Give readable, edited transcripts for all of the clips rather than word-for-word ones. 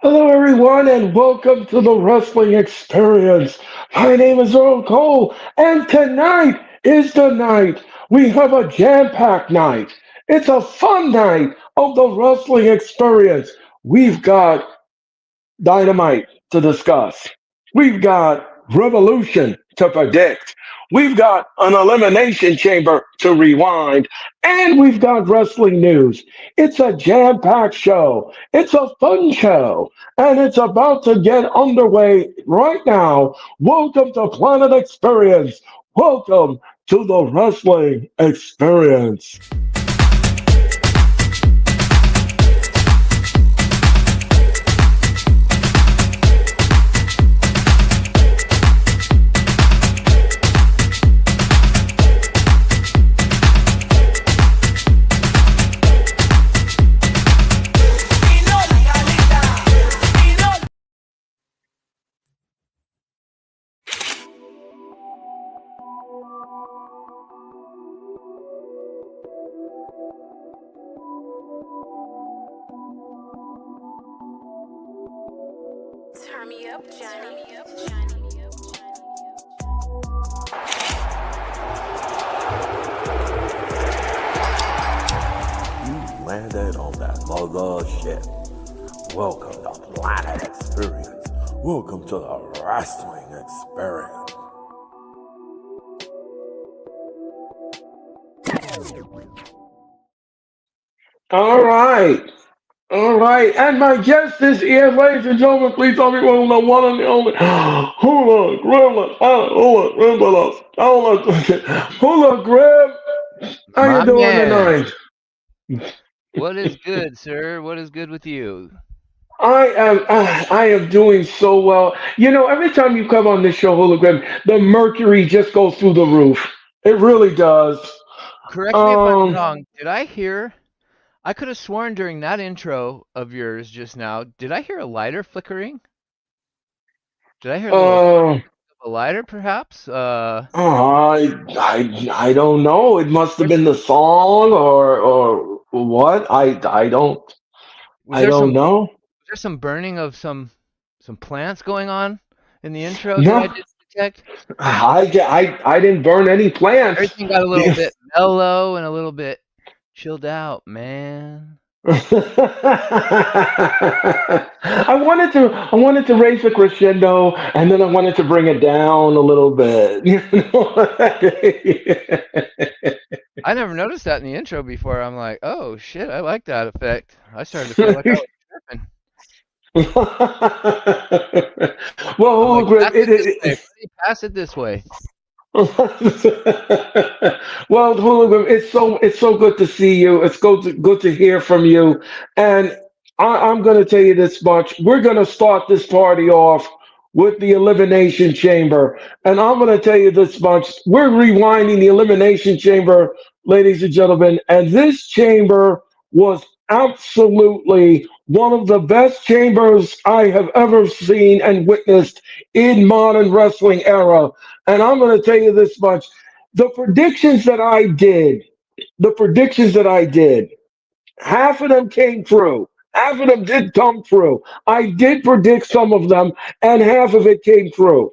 Hello, everyone, and welcome to the Wrestling Experience. My name is Earl Cole, and tonight is the night. We have a jam packed night. It's a fun night of the Wrestling Experience. We've got Dynamite to discuss. We've got Revolution to predict. We've got an Elimination Chamber to rewind. And we've got wrestling news. It's a jam packed show. It's a fun show. And it's about to get underway right now. Welcome to Planet Experience. Welcome to the Wrestling Experience. Turn me up, Johnny. You landed on that mothership. Welcome to Planet Experience. Welcome to the Wrestling Experience. All right. All right, and my guest is here, ladies and gentlemen. Please tell me one the one and the only. Hula Gremlin. Hula Grim. How you My doing man, tonight? what is good, sir? What is good with you? I am doing so well. You know, every time you come on this show, Hologram, the mercury just goes through the roof. It really does. Correct me if I'm Um, wrong. Did I hear? I could have sworn during that intro of yours just now. Did I hear a lighter flickering? Did I hear a little uh, a lighter, perhaps? I don't know. It must have There's been the song or what. was I there some don't know. was there some burning of some plants going on in the intro that I No, didn't detect? I didn't burn any plants. Everything got a little bit mellow and a little bit chilled out, man. I wanted to raise the crescendo, and then I wanted to bring it down a little bit. I never noticed that in the intro before. I'm like, oh shit, I like that effect. I started to feel like I was tripping. Well, I'm like, hologram, pass it this way, buddy. Pass it this way. well, Hulu, it's so good to see you. It's good to hear from you. And I'm going to tell you this much: we're going to start this party off with the elimination chamber. And I'm going to tell you this much: we're rewinding the elimination chamber, ladies and gentlemen. And this chamber was absolutely one of the best chambers I have ever seen and witnessed in modern wrestling era. And I'm going to tell you this much. The predictions that I did, the predictions that I did, half of them came true. Half of them did come true. I did predict some of them, and half of it came true.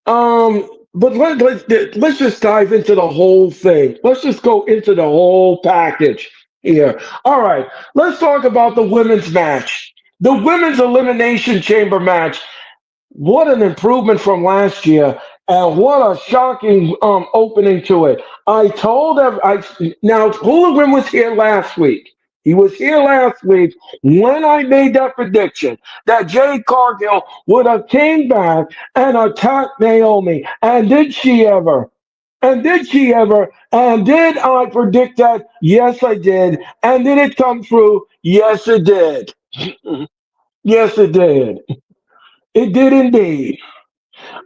But let's just dive into the whole thing. Let's just go into the whole package here. All right, let's talk about the women's match. The women's elimination chamber match. What an improvement from last year, and what a shocking opening to it. I told him I now Hooligan was here last week. He was here last week when I made that prediction that Jade Cargill would have came back and attacked Naomi. And did she ever? And did she ever? And did I predict that? Yes, I did. And did it come true? Yes, it did. Yes, it did. It did indeed.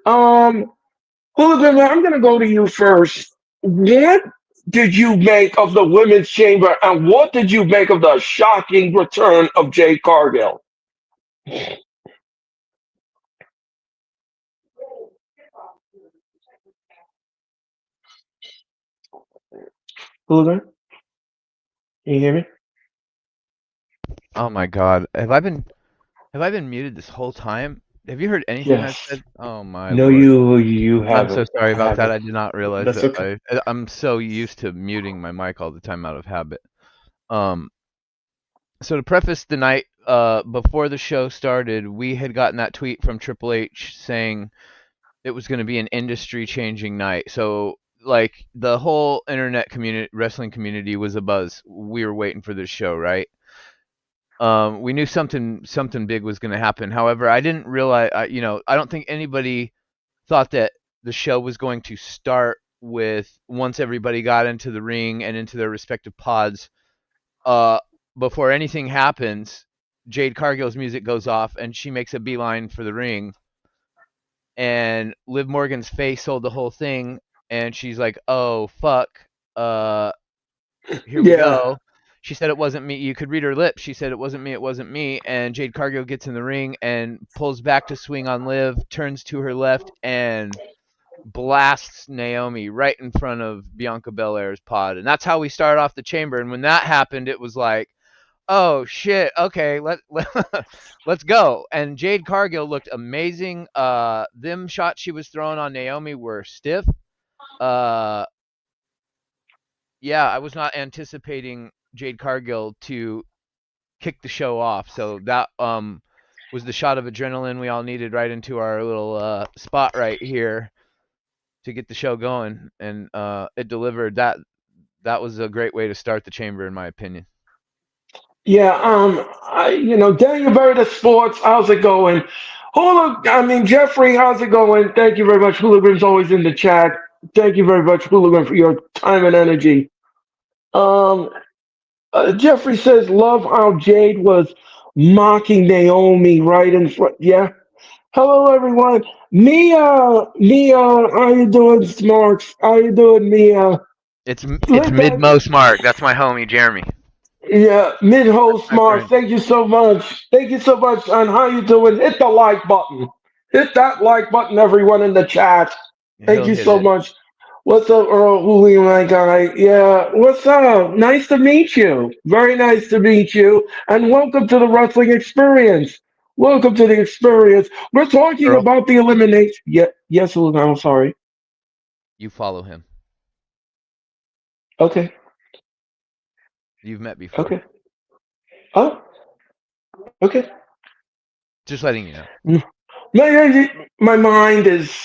Um, Hooligan, I'm going to go to you first. What did you make of the women's chamber, and what did you make of the shocking return of Jade Cargill? Hooligan, can you hear me? Oh my god. Have I been Have I been muted this whole time? Have you heard anything I've Yes. said? Oh my No, lord. you I'm so haven't. sorry I about that. haven't. I did not realize That's that okay. I'm so used to muting my mic all the time out of habit. Um, so to preface the night, before the show started, we had gotten that tweet from Triple H saying it was going to be an industry changing night. So like the whole internet community, wrestling community was abuzz. We were waiting for this show, right? We knew something big was going to happen. However, I didn't realize, I don't think anybody thought that the show was going to start with once everybody got into the ring and into their respective pods. Uh, Before anything happens, Jade Cargill's music goes off and she makes a beeline for the ring. And Liv Morgan's face sold the whole thing, and she's like, "Oh fuck, uh, here we Yeah. go." She said it wasn't me. You could read her lips. She said it wasn't me. It wasn't me. And Jade Cargill gets in the ring and pulls back to swing on Liv, turns to her left, and blasts Naomi right in front of Bianca Belair's pod. And that's how we started off the chamber. And when that happened, it was like, oh shit, okay, let's go. And Jade Cargill looked amazing. Them shots she was throwing on Naomi were stiff. Uh, yeah, I was not anticipating Jade Cargill to kick the show off. So that was the shot of adrenaline we all needed right into our little spot right here to get the show going, and it delivered. That was a great way to start the chamber, in my opinion. Yeah. Daniel Veritas Sports. How's it going? Jeffrey. How's it going? Thank you very much. Hooligan's always in the chat. Thank you very much, Hooligan, for your time and energy. Um, Jeffrey says, love how Jade was mocking Naomi right in front. Yeah. Hello, everyone. Mia, how you doing, Smarks? How you doing, Mia? It's Look, mid Mo Smart. That's my homie Jeremy. yeah, mid-host My Smarks. friend. Thank you so much. Thank you so much. And how you doing? Hit the like button. Hit that like button, everyone in the chat. Thank He'll you hit so it. much. What's up, Earl Hooley, my guy? Yeah, what's up? Nice to meet you. Very nice to meet you. And welcome to the wrestling experience. Welcome to the experience. We're talking Earl, about the elimination. Yeah, yes, Hooligan, I'm sorry. you follow him. Okay, You've met before. okay. Oh, okay. Just letting you know. My mind is,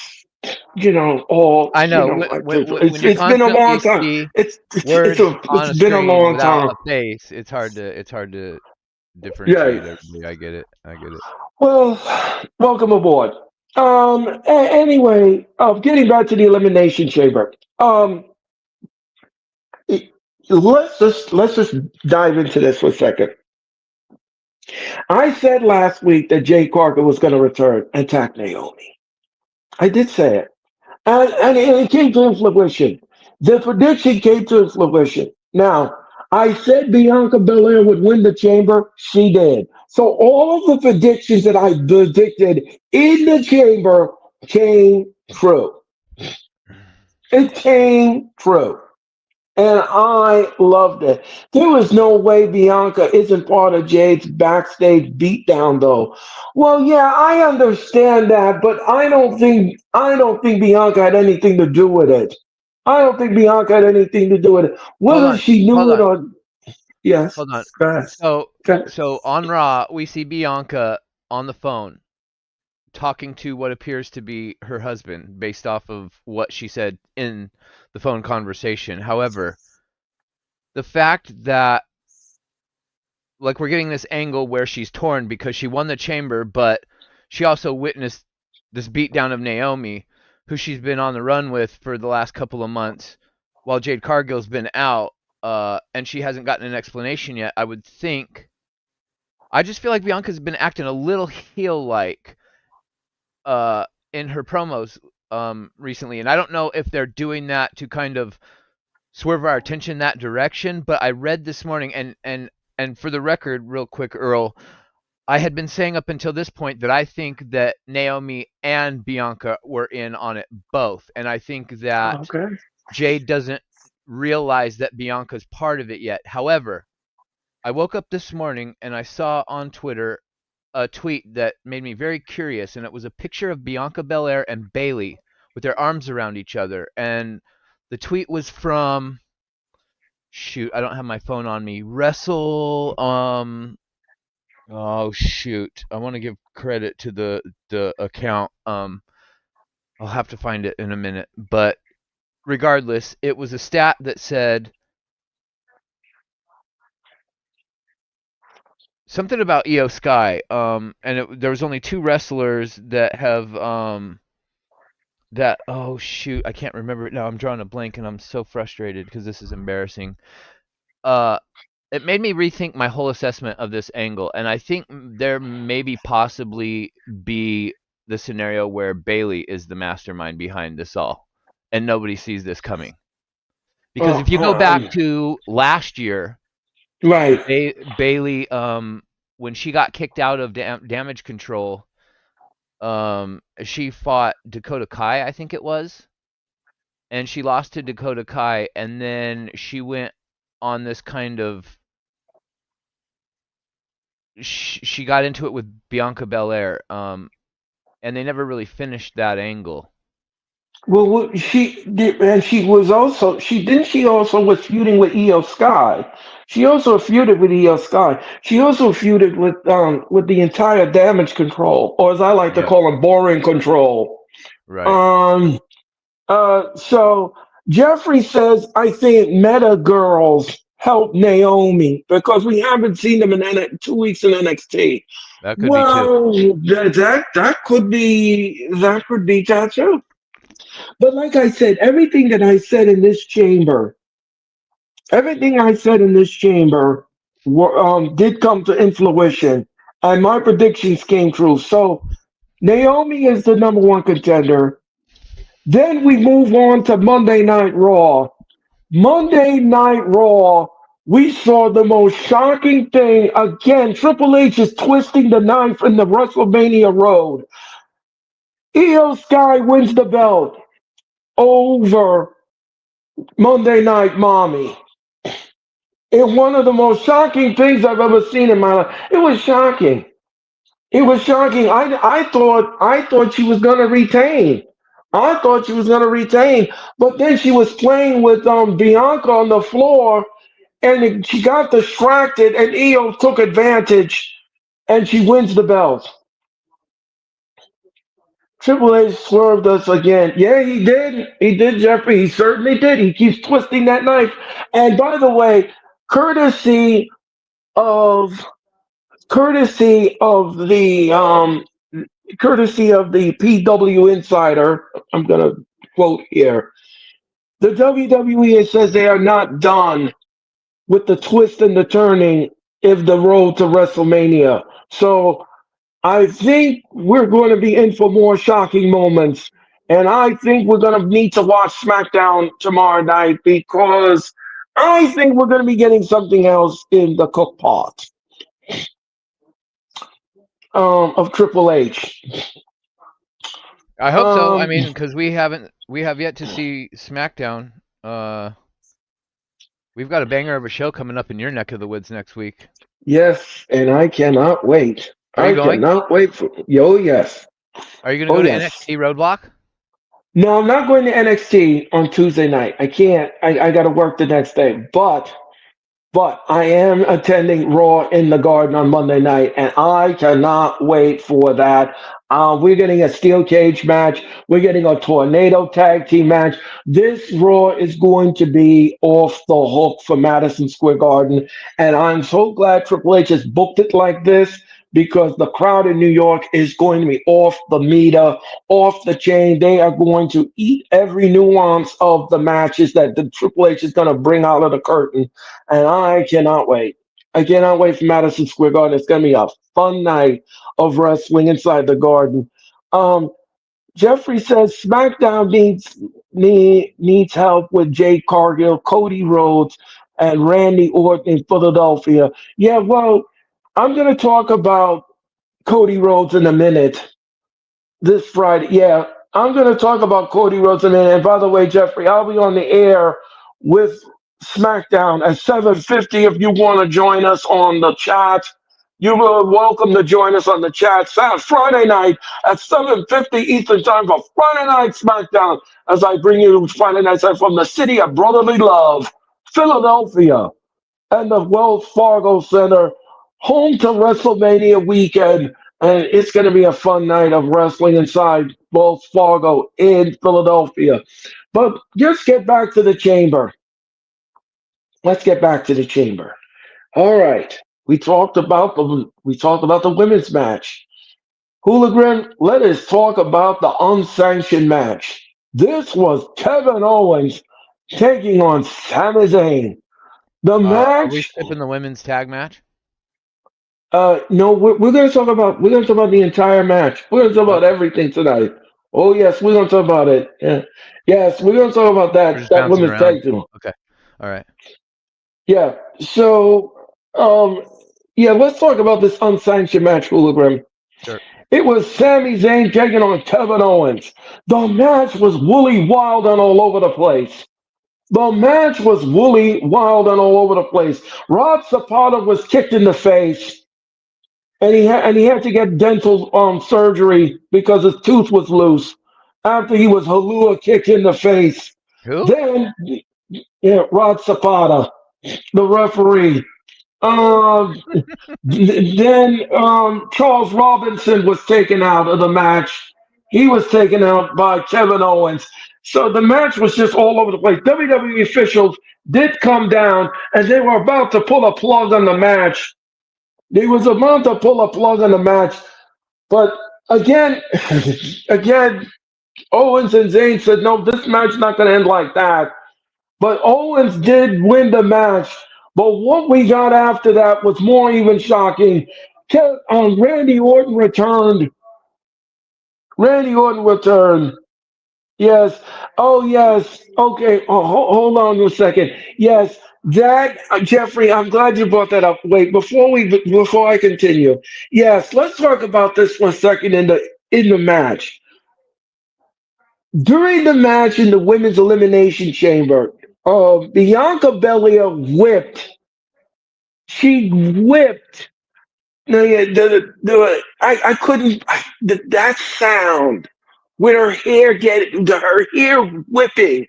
all, I know it's when you it's been a constantly long time. see It's words on it's a been a screen long without time. a face, it's hard to Yeah. differentiate everybody. I get it. I get it. Well, welcome aboard. Anyway, getting back to the elimination chamber. It- let's just dive into this for a second. I said last week that Jay Carter was going to return and attack Naomi. I did say it. And it came to fruition. The prediction came to fruition. Now, I said Bianca Belair would win the chamber. She did. So all of the predictions that I predicted in the chamber came true. It came true. And I loved it. There was no way Bianca isn't part of Jade's backstage beatdown, though. Well, yeah, I understand that, but I don't think Bianca had anything to do with it. I don't think Bianca had anything to do with it. Hold Whether on. she Hold knew it on. or yes, Hold on. go ahead. So Go ahead. so on Raw, we see Bianca on the phone talking to what appears to be her husband based off of what she said in the phone conversation. However, the fact that like we're getting this angle where she's torn because she won the chamber, but she also witnessed this beatdown of Naomi, who she's been on the run with for the last couple of months, while Jade Cargill's been out, and she hasn't gotten an explanation yet. I would think. I just feel like Bianca's been acting a little heel-like uh, in her promos recently, and I don't know if they're doing that to kind of swerve our attention that direction. But I read this morning, and for the record, real quick, Earl, I had been saying up until this point that I think that Naomi and Bianca were in on it both. And I think that Okay. Jade doesn't realize that Bianca's part of it yet. However, I woke up this morning and I saw on Twitter a tweet that made me very curious, and it was a picture of Bianca Belair and Bayley with their arms around each other, and the tweet was from, shoot, I don't have my phone on me. Wrestle oh shoot. I want to give credit to the account. I'll have to find it in a minute, but regardless, it was a stat that said something about Io Sky. And there was only two wrestlers that have that, oh shoot, I can't remember it now. I'm drawing a blank and I'm so frustrated because this is embarrassing. Uh, it made me rethink my whole assessment of this angle, and I think there maybe possibly be the scenario where Bailey is the mastermind behind this all, and nobody sees this coming. Because if you go back Uh-huh. to last year, Right. Bailey, when she got kicked out of Damage Control, she fought Dakota Kai, I think it was, and she lost to Dakota Kai, and then she went on this kind of she got into it with Bianca Belair, and they never really finished that angle. Well, she did, and she was also she also was feuding with Io Sky. She also feuded with Io Sky. She also feuded with the entire Damage Control, or as I like to Yep. call them, Boring Control. Right. Um. So Jeffrey says, I think Meta Girls help Naomi because we haven't seen them in 2 weeks in NXT. That could be too. Well, that could be that too. But like I said, everything I said in this chamber did come to fruition, and my predictions came true. So Naomi is the number one contender. Then we move on to Monday Night Raw. Monday Night Raw, we saw the most shocking thing. Again, Triple H is twisting the knife in the WrestleMania road. Io Sky wins the belt over Monday Night Mommy. It's one of the most shocking things I've ever seen in my life. It was shocking. It was shocking. I thought she was gonna retain. I thought she was gonna retain, but then she was playing with Bianca on the floor, and she got distracted, and Io took advantage, and she wins the belt. Triple H swerved us again. Yeah, he did. He did, Jeffrey. He certainly did. He keeps twisting that knife. And by the way, courtesy of courtesy of the courtesy of the PW Insider, I'm gonna quote here. The WWE says they are not done with the twist and the turning if the road to WrestleMania. So I think we're going to be in for more shocking moments. And I think we're going to need to watch SmackDown tomorrow night because I think we're going to be getting something else in the cook pot of Triple H. I hope so. I Um, mean, because we have yet to see SmackDown. Uh, we've got a banger of a show coming up in your neck of the woods next week. yes, and I cannot wait. Are you I going? cannot wait for. Oh, yes. Are you going to Oh, go to yes. NXT Roadblock? No, I'm not going to NXT on Tuesday night. I can't. I got to work the next day. But I am attending Raw in the Garden on Monday night, and I cannot wait for that. We're getting a steel cage match. We're getting a tornado tag team match. This Raw is going to be off the hook for Madison Square Garden, and I'm so glad Triple H has booked it like this because the crowd in New York is going to be off the meter, off the chain. They are going to eat every nuance of the matches that the Triple H is going to bring out of the curtain, and I cannot wait. I cannot wait for Madison Square Garden. It's going to be a fun night of wrestling inside the Garden. Um, Jeffrey says SmackDown needs help with Jade Cargill, Cody Rhodes, and Randy Orton in Philadelphia. Yeah, well, I'm going to talk about Cody Rhodes in a minute this Friday. Yeah, I'm going to talk about Cody Rhodes in a minute. And by the way, Jeffrey, I'll be on the air with SmackDown at 7:50. If you want to join us on the chat, You are welcome to join us on the chat Friday night at 7:50 Eastern Time for Friday Night SmackDown as I bring you Friday Night Smackdown from the city of brotherly love, Philadelphia, and the Wells Fargo Center, home to WrestleMania weekend. And it's going to be a fun night of wrestling inside Wells Fargo in Philadelphia. But just get back to the chamber. Let's get back to the chamber. All right. We talked about the women's match. Hooligan, let us talk about the unsanctioned match. This was Kevin Owens taking on Sami Zayn. The Are we match, skipping the women's tag match? no, we're gonna talk about the entire match. We're gonna talk about Okay. everything tonight. Oh yes, we're gonna talk about it. Yeah. Yes, we're gonna talk about We're that just that bouncing women's around. tag team. Okay. All right. Yeah. So, um, yeah, let's talk about this unsanctioned match, Hooligan. Sure. It was Sami Zayn taking on Kevin Owens. The match was woolly, wild, and all over the place. The match was woolly, wild, and all over the place. Rod Zapata was kicked in the face, and he had to get dental surgery because his tooth was loose after he was halua kicked in the face. Who? Then, yeah, Rod Zapata, the referee. Um, then Charles Robinson was taken out of the match. He was taken out by Kevin Owens. So the match was just all over the place. WWE officials did come down and they were about to pull a plug on the match. They was about to pull a plug on the match, but again, again, Owens and Zayn said, "No, this match's not going to end like that." But Owens did win the match. But what we got after that was more even shocking. Randy Orton returned. Randy Orton returned. Yes. Oh, yes. Okay. Oh, hold on a second. Yes. That Jeffrey, I'm glad you brought that up. Wait, before I continue. Yes, let's talk about this for a second in the match. During the match in the women's elimination chamber, Bianca Belair whipped. She whipped. No, yeah, I couldn't. That sound with her hair her hair whipping.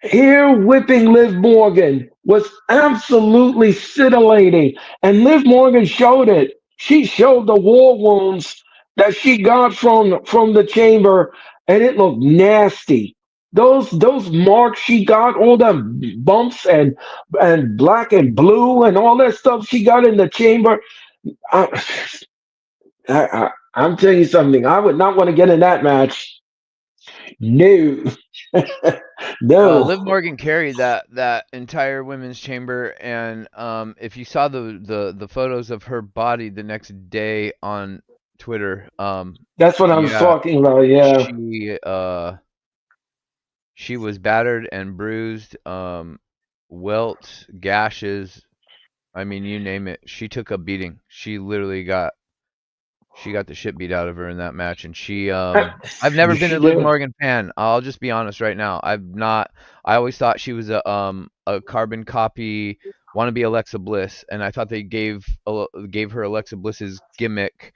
Here, whipping Liv Morgan was absolutely scintillating, and Liv Morgan showed it. She showed the war wounds that she got from the chamber, and it looked nasty. Those marks she got, all the bumps and black and blue and all that stuff she got in the chamber. I, I'm telling you something. I would not want to get in that match. No, Liv no. Morgan carried that entire women's chamber, and if you saw the photos of her body the next day on Twitter, That's what I was yeah, talking about. Yeah, she was battered and bruised, welts, gashes. I mean, you name it. She took a beating. She got the shit beat out of her in that match, and I've never been she a Liv did. Morgan fan. I'll just be honest right now. I've not. I always thought she was a carbon copy wannabe Alexa Bliss, and I thought they gave her Alexa Bliss's gimmick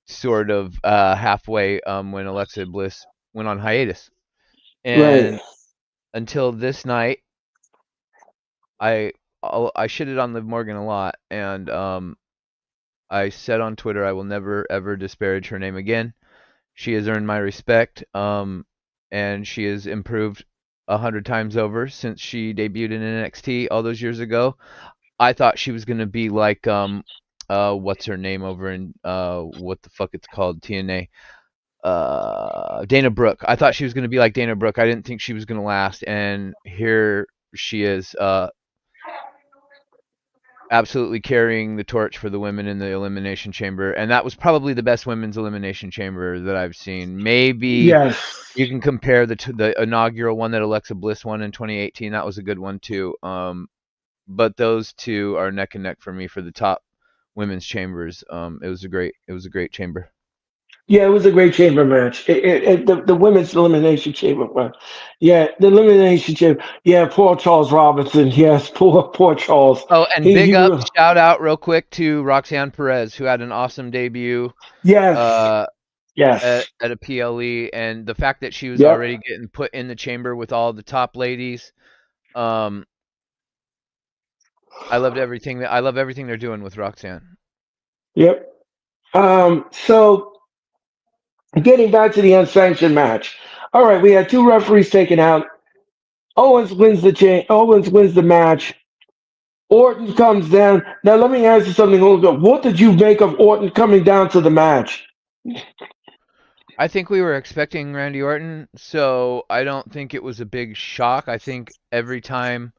sort of halfway when Alexa Bliss went on hiatus. Right. And until this night, I I shitted on Liv Morgan a lot, and I said on Twitter I will never ever disparage her name again. She has earned my respect, and she has improved 100 times over since she debuted in NXT all those years ago. I thought she was gonna be like what's her name over in what the fuck it's called, TNA, Dana Brooke. I thought she was gonna be like Dana Brooke. I didn't think she was gonna last, and here she is, absolutely carrying the torch for the women in the elimination chamber, and that was probably the best women's elimination chamber that I've seen. Maybe Yes. you can compare the inaugural one that Alexa Bliss won in 2018. That was a good one too. But those two are neck and neck for me for the top women's chambers. It was a great chamber. Yeah, it was a great chamber match. The women's elimination chamber match. Yeah, the elimination chamber. Yeah, poor Charles Robinson. Yes, poor Charles. Oh, and He big up, will. shout out real quick to Roxanne Perez, who had an awesome debut Yes, uh, yes, at a PLE, and the fact that she was yep, already getting put in the chamber with all the top ladies. Um, I love everything they're doing with Roxanne. yep. So getting back to the unsanctioned match. All right, we had two referees taken out. Owens wins the match. Orton comes down. Now let me ask you something, Olga. What did you make of Orton coming down to the match? I think we were expecting Randy Orton, so I don't think it was a big shock. I think every time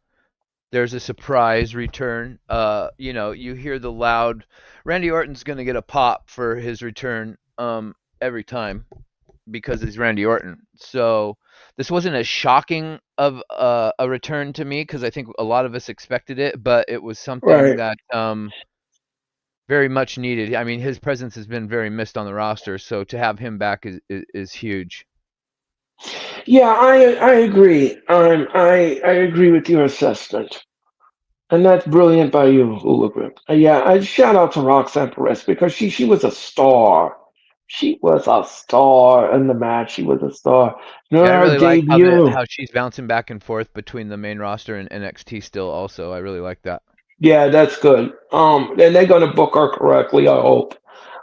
there's a surprise return, you hear the loud Randy Orton's gonna get a pop for his return every time because he's Randy Orton. So this wasn't as shocking of a return to me because I think a lot of us expected it, but it was something Right. that very much needed. I mean, his presence has been very missed on the roster, so to have him back is huge. Yeah, I agree. I agree with your assessment, and that's brilliant by you, Hulagan. Yeah, I shout out to Roxanne Perez because she was a star. She was a star in the match. She was a star. Yeah, I Her really like debut. how she's bouncing back and forth between the main roster and NXT still. Also, I really like that. Yeah, that's good. And they're gonna book her correctly, I hope.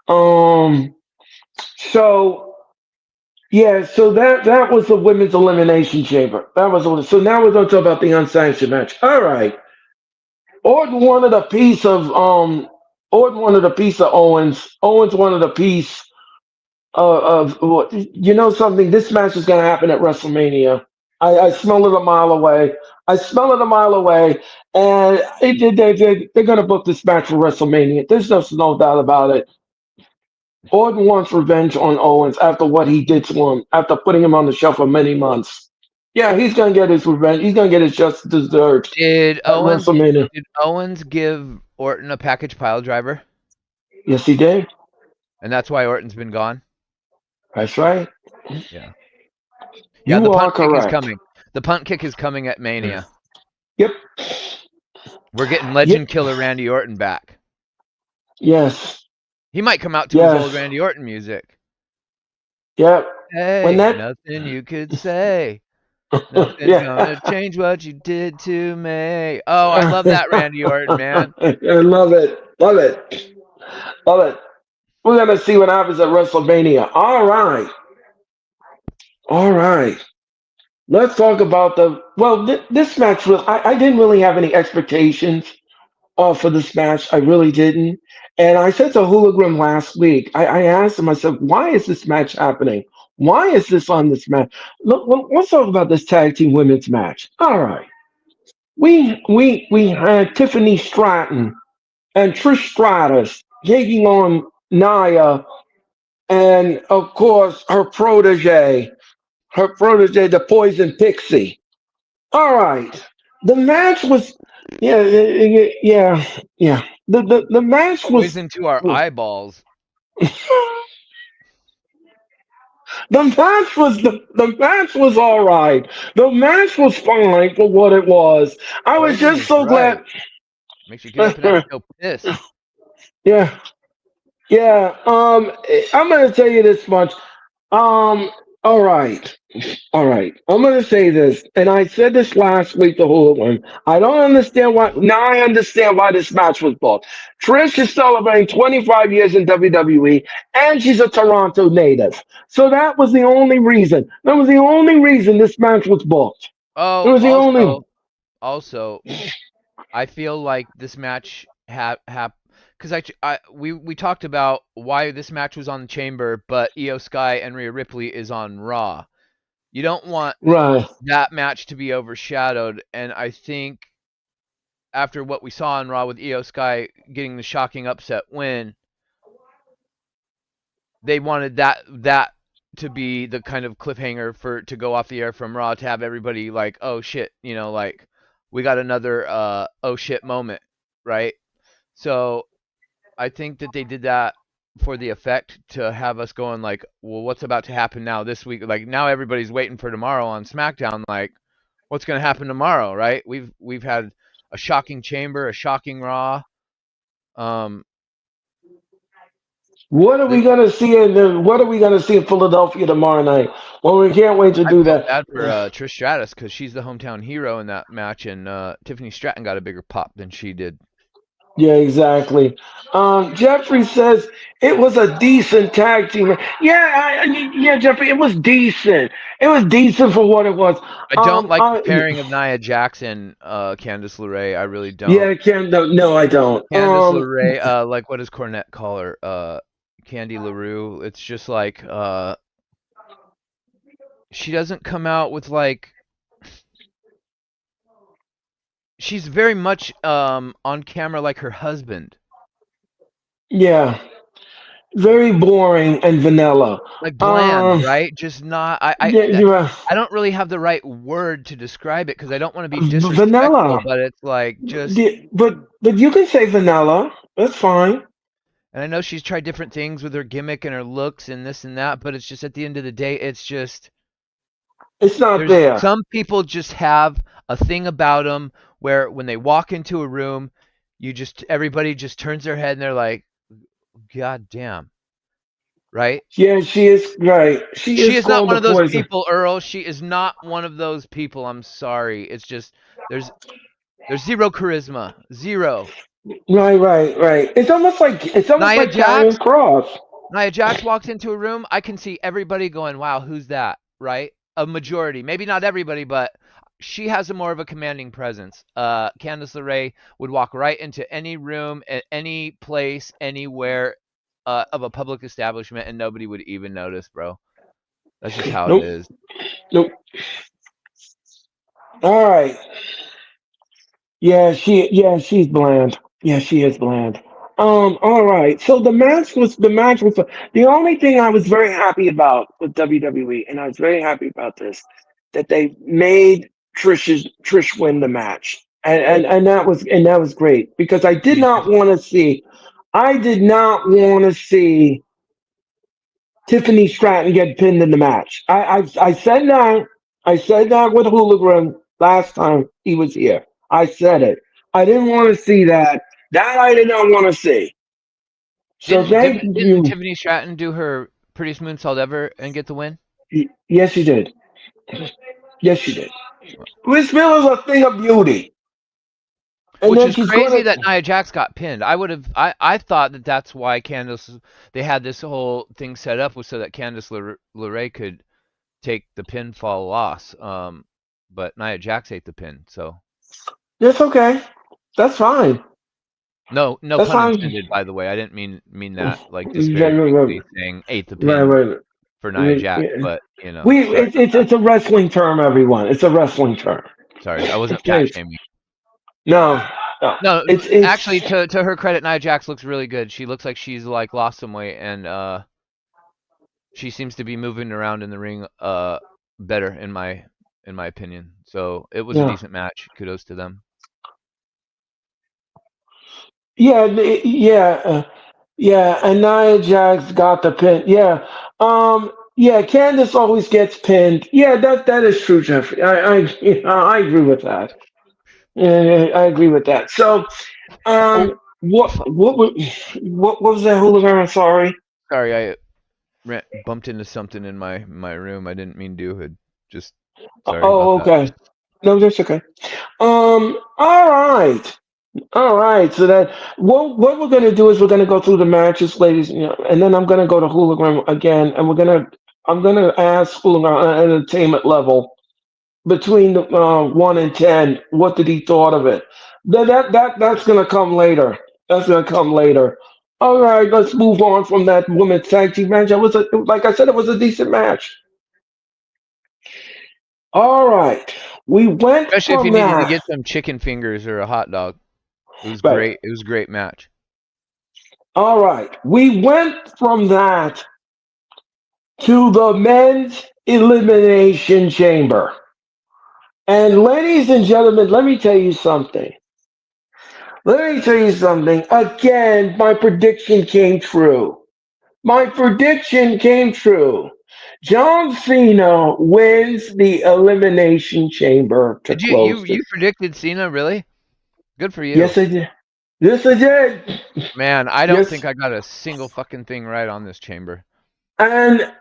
Um, so yeah, so that was the women's elimination chamber. That was so. Now we're gonna talk about the unsanctioned match. All right. Orton wanted a piece of Orton wanted a piece of Owens. Owens wanted a piece of what you know something. This match is gonna happen at WrestleMania. I smell it a mile away. I smell it a mile away, and they're gonna book this match for WrestleMania. There's just no doubt about it. Orton wants revenge on Owens after what he did to him, after putting him on the shelf for many months. Yeah, he's gonna get his revenge. He's gonna get his just deserved Did at Owens WrestleMania. did Owens give Orton a package pile driver, Yes, he did. and that's why Orton's been gone? That's right. Yeah, yeah. The You are punt kick is correct. coming. The punt kick is coming at Mania. Yep. We're getting Yep. Legend Killer Randy Orton back. Yes. He might come out to his old Yes. Randy Orton music. Yep. When Hey, that. nothing you could say. Nothing's Yeah. gonna change what you did to me. Oh, I love that Randy Orton, man. I love it. Love it. Love it. We're gonna see what happens at WrestleMania. All right. All right. Let's talk about the well. This match was. I didn't really have any expectations for this match. I really didn't. And I said to Hologram last week. I asked him. I said, "Why is this match happening? Why is this on this match? Let's talk about this tag team women's match. All right. We had Tiffany Stratton and Trish Stratus taking on Nia and of course her protege, the Poison Pixie. All right. The match was, yeah. The match was, Poison to our eyeballs. the match was all right. The match was fine for what it was. I was Poison just is so glad. right. Makes you get up and have to go piss. Yeah, yeah. I'm gonna tell you this much. Um, all right. All right, I'm going to say this, and I said this last week, the whole one. I don't understand why. Now I understand why this match was booked. Trish is celebrating 25 years in WWE, and she's a Toronto native. So that was the only reason. That was the only reason this match was booked. It Oh, was the only. also, I feel like this match because we talked about why this match was on the Chamber, but Io Sky and Rhea Ripley is on Raw. You don't want Right. that match to be overshadowed, and I think after what we saw on Raw with Io Sky getting the shocking upset win, they wanted that to be the kind of cliffhanger for to go off the air from Raw to have everybody like, oh shit, like we got another oh shit moment, right? So I think that they did that for the effect to have us going like, well, what's about to happen now this week? Like now everybody's waiting for tomorrow on SmackDown. Like, what's going to happen tomorrow, right? We've had a shocking Chamber, a shocking Raw. Um, What are we gonna see what are we gonna see in Philadelphia tomorrow night? Well, we can't wait to I do felt that. bad for Trish Stratus because she's the hometown hero in that match, and Tiffany Stratton got a bigger pop than she did. Yeah, exactly. Jeffrey says it was a decent tag team. Yeah, Jeffrey, it was decent. It was decent for what it was. I don't like the pairing of Nia Jackson, Candice LeRae. I really don't. Yeah, Cam. No, I don't. Candice LeRae, like what does Cornette call her? Candy LaRue. It's just like she doesn't come out with like she's very much on camera like her husband. Yeah, very boring and vanilla. Like bland, Um, right? Just not yeah, you're right. I don't really have the right word to describe it because I don't want to be disrespectful, Vanilla. but it's like just But you can say vanilla. That's fine. and I know she's tried different things with her gimmick and her looks and this and that, but it's just at the end of the day, it's just It's not there's there. some people just have a thing about them where when they walk into a room, you just everybody just turns their head and they're like, "God damn!" Right? Yeah, she is right. She She is is not called one the of those poison. people, Earl. She is not one of those people. I'm sorry. It's just there's there's zero charisma, zero. Right. It's almost Nia like Karrion Jax, Cross. Nia Jax walks into a room. I can see everybody going, "Wow, who's that?" Right? A majority, maybe not everybody, but she has a more of a commanding presence. Candice LeRae would walk right into any room, at any place, anywhere of a public establishment, and nobody would even notice, bro. That's just how it Nope. is. Nope. All right. She's bland. Yeah, she is bland. All right. So the match was the only thing I was very happy about with WWE, and I was very happy about this, that they made Trish win the match. And that was great because Me too. I did not want to see Tiffany Stratton get pinned in the match. I said that. I said that with Hologram last time he was here. I said it. I didn't want to see that. That I did not want to see. So thank Didn't you. Tiffany Stratton do her prettiest moonsault ever and get the win? Yes, you did. Yes, you did. Chris Miller's a thing of beauty, and Which then is she's crazy gonna. that Nia Jax got pinned. I thought that that's why Candice they had this whole thing set up was so that LeRae could take the pinfall loss. But Nia Jax ate the pin, so That's okay. That's fine. no That's pun fine. intended. By the way, I didn't mean that like Right, right, disparagingly saying ate the right, pin right. for Nia right. Jax, Yeah. but sorry about that. It's a wrestling term, everyone. It's a wrestling term. Sorry, I wasn't fat Okay. shaming. No, no. No, actually, It's to her credit, Nia Jax looks really good. She looks like she's like lost some weight, and she seems to be moving around in the ring better in my opinion. So it was a yeah, decent match. Kudos to them. yeah. And Nia Jax got the pin. Yeah. Candice always gets pinned. Yeah, that is true, Jeffrey. I agree with that. Yeah, I agree with that. So, Oh, what was that hooligan? I'm sorry. sorry, I bumped into something in my room. I didn't mean to. Just sorry about Oh, that. okay. No, that's okay. All right. All right, so that what we're gonna do is we're gonna go through the matches, ladies, and then I'm gonna go to Hooligan again, and I'm gonna ask Hooligan on an entertainment level between the 1 and 10, what did he thought of it? That's gonna come later. That's gonna come later. All right, let's move on from that women's tag team match. Like I said, it was a decent match. All right, we went Especially if you from needed to that. get some chicken fingers or a hot dog. It was Right. great. It was a great match. All right, we went from that to the men's elimination chamber. And ladies and gentlemen, let me tell you something. Let me tell you something. Again, my prediction came true. My prediction came true. John Cena wins the Elimination Chamber to Did close the. you predicted Cena, really? Good for you. Yes, I did. Yes, I did. Man, I don't Yes, think I got a single fucking thing right on this chamber. and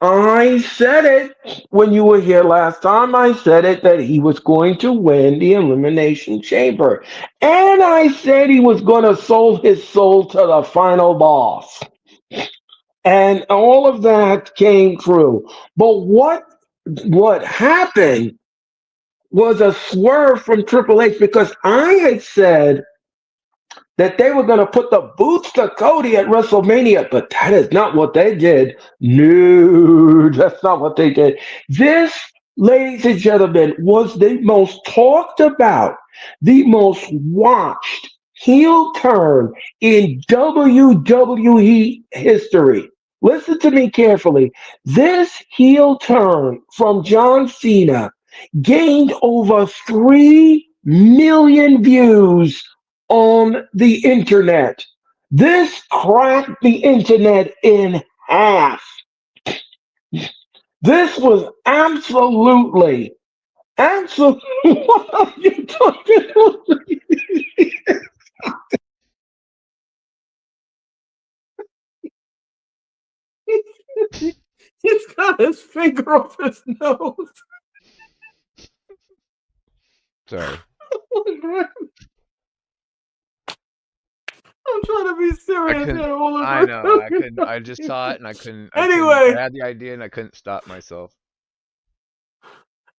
I said it when you were here last time. I said it that he was going to win the Elimination Chamber. And I said he was going to sold his soul to the final boss. And all of that came true. But what happened was a swerve from Triple H because I had said that they were going to put the boots to Cody at WrestleMania, but that is not what they did. No, that's not what they did. This, ladies and gentlemen, was the most talked about, the most watched heel turn in WWE history. Listen to me carefully. This heel turn from John Cena gained over 3 million views on the internet. This cracked the internet in half. This was absolutely. What are you talking about? He's got his finger up his nose. Sorry. I'm trying to be I serious couldn't. here. Hold I on. know. I couldn't. I just saw it and I couldn't. I couldn't. I Anyway, had the idea and I couldn't stop myself.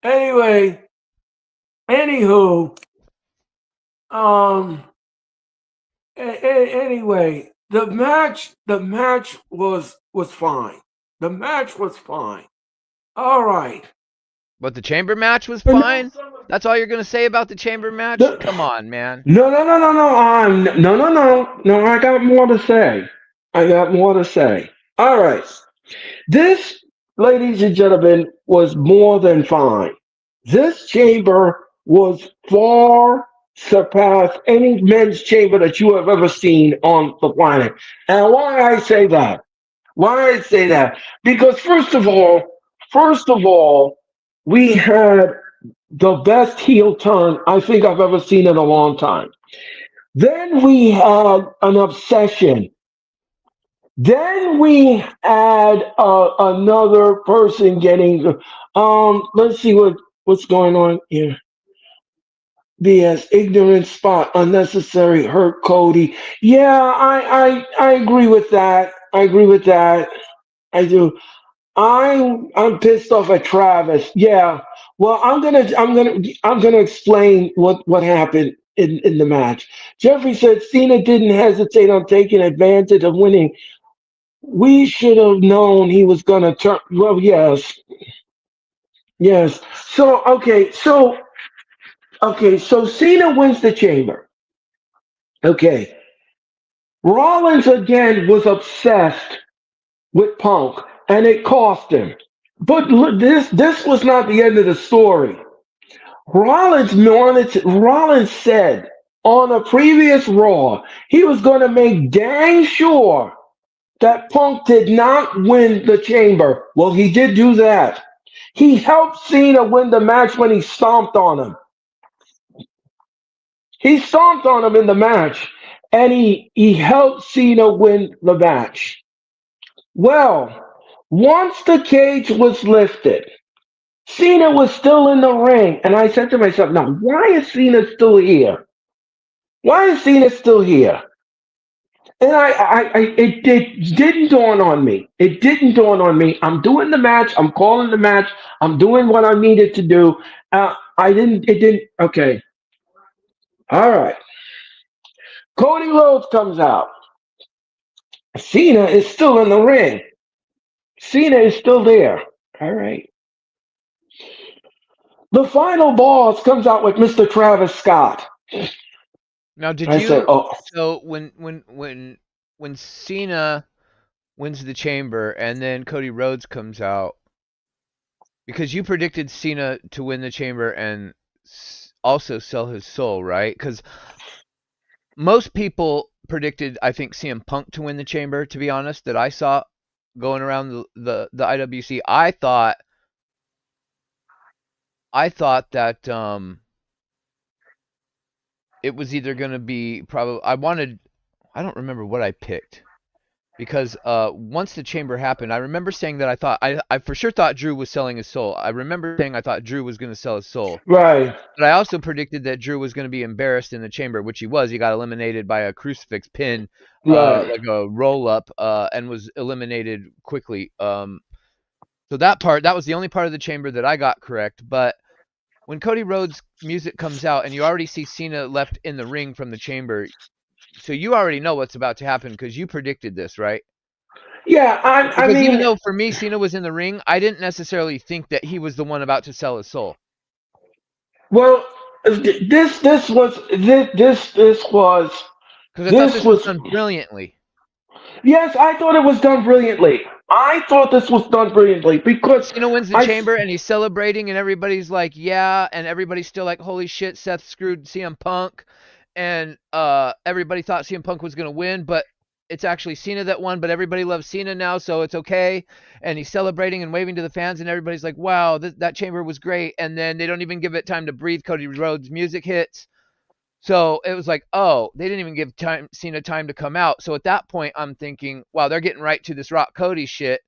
anyway, anywho, um, anyway, the match was fine. The match was fine. All right. But the chamber match was And fine. That's all you're gonna say about the chamber match? the, Come on, man. no, no, no, no, no. No, no, no, no. I got more to say. I got more to say. All right. This, ladies and gentlemen, was more than fine. This chamber was far surpassed any men's chamber that you have ever seen on the planet. And why I say that? Why I say that? Because first of all, we had the best heel turn I think I've ever seen in a long time. Then we had an obsession. Then we had another person getting. Let's see what's going on here. BS, ignorant spot, unnecessary hurt, Cody. Yeah, I agree with that. I agree with that. I do. I'm pissed off at Travis. Yeah. Well, I'm gonna explain what happened in the match. Jeffrey said Cena didn't hesitate on taking advantage of winning. We should have known he was gonna turn. Well, yes, yes. So Cena wins the chamber. Okay, Rollins again was obsessed with Punk, and it cost him. But this was not the end of the story. Rollins said on a previous Raw he was going to make dang sure that Punk did not win the chamber. Well, he did do that. He helped Cena win the match when he stomped on him. He stomped on him in the match, and he helped Cena win the match. Well, once the cage was lifted, Cena was still in the ring, and I said to myself, "Now, why is Cena still here? Why is Cena still here?" And it didn't dawn on me. It didn't dawn on me. I'm doing the match. I'm calling the match. I'm doing what I needed to do. I didn't. It didn't. Okay. All right. Cody Rhodes comes out. Cena is still in the ring. Cena is still there. All right. The final boss comes out with Mr. Travis Scott. Now, did I said, you? "Oh, So when Cena wins the chamber and then Cody Rhodes comes out, because you predicted Cena to win the chamber and also sell his soul, right? Because most people predicted, I think, CM Punk to win the Chamber. To be honest, that I saw going around the IWC, I thought that it was either going to be probably I don't remember what I picked because once the Chamber happened, I remember saying that I for sure thought Drew was selling his soul. I remember saying I thought Drew was going to sell his soul. Right, But I also predicted that Drew was going to be embarrassed in the Chamber, which he was. He got eliminated by a crucifix pin, right. like a roll up, and was eliminated quickly. So that was the only part of the Chamber that I got correct. But when Cody Rhodes' music comes out and you already see Cena left in the ring from the Chamber, so you already know what's about to happen because you predicted this, right? Yeah, I Because even mean, though for me Cena was in the ring, I didn't necessarily think that he was the one about to sell his soul well, because I thought this this was was. done brilliantly. Yes, I thought it was done brilliantly. I thought this was done brilliantly because Cena wins the I. Chamber and he's celebrating and everybody's like, yeah, and everybody's still like, holy shit, Seth screwed CM Punk, and everybody thought CM Punk was gonna win, but it's actually Cena that won, but everybody loves Cena now, so it's okay. And he's celebrating and waving to the fans, and everybody's like, wow, that Chamber was great. And then they don't even give it time to breathe. Cody Rhodes' music hits. So it was like, oh, they didn't even give Cena time to come out. So at that point, I'm thinking, wow, they're getting right to this Rock Cody shit.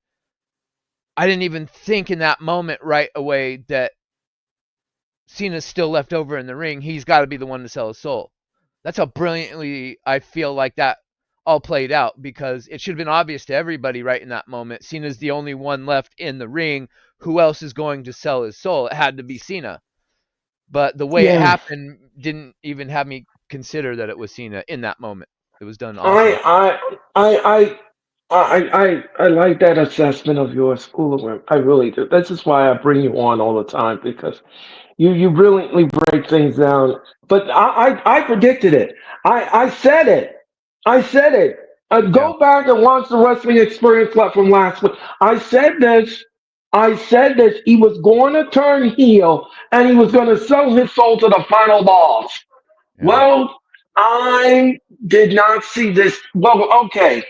I didn't even think in that moment right away that Cena's still left over in the ring. He's got to be the one to sell his soul. That's how brilliantly I feel like that all played out because it should have been obvious to everybody right in that moment. Cena's the only one left in the ring. Who else is going to sell his soul? It had to be Cena. But the way it Yeah, happened didn't even have me consider that it was Cena in that moment. It was done awesome. I I I like that assessment of yours, Ulawin. I really do. This is why I bring you on all the time because you brilliantly break things down. But I predicted it. I said it. I said it. Yeah. Go back and watch the wrestling experience from last week. I said this. I said this. He was going to turn heel and he was going to sell his soul to the final boss. Yeah. Well, I did not see this. Well, okay.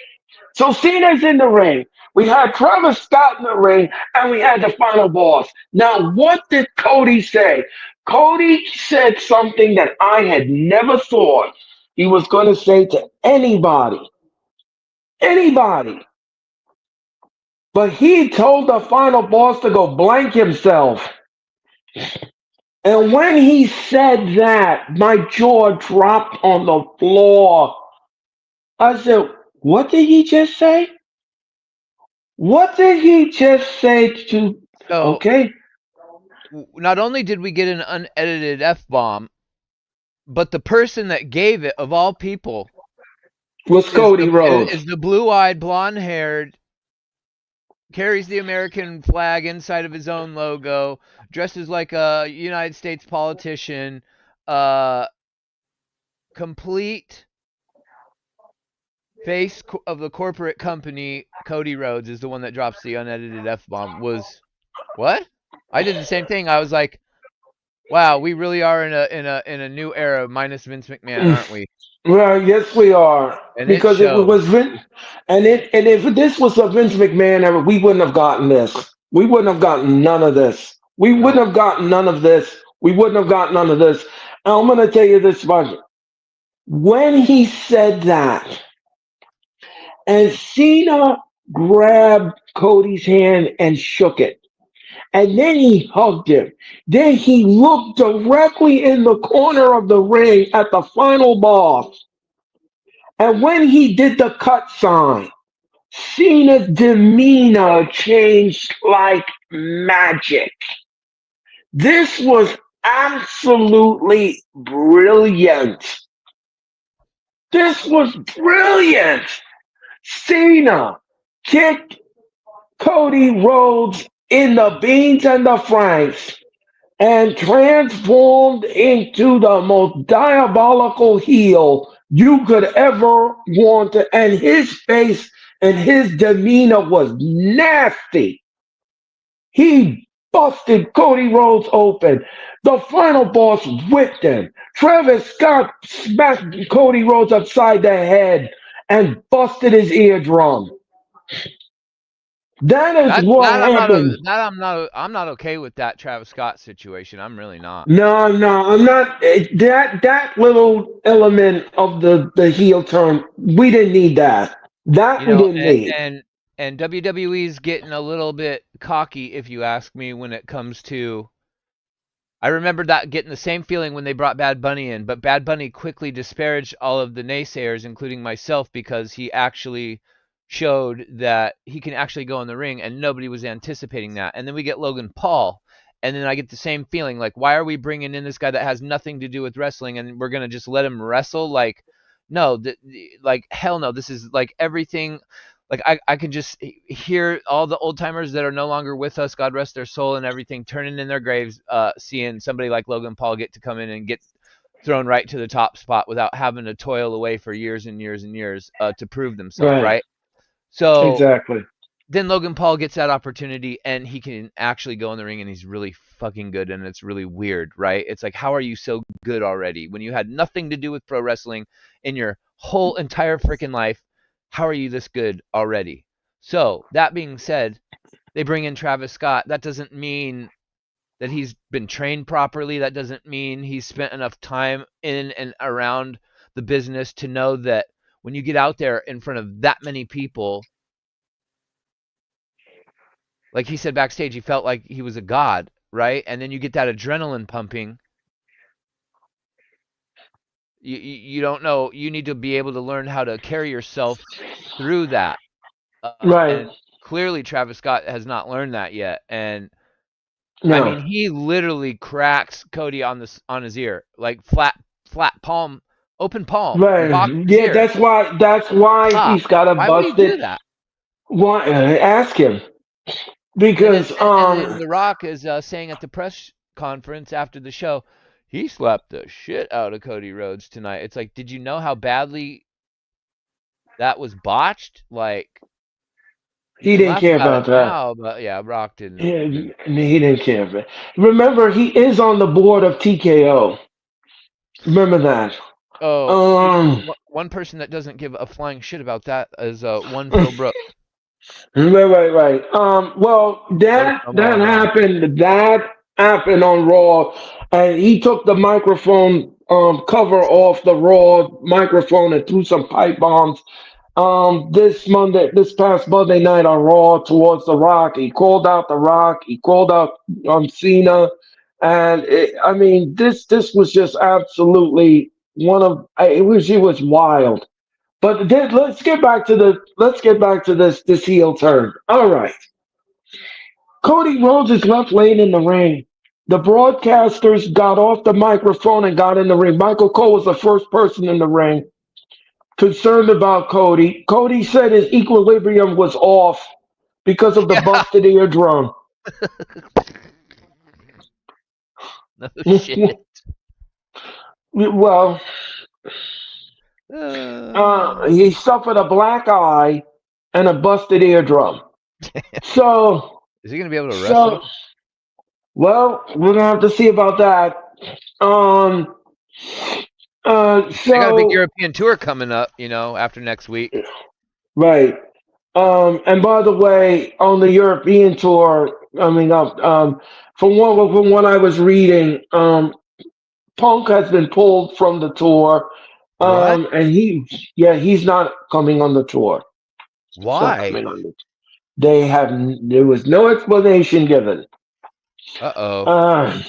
So Cena's in the ring. We had Travis Scott in the ring, and we had the final boss. Now, what did Cody say? Cody said something that I had never thought he was going to say to anybody. Anybody. But he told the final boss to go blank himself. And when he said that, my jaw dropped on the floor. I said, what did he just say? What did he just say to? So Okay, not only did we get an unedited F bomb, but the person that gave it, of all people, was is Cody the Rhodes. is the blue-eyed, blonde-haired, carries the American flag inside of his own logo, dresses like a United States politician, uh, complete face of the corporate company. Cody Rhodes is the one that drops the unedited F bomb. Was what? I did the same thing. I was like, wow, we really are in a new era minus Vince McMahon, aren't we? Well, yes, we are And it because it was shows. Vince, and if this was a Vince McMahon era, we wouldn't have gotten this. We wouldn't have gotten none of this. We No. wouldn't have gotten none of this. We wouldn't have gotten none of this. And I'm going to tell you this much: when he said that, and Cena grabbed Cody's hand and shook it. And then he hugged him. Then he looked directly in the corner of the ring at the final boss. And when he did the cut sign, Cena's demeanor changed like magic. This was absolutely brilliant. This was brilliant. Cena kicked Cody Rhodes in the beans and the franks and transformed into the most diabolical heel you could ever want to. And his face and his demeanor was nasty. He busted Cody Rhodes open. The final boss whipped him. Travis Scott smacked Cody Rhodes upside the head and busted his eardrum. That is That what that I'm not happened. I'm not okay with that Travis Scott situation. I'm really not. No, no, I'm not. That little element of the heel turn, we didn't need that. That You we know, didn't need. and WWE's getting a little bit cocky, if you ask me, when it comes to. I remember that getting the same feeling when they brought Bad Bunny in, but Bad Bunny quickly disparaged all of the naysayers, including myself, because he actually showed that he can actually go in the ring, and nobody was anticipating that. And then we get Logan Paul, and then I get the same feeling like, why are we bringing in this guy that has nothing to do with wrestling, and we're gonna just let him wrestle? Like, no, like hell no. This is like everything. Like I can just hear all the old timers that are no longer with us, God rest their soul and everything, turning in their graves, seeing somebody like Logan Paul get to come in and get thrown right to the top spot without having to toil away for years and years and years to prove themselves, Right, right? So exactly. then Logan Paul gets that opportunity and he can actually go in the ring and he's really fucking good and it's really weird, right? It's like, how are you so good already when you had nothing to do with pro wrestling in your whole entire freaking life? How are you this good already? So that being said, they bring in Travis Scott. That doesn't mean that he's been trained properly. That doesn't mean he's spent enough time in and around the business to know that when you get out there in front of that many people, like he said backstage, he felt like he was a god, right? And then you get that adrenaline pumping. You don't know. You need to be able to learn how to carry yourself through that. Right. And clearly, Travis Scott has not learned that yet. And I No. mean, he literally cracks Cody on his ear, like flat palm, open palm, Right. rock his Yeah, ear. that's why Stop. he's got a Why would he busted. do that? Why ask him? And then Because and then The Rock is saying at the press conference after the show, he slapped the shit out of Cody Rhodes tonight. It's like, did you know how badly that was botched? Like, you he can didn't laugh care about it about that. now, but yeah, Rock didn't. He didn't care. Remember, he is on the board of TKO. Remember that. Oh, Um. one person that doesn't give a flying shit about that is one Phil Brooks. Right. Well, Let it come on down. That happened on Raw, and he took the microphone cover off the Raw microphone and threw some pipe bombs. This past Monday night on Raw towards The Rock, he called out The Rock. He called out Cena, and I mean, this was just absolutely one of it was wild. But then let's get back to this heel turn. All right, Cody Rhodes is left laying in the ring. The broadcasters got off the microphone and got in the ring. Michael Cole was the first person in the ring, concerned about Cody. Cody said his equilibrium was off because of the Yeah, busted eardrum. no shit. Well, he suffered a black eye and a busted eardrum. So, Is he gonna be able to so wrestle? well, we're gonna have to see about that. Um, They got a big so European tour coming up, after next week. right. And by the way, on the European tour, I mean, from what I was reading, Punk has been pulled from the tour, What? and he's not coming on the tour. He's not Why? coming on the. There was no explanation given. Uh-oh. Uh,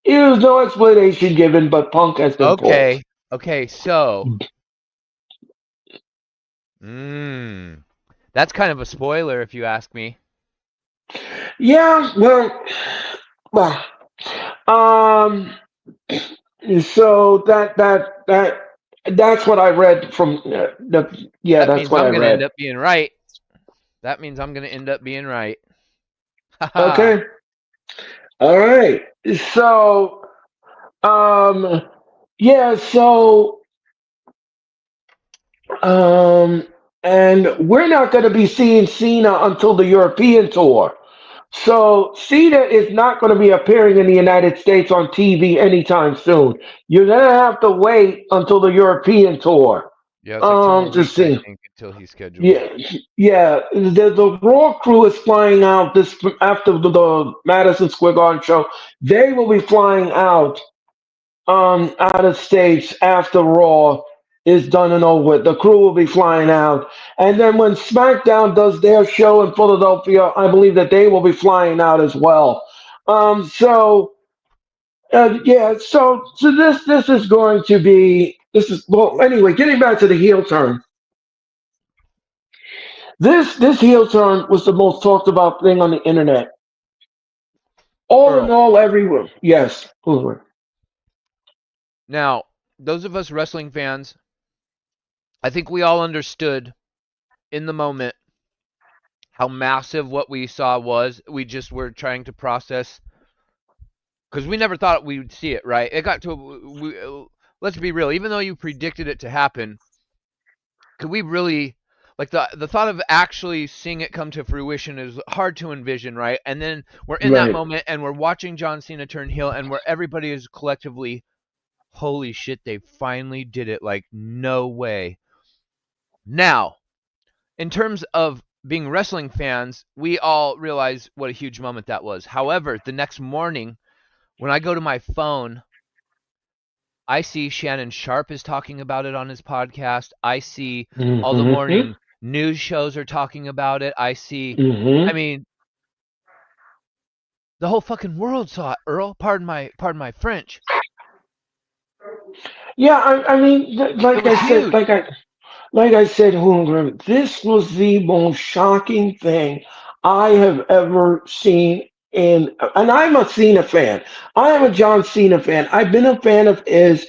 there was no explanation given, but Punk has been pulled. Okay. Okay, so, mm, that's kind of a spoiler if you ask me. Yeah, well, um, so that's what I read from yeah, That that's means what I I'm gonna end read. up being right. That means I'm gonna end up being right. Haha. Okay, all right. So, um, yeah, um, and we're not going to be seeing Cena until the European tour. So Cena is not going to be appearing in the United States on TV anytime soon. You're going to have to wait until the European tour Yeah, it's like 2 more to weeks, I see. think, until he's scheduled. Yeah, yeah. The Raw crew is flying out this after the Madison Square Garden show. They will be flying out of states after Raw is done and over with. The crew will be flying out, and then when SmackDown does their show in Philadelphia, I believe that they will be flying out as well. So yeah, so this is going to be this is well. Anyway, getting back to the heel turn. This heel turn was the most talked about thing on the internet. All in Earl, all, everywhere. Yes. now, those of us wrestling fans, I think we all understood in the moment how massive what we saw was. We just were trying to process because we never thought we would see it. Right? It got to let's be real. Even though you predicted it to happen, could we really like the thought of actually seeing it come to fruition is hard to envision, right? And then we're in that Right. moment and we're watching John Cena turn heel, and where everybody is collectively, holy shit, they finally did it! Like no way. Now, in terms of being wrestling fans, we all realize what a huge moment that was. However, the next morning, when I go to my phone, I see Shannon Sharp is talking about it on his podcast. I see all the Mm-hmm. morning news shows are talking about it. I Mm-hmm. mean, the whole fucking world saw it, Earl. Pardon my French. Yeah, I mean, It like was I said, huge. Holmgren, this was the most shocking thing I have ever seen and I'm a Cena fan. I am a John Cena fan. I've been a fan of his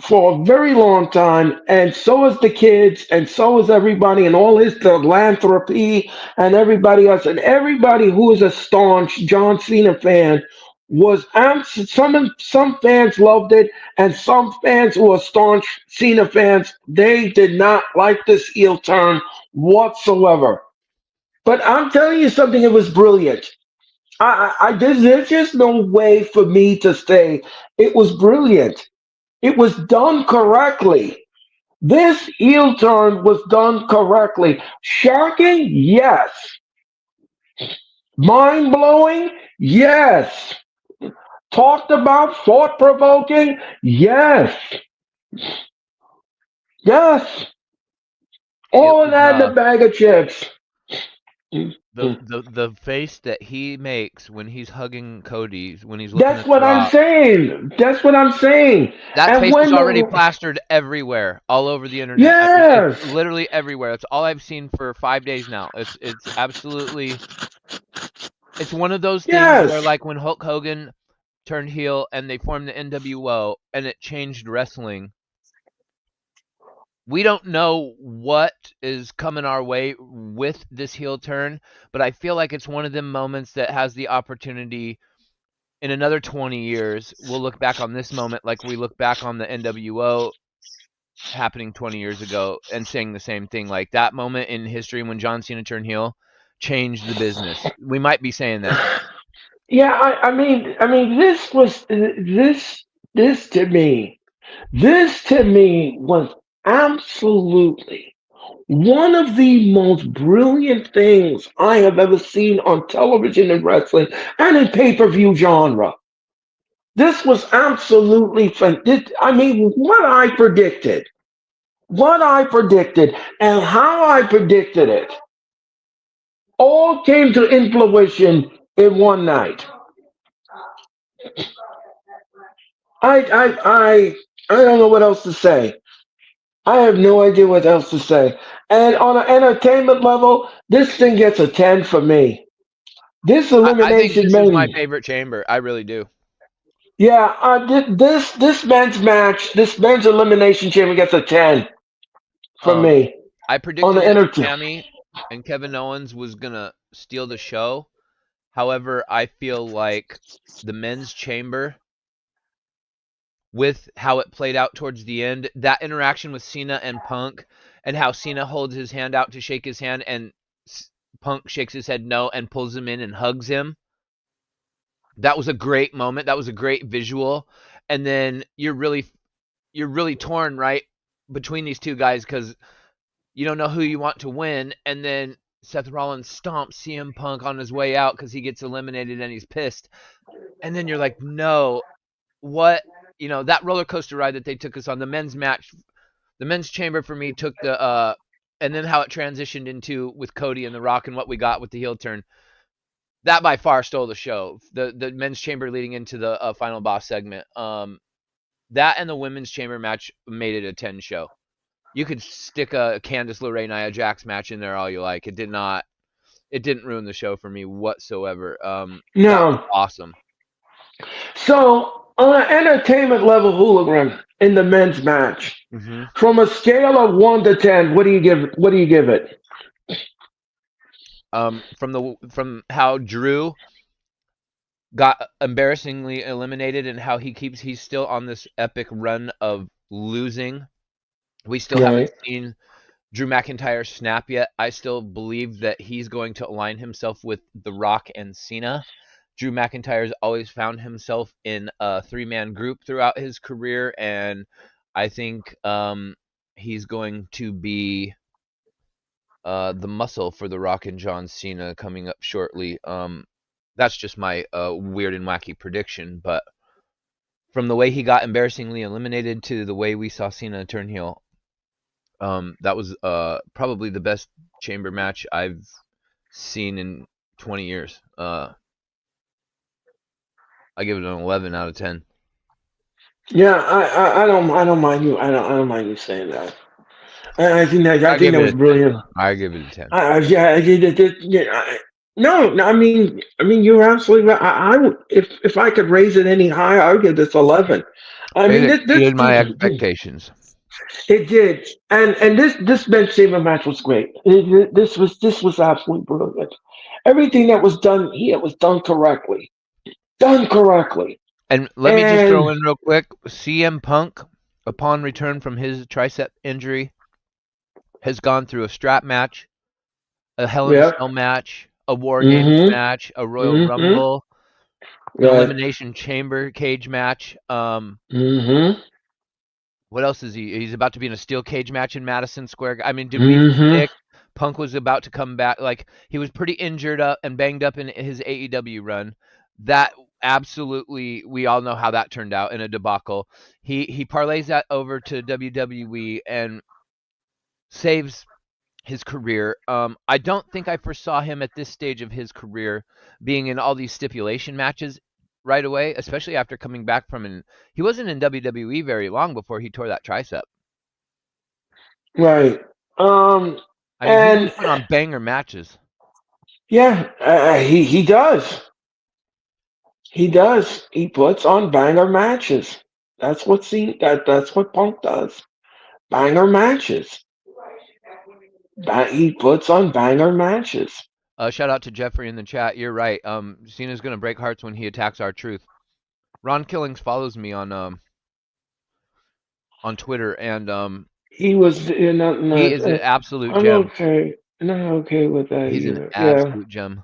for a very long time, and so is the kids, and so is everybody, and all his philanthropy, and everybody else, and everybody who is a staunch John Cena fan was some fans loved it, and some fans who are staunch Cena fans they did not like this heel turn whatsoever. But I'm telling you something, it was brilliant. There's just no way for me to say it was brilliant. It was done correctly. This heel turn was done correctly. Shocking? Yes. Mind blowing? Yes. Talked about? Thought provoking? Yes. Yes. It All of was that in a bag of chips. Mhm. the face that he makes when he's hugging Cody, when he's looking That's at The what I'm Rock. saying. That's what I'm saying. That And face is when already the plastered everywhere, all over the internet. I mean, it's yes, literally everywhere. That's all I've seen for 5 days now. It's absolutely. It's one of those things where, yes. like, when Hulk Hogan turned heel and they formed the NWO and it changed wrestling. We don't know what is coming our way with this heel turn, but I feel like it's one of them moments that has the opportunity in another 20 years. We'll look back on this moment like we look back on the NWO happening 20 years ago and saying the same thing. Like that moment in history when John Cena turned heel changed the business. We might be saying that. Yeah, I mean, this to me. This to me was absolutely one of the most brilliant things I have ever seen on television and wrestling and in pay-per-view genre. This was absolutely I mean, what I predicted, and how I predicted it, all came to fruition in one night. I, I, I, I don't know what else to say. I have no idea what else to say. And on an entertainment level, this thing gets a 10 for me. This I think elimination this is my main, favorite chamber. I really do. yeah, this men's match, this men's elimination chamber gets a 10 for Um, me I on predicted the that entertainment. Tammy and Kevin Owens was gonna steal the show. However, I feel like the men's chamber, with how it played out towards the end, that interaction with Cena and Punk, and how Cena holds his hand out to shake his hand, and Punk shakes his head no and pulls him in and hugs him. That was a great moment. That was a great visual. And then you're really torn, right, between these two guys because you don't know who you want to win. And then Seth Rollins stomps CM Punk on his way out because he gets eliminated and he's pissed. And then you're like, no, what? That roller coaster ride that they took us on, the men's match, the men's chamber for me took and then how it transitioned into with Cody and The Rock and what we got with the heel turn. That by far stole the show. The men's chamber leading into the final boss segment. That and the women's chamber match made it a 10 show. You could stick a Candice LeRae Nia Jax match in there all you like. It did not. It didn't ruin the show for me whatsoever. That was No. awesome. So, entertainment level hooligan in the men's match. hmm From a scale of 1 to 10, what do you give? What do you give it? from how Drew got embarrassingly eliminated and how he's still on this epic run of losing. We still haven't Right. seen Drew McIntyre snap yet. I still believe that he's going to align himself with The Rock and Cena. Drew McIntyre's always found himself in a three-man group throughout his career, and I think he's going to be the muscle for The Rock and John Cena coming up shortly. That's just my weird and wacky prediction, but from the way he got embarrassingly eliminated to the way we saw Cena turn heel, that was probably the best chamber match I've seen in 20 years. I give it an 11 out of 10. Yeah, I don't mind you. I don't mind you saying that. I I think give that it was a 10. brilliant. I give it a 10. Yeah, yeah. No, no, I mean, you're absolutely right. If I could raise it any higher, I would give this 11. I It mean, exceeded my expectations. it did, and this Ben Saber match was great. This was absolutely brilliant. Everything that was done here was done correctly, And let me just throw and in real quick, CM Punk, upon return from his tricep injury, has gone through a strap match, a Hell in a yeah, Cell match, a War Games mm-hmm, match, a Royal mm-hmm, Rumble, an yeah, Elimination Chamber cage match. mm-hmm, What else is he? He's about to be in a steel cage match in Madison Square. I mean, did we mm-hmm. predict Punk was about to come back? Like he was pretty injured up and banged up in his AEW run. That absolutely, we all know how that turned out in a debacle. He parlays that over to WWE and saves his career. I don't think I foresaw him at this stage of his career being in all these stipulation matches right away, especially after coming back from an. He wasn't in WWE very long before he tore that tricep. Right. Um, I mean, he's been and putting on banger matches. yeah, he does. He does. He puts on banger matches. That's what Punk does. Banger matches. He puts on banger matches. Shout out to Jeffrey in the chat. You're right. Cena's gonna break hearts when he attacks our truth. Ron Killings follows me on Twitter, and He was not, he not is an absolute I'm gem. okay. Not okay with that He's an either. Yeah. absolute gem.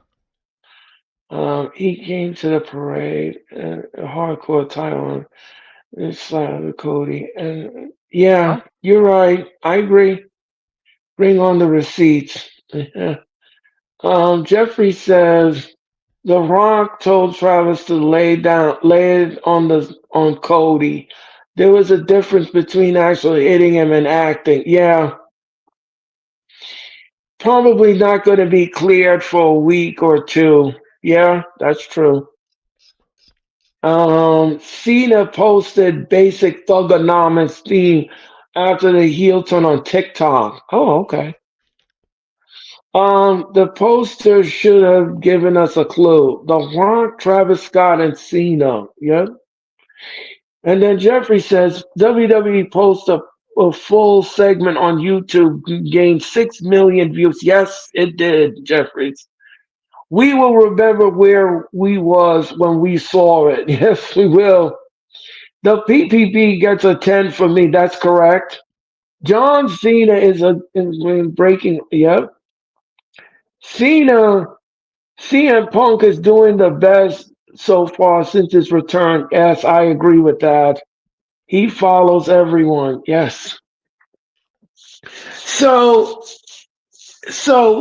He came to the parade, a hardcore title and slammed Cody. And yeah, Huh? you're right. I agree. Bring on the receipts. Jeffrey says The Rock told Travis to lay it on Cody. There was a difference between actually hitting him and acting. Yeah, probably not going to be cleared for a week or two. Yeah, that's true. Cena posted basic thugonomics theme after the heel turn on TikTok. Oh, okay. The poster should have given us a clue. The Rock, Travis Scott, and Cena. Yep. And then Jeffrey says WWE posted a full segment on YouTube, gained 6 million views. Yes, it did, Jeffries. We will remember where we was when we saw it. Yes, we will. The PPP gets a 10 for me. That's correct. John Cena is breaking. Yep. Cena, CM Punk is doing the best so far since his return. Yes, I agree with that. He follows everyone. Yes. So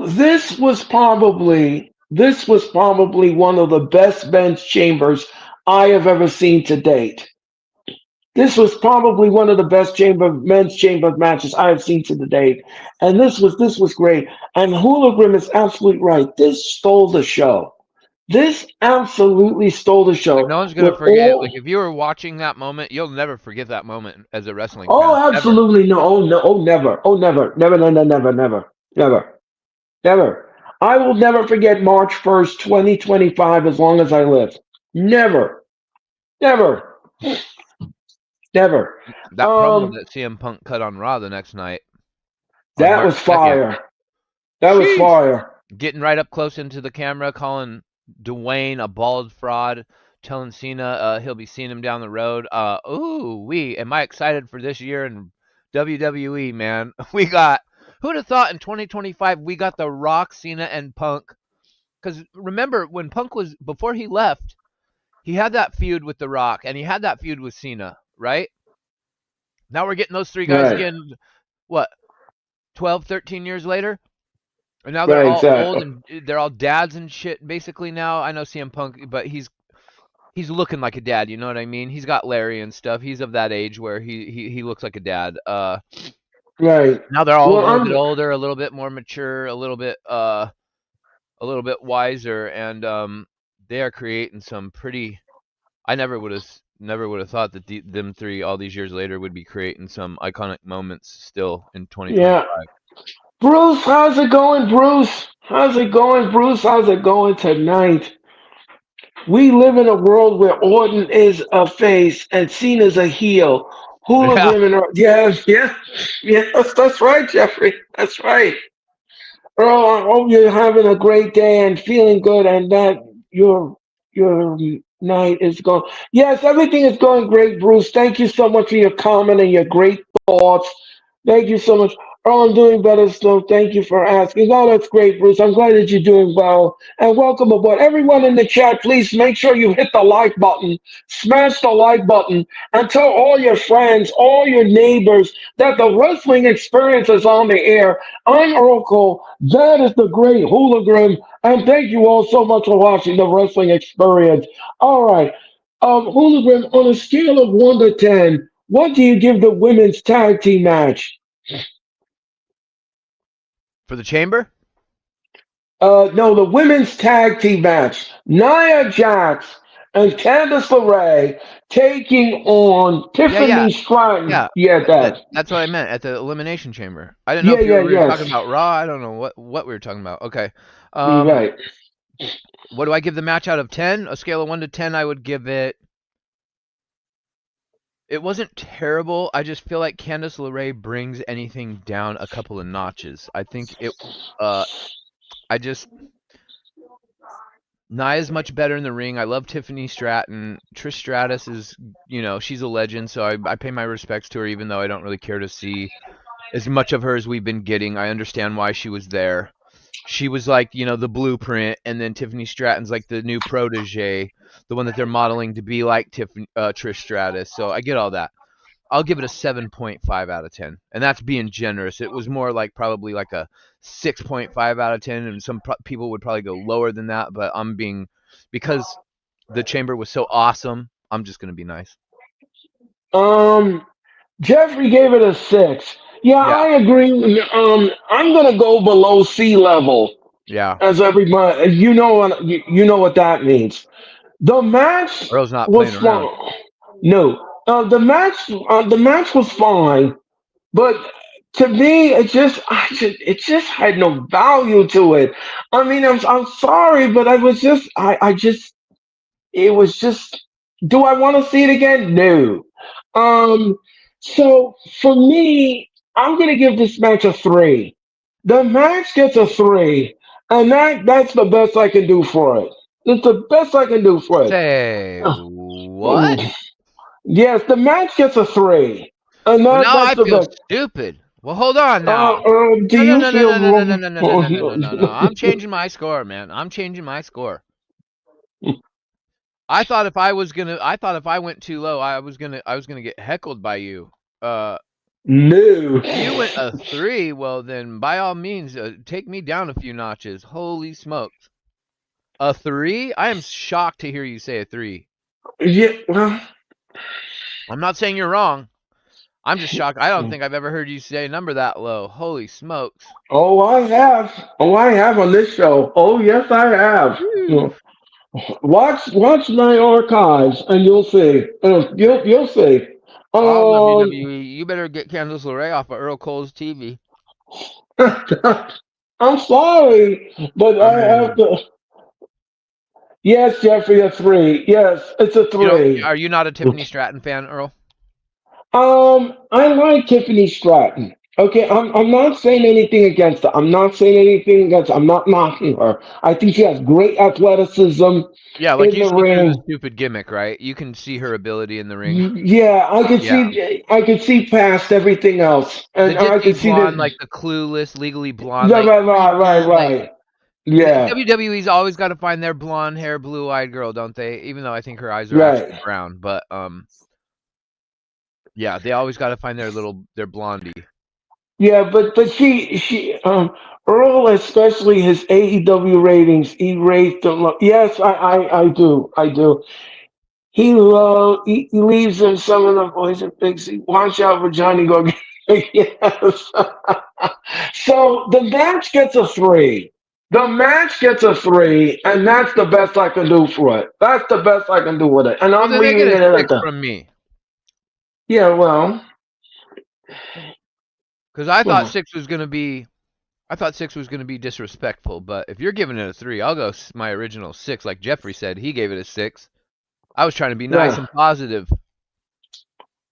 this was probably one of the best bench chambers I have ever seen to date. This was probably one of the best men's chamber matches I have seen to the date, and this was great. And Hologram is absolutely right. This stole the show. This absolutely stole the Like show no one's gonna with forget. Like all. if you were watching that moment, you'll never forget that moment as a wrestling Oh, fan, ever. absolutely no. Oh no. Oh never. Oh never. Never. No. No. Never. Never. Never. Never. I will never forget March 1st, 2025, as long as I live. Never. Never. Never. That promo Um, that CM Punk cut on Raw the next night on that March was 2nd. fire. That was Sheesh. fire. Getting right up close into the camera, calling Dwayne a bald fraud, telling Cena he'll be seeing him down the road. Am I excited for this year in WWE, man? We got, who'd have thought in 2025 we got The Rock, Cena, and Punk? Because remember, when Punk was, before he left, he had that feud with The Rock and he had that feud with Cena, right? Now we're getting those three guys Right. again, what, 12, 13 years later? And now they're Right. all old Exactly. and they're all dads and shit basically now. I know CM Punk, but he's looking like a dad, you know what I mean? He's got Larry and stuff. He's of that age where he looks like a dad. Right. Now they're all a Well, little bit I'm. older, a little bit more mature, a little bit wiser, and they are creating some pretty. I never would have thought that them three all these years later would be creating some iconic moments still in Yeah. 2025. Bruce, how's it going, Bruce? How's it going, Bruce? How's it going tonight? We live in a world where Orton is a face and Cena's a heel. Yeah, Hologram and yes, yes, yes. That's right, Jeffrey. That's right. Earl, I hope you're having a great day and feeling good, and that your night is going. Yes, everything is going great, Bruce. Thank you so much for your comment and your great thoughts. Thank you so much. Earl, I'm doing better, so thank you for asking. Oh, that's great, Bruce. I'm glad that you're doing well. And welcome aboard. Everyone in the chat, please make sure you hit the like button, smash the like button, and tell all your friends, all your neighbors that the wrestling experience is on the air. I'm Earl Cole. That is the great hooligan. And thank you all so much for watching the wrestling experience. All right. Hooligan, on a scale of 1 to 10, what do you give the women's tag team match? for the chamber. No, the women's tag team match. Nia Jax and Candice LeRae taking on Yeah, yeah, Tiffany Stratton. yeah. Yeah, that. That's what I meant at the elimination chamber. I didn't know Yeah, if yeah, we were talking yes. about Raw. I don't know what we were talking about. Okay. You're Um, right. what do I give the match out of 10? A scale of 1 to 10, I would give it. It wasn't terrible. I just feel like Candice LeRae brings anything down a couple of notches. I think it. Uh, I just Nia's much better in the ring. I love Tiffany Stratton. Trish Stratus is, she's a legend, so I pay my respects to her, even though I don't really care to see as much of her as we've been getting. I understand why she was there. She was like, the blueprint, and then Tiffany Stratton's like the new protege, the one that they're modeling to be like Trish Stratus. So I get all that. I'll give it a 7.5 out of 10, and that's being generous. It was more like probably like a 6.5 out of 10, and some people would probably go lower than that. But I'm being because the chamber was so awesome. I'm just gonna be nice. Um, Jeffrey gave it a 6. Yeah, Yeah, I agree. I'm gonna go below sea level, yeah. as everybody. You know what that means. The match Earl's not was playing around. fun. No, the match was fine. But to me, it just had no value to it. I mean, I'm sorry, but it was just. Do I want to see it again? No. Um. So for me, I'm gonna give this match a 3. The match gets a 3, and that's the best I can do for it. It's the best I can do for it. Say Oh, what? yes, the match gets a 3, and Well, now that's I the feel best. stupid. Well, hold on now. Do No, no, you no, no, feel no, no, no, no, more? no, no, no, no, no, no, no. I'm changing my score, man. I'm changing my score. I thought if I went too low, I was gonna get heckled by you. Uh, No. you went a 3. Well, then by all means, take me down a few notches. Holy smokes, a 3? I am shocked to hear you say a 3. Yeah, well, I'm not saying you're wrong. I'm just shocked. I don't think I've ever heard you say a number that low. Holy smokes. oh, I have. Oh, I have on this show. Oh, yes, I have. Whew. Watch my archives, and you'll see. You'll see. All Um, WWE. You better get Candice LeRae off of Earl Cole's TV. I'm sorry, but I I have mean, to. Yes, Jeffrey, a 3. Yes, it's a you don't. 3. Are you not a Tiffany Stratton fan, Earl? I like Tiffany Stratton. Okay, I'm not saying anything against her. I'm not saying anything against her. I'm not knocking her. I think she has great athleticism Yeah, like in you the see through the ring. stupid gimmick, right? You can see her ability in the ring. Yeah, Yeah. I could see past everything else, The and I Disney could see blonde, that. like the clueless, legally blonde, Yeah, like like right. Yeah, WWE's always got to find their blonde hair, blue eyed girl, don't they? Even though I think her eyes are actually right. brown, but yeah, they always got to find their blondie. Yeah, but Earl, especially his AEW ratings, he raised them. Yes, I do, I do. He leaves them some of the boys and thinks, watch out for Johnny Go. Yes. So the match gets a 3. The match gets a 3, and that's the best I can do for it. That's the best I can do with it, and Well, I'm then they get leaving a it at 6 that. from me Yeah, well, because I thought well, 6 was gonna be. I thought 6 was gonna be disrespectful, but if you're giving it a 3, I'll go my original 6. Like Jeffrey said, he gave it a 6. I was trying to be nice yeah. and positive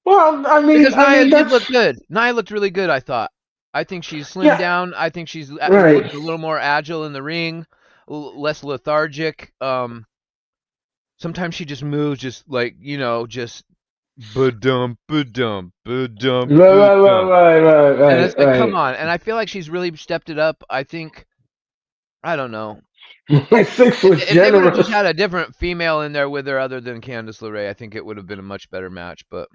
Well, because I Nia mean did that's look good. Nia looked really good. I thought. I think she's slimmed yeah, down. I think she's right. looked a little more agile in the ring, less lethargic. Sometimes she just moves just like just ba-dum, ba-dum, ba-dum, ba-dum. And it's like, come Right. on. And I feel like she's really stepped it up. I think, I don't know. My 6 was If they would have just generous. had a different female in there with her other than Candice LeRae, I think it would have been a much better match. But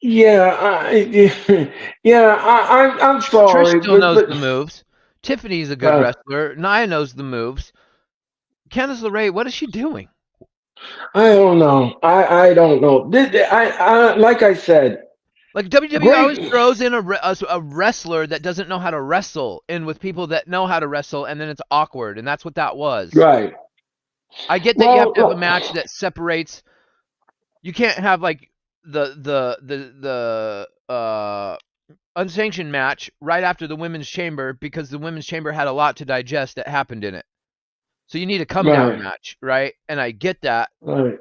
Yeah, yeah. I'm Trish sorry, still knows but the moves. Tiffany's a good uh, wrestler. Nia knows the moves. Candice LeRae, what is she doing? I don't know. I don't know. I like I said, Like WWE always great. throws in a wrestler that doesn't know how to wrestle in with people that know how to wrestle, and then it's awkward, and that's what that was. Right. I get that you have Well, to have a match that separates. You can't have like the unsanctioned match right after the women's chamber because the women's chamber had a lot to digest that happened in it. So you need a come down right, match, right? And I get that, right.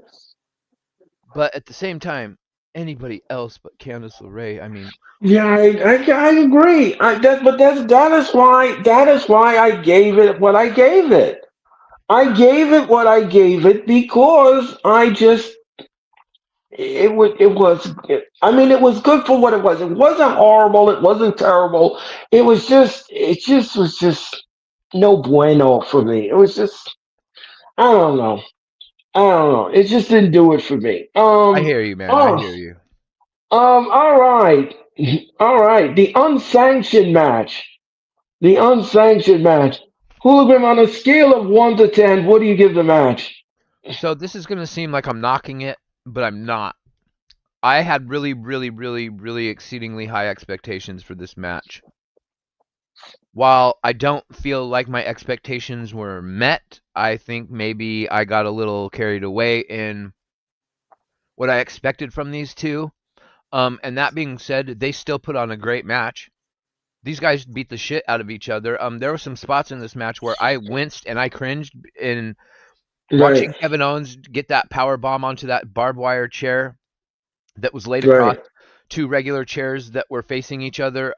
but at the same time, anybody else but Candice LeRae, I mean, Yeah, I agree. But that is why I gave it what I gave it. I gave it what I gave it because I just I mean it was good for what it was. It wasn't horrible, it wasn't terrible. It just was just no bueno for me. It was just I don't know. I don't know. It just didn't do it for me. I hear you, man. I Oh hear you. all right. All right. The unsanctioned match. The unsanctioned match. Hologram, on a scale of 1 to 10, what do you give the match? So this is gonna seem like I'm knocking it, but I'm not. I had really, really, really, really exceedingly high expectations for this match. While I don't feel like my expectations were met, I think maybe I got a little carried away in what I expected from these two. And that being said, they still put on a great match. These guys beat the shit out of each other. There were some spots in this match where I winced and I cringed in Right. watching Kevin Owens get that power bomb onto that barbed wire chair that was laid across Right. two regular chairs that were facing each other.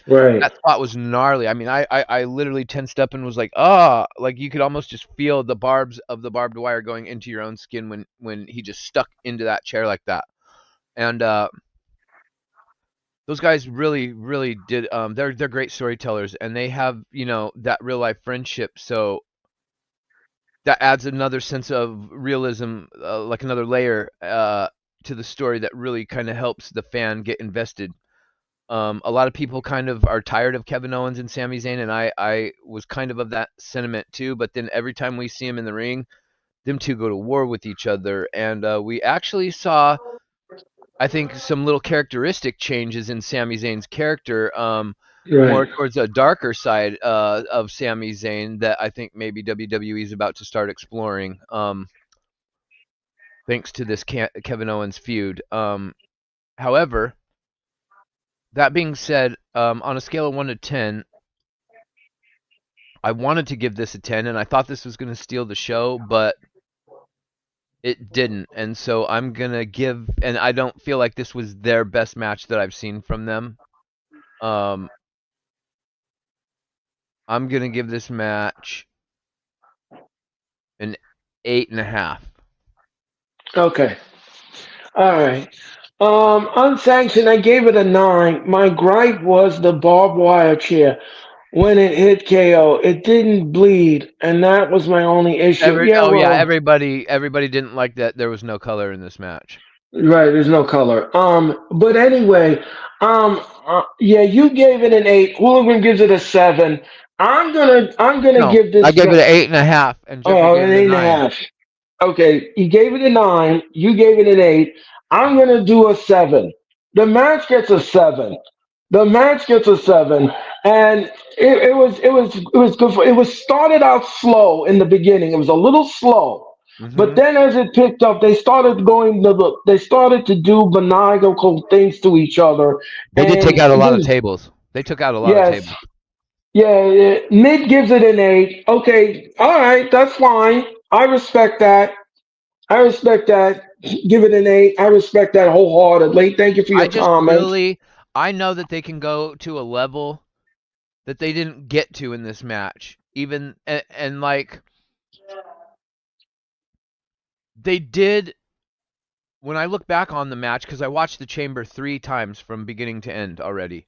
Right. That spot was gnarly. I mean, I literally tensed up and was like, ah, like you could almost just feel the barbs of the barbed wire going into your own skin when he just stuck into that chair like that. And those guys really did. They're great storytellers, and they have that real life friendship. So that adds another sense of realism, like another layer to the story that really kind of helps the fan get invested. A lot of people kind of are tired of Kevin Owens and Sami Zayn, and I was kind of that sentiment too. But then every time we see them in the ring, them two go to war with each other, and we actually saw, I think, some little characteristic changes in Sami Zayn's character, Right. more towards a darker side of Sami Zayn that I think maybe WWE is about to start exploring, thanks to this Kevin Owens feud. However, that being said, on a scale of 1 to 10, I wanted to give this a 10, and I thought this was going to steal the show, but it didn't. And so I'm going to give, and I don't feel like this was their best match that I've seen from them. Um, I'm going to give this match an 8.5. Okay. All right. Unsanctioned, I gave it a 9. My gripe was the barbed wire chair. When it hit KO, it didn't bleed, and that was my only issue. Yeah, Oh yeah, well, everybody didn't like that there was no color in this match. right, there's no color. But anyway, yeah, you gave it an 8. Hooligan gives it a 7. I'm gonna No, give I this gave it an 8.5, and Jeffrey oh gave an it a 9. 8.5. Okay, you gave it a 9. You gave it an 8. I'm gonna do a 7. The match gets a 7. The match gets a 7, and it was good. It was started out slow in the beginning. It was a little slow, but Hmm. then as it picked up, they started to do maniacal things to each other, They did take and out a lot of this, tables. They took out a lot of yes, tables. yeah. Mid gives it an 8. Okay, all right, that's fine. I respect that. I respect that. Give it an 8. I respect that wholeheartedly. Thank you for I your just comments. really, I know that they can go to a level that they didn't get to in this match. Even and like they did when I look back on the match, because I watched the Chamber 3 times from beginning to end already.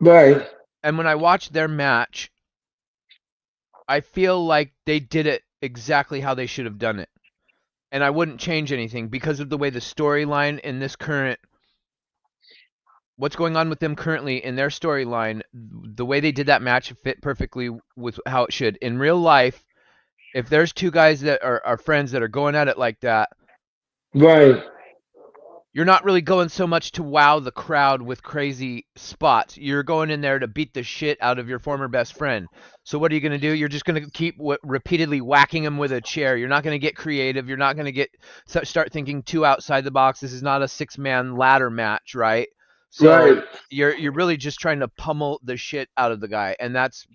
Right, And when I watched their match, I feel like they did it exactly how they should have done it. And I wouldn't change anything because of the way the storyline in this current, what's going on with them currently in their storyline, the way they did that match fit perfectly with how it should. In real life, if there's two guys that are friends that are going at it like that, right, you're not really going so much to wow the crowd with crazy spots. You're going in there to beat the shit out of your former best friend. So what are you going to do? You're just going to keep repeatedly whacking him with a chair. You're not going to get creative. You're not going to get start thinking too outside the box. This is not a 6-man ladder match, right? So right. you're really just trying to pummel the shit out of the guy, and that's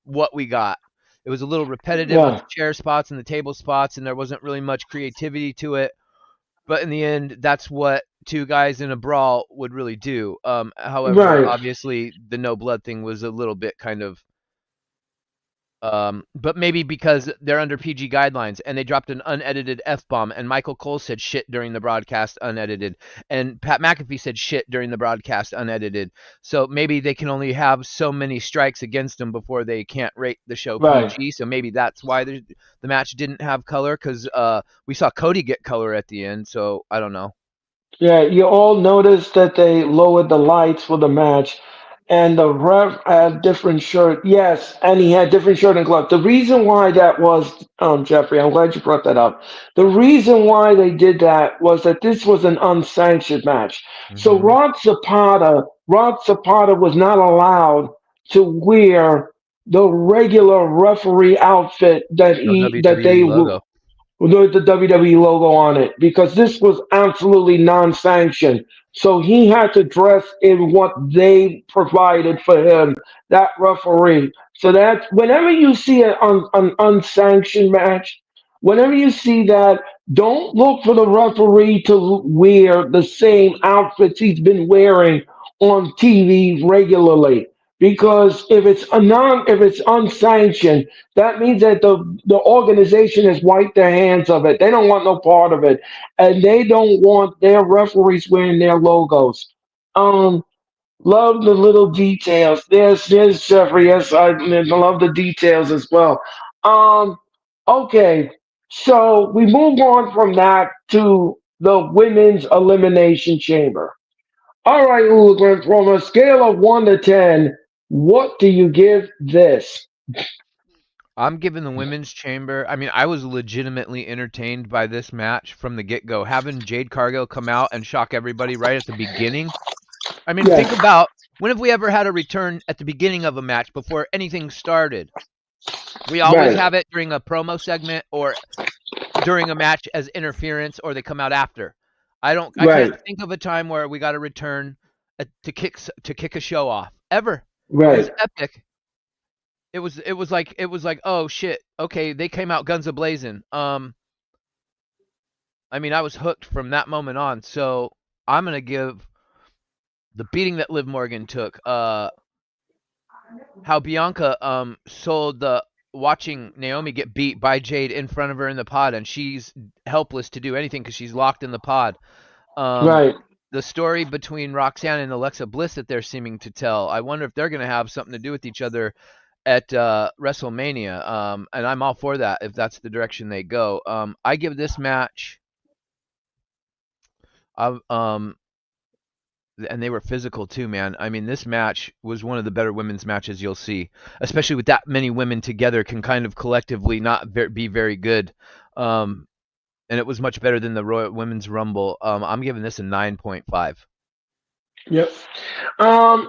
what we got. It was a little repetitive with Yeah, the chair spots and the table spots, and there wasn't really much creativity to it, but in the end, that's what two guys in a brawl would really do. However, right. obviously, the no blood thing was a little bit kind of, but maybe because they're under PG guidelines and they dropped an unedited F bomb, and Michael Cole said shit during the broadcast unedited, and Pat McAfee said shit during the broadcast unedited. So maybe they can only have so many strikes against them before they can't rate the show Right. PG. So maybe that's why the match didn't have color, because we saw Cody get color at the end. So I don't know. Yeah, you all noticed that they lowered the lights for the match, and the ref had different shirt. Yes, and he had different shirt and glove. The reason why that was, Jeffrey, I'm glad you brought that up. The reason why they did that was that this was an unsanctioned match. So Hmm. Rod Zapata was not allowed to wear the regular referee outfit No that they WWE logo. with the WWE logo on it because this was absolutely non-sanctioned. So he had to dress in what they provided for him, that referee. So that whenever you see an unsanctioned match, whenever you see that, don't look for the referee to wear the same outfits he's been wearing on TV regularly. Because if it's unsanctioned, that means that the organization has wiped their hands of it. They don't want no part of it, and they don't want their referees wearing their logos. Um, Love the little details. Yes, Jeffrey. Yes, I love the details as well. Um, okay, so we move on from that to the women's elimination chamber. All right, Hooligan, from a scale of 1 to 10, what do you give this? I'm giving the women's chamber. I mean, I was legitimately entertained by this match from the get go. Having Jade Cargill come out and shock everybody right at the beginning. I mean, think Yes, about when have we ever had a return at the beginning of a match before anything started? We always right, have it during a promo segment or during a match as interference, or they come out after. I right, can't think of a time where we got a return to kick a show off ever. It was right. epic. It was like oh shit, okay, they came out guns a blazing. I mean, I was hooked from that moment on. So I'm gonna give the beating that Liv Morgan took. How Bianca sold the watching Naomi get beat by Jade in front of her in the pod, and she's helpless to do anything because she's locked in the pod. Um, Right. the story between Roxanne and Alexa Bliss that they're seeming to tell. I wonder if they're going to have something to do with each other at WrestleMania. And I'm all for that if that's the direction they go. I give this match. I, and they were physical too, man. I mean, this match was one of the better women's matches you'll see, especially with that many women together can kind of collectively not be very good. Um, and it was much better than the Royal Women's Rumble. I'm giving this a 9.5. Yep.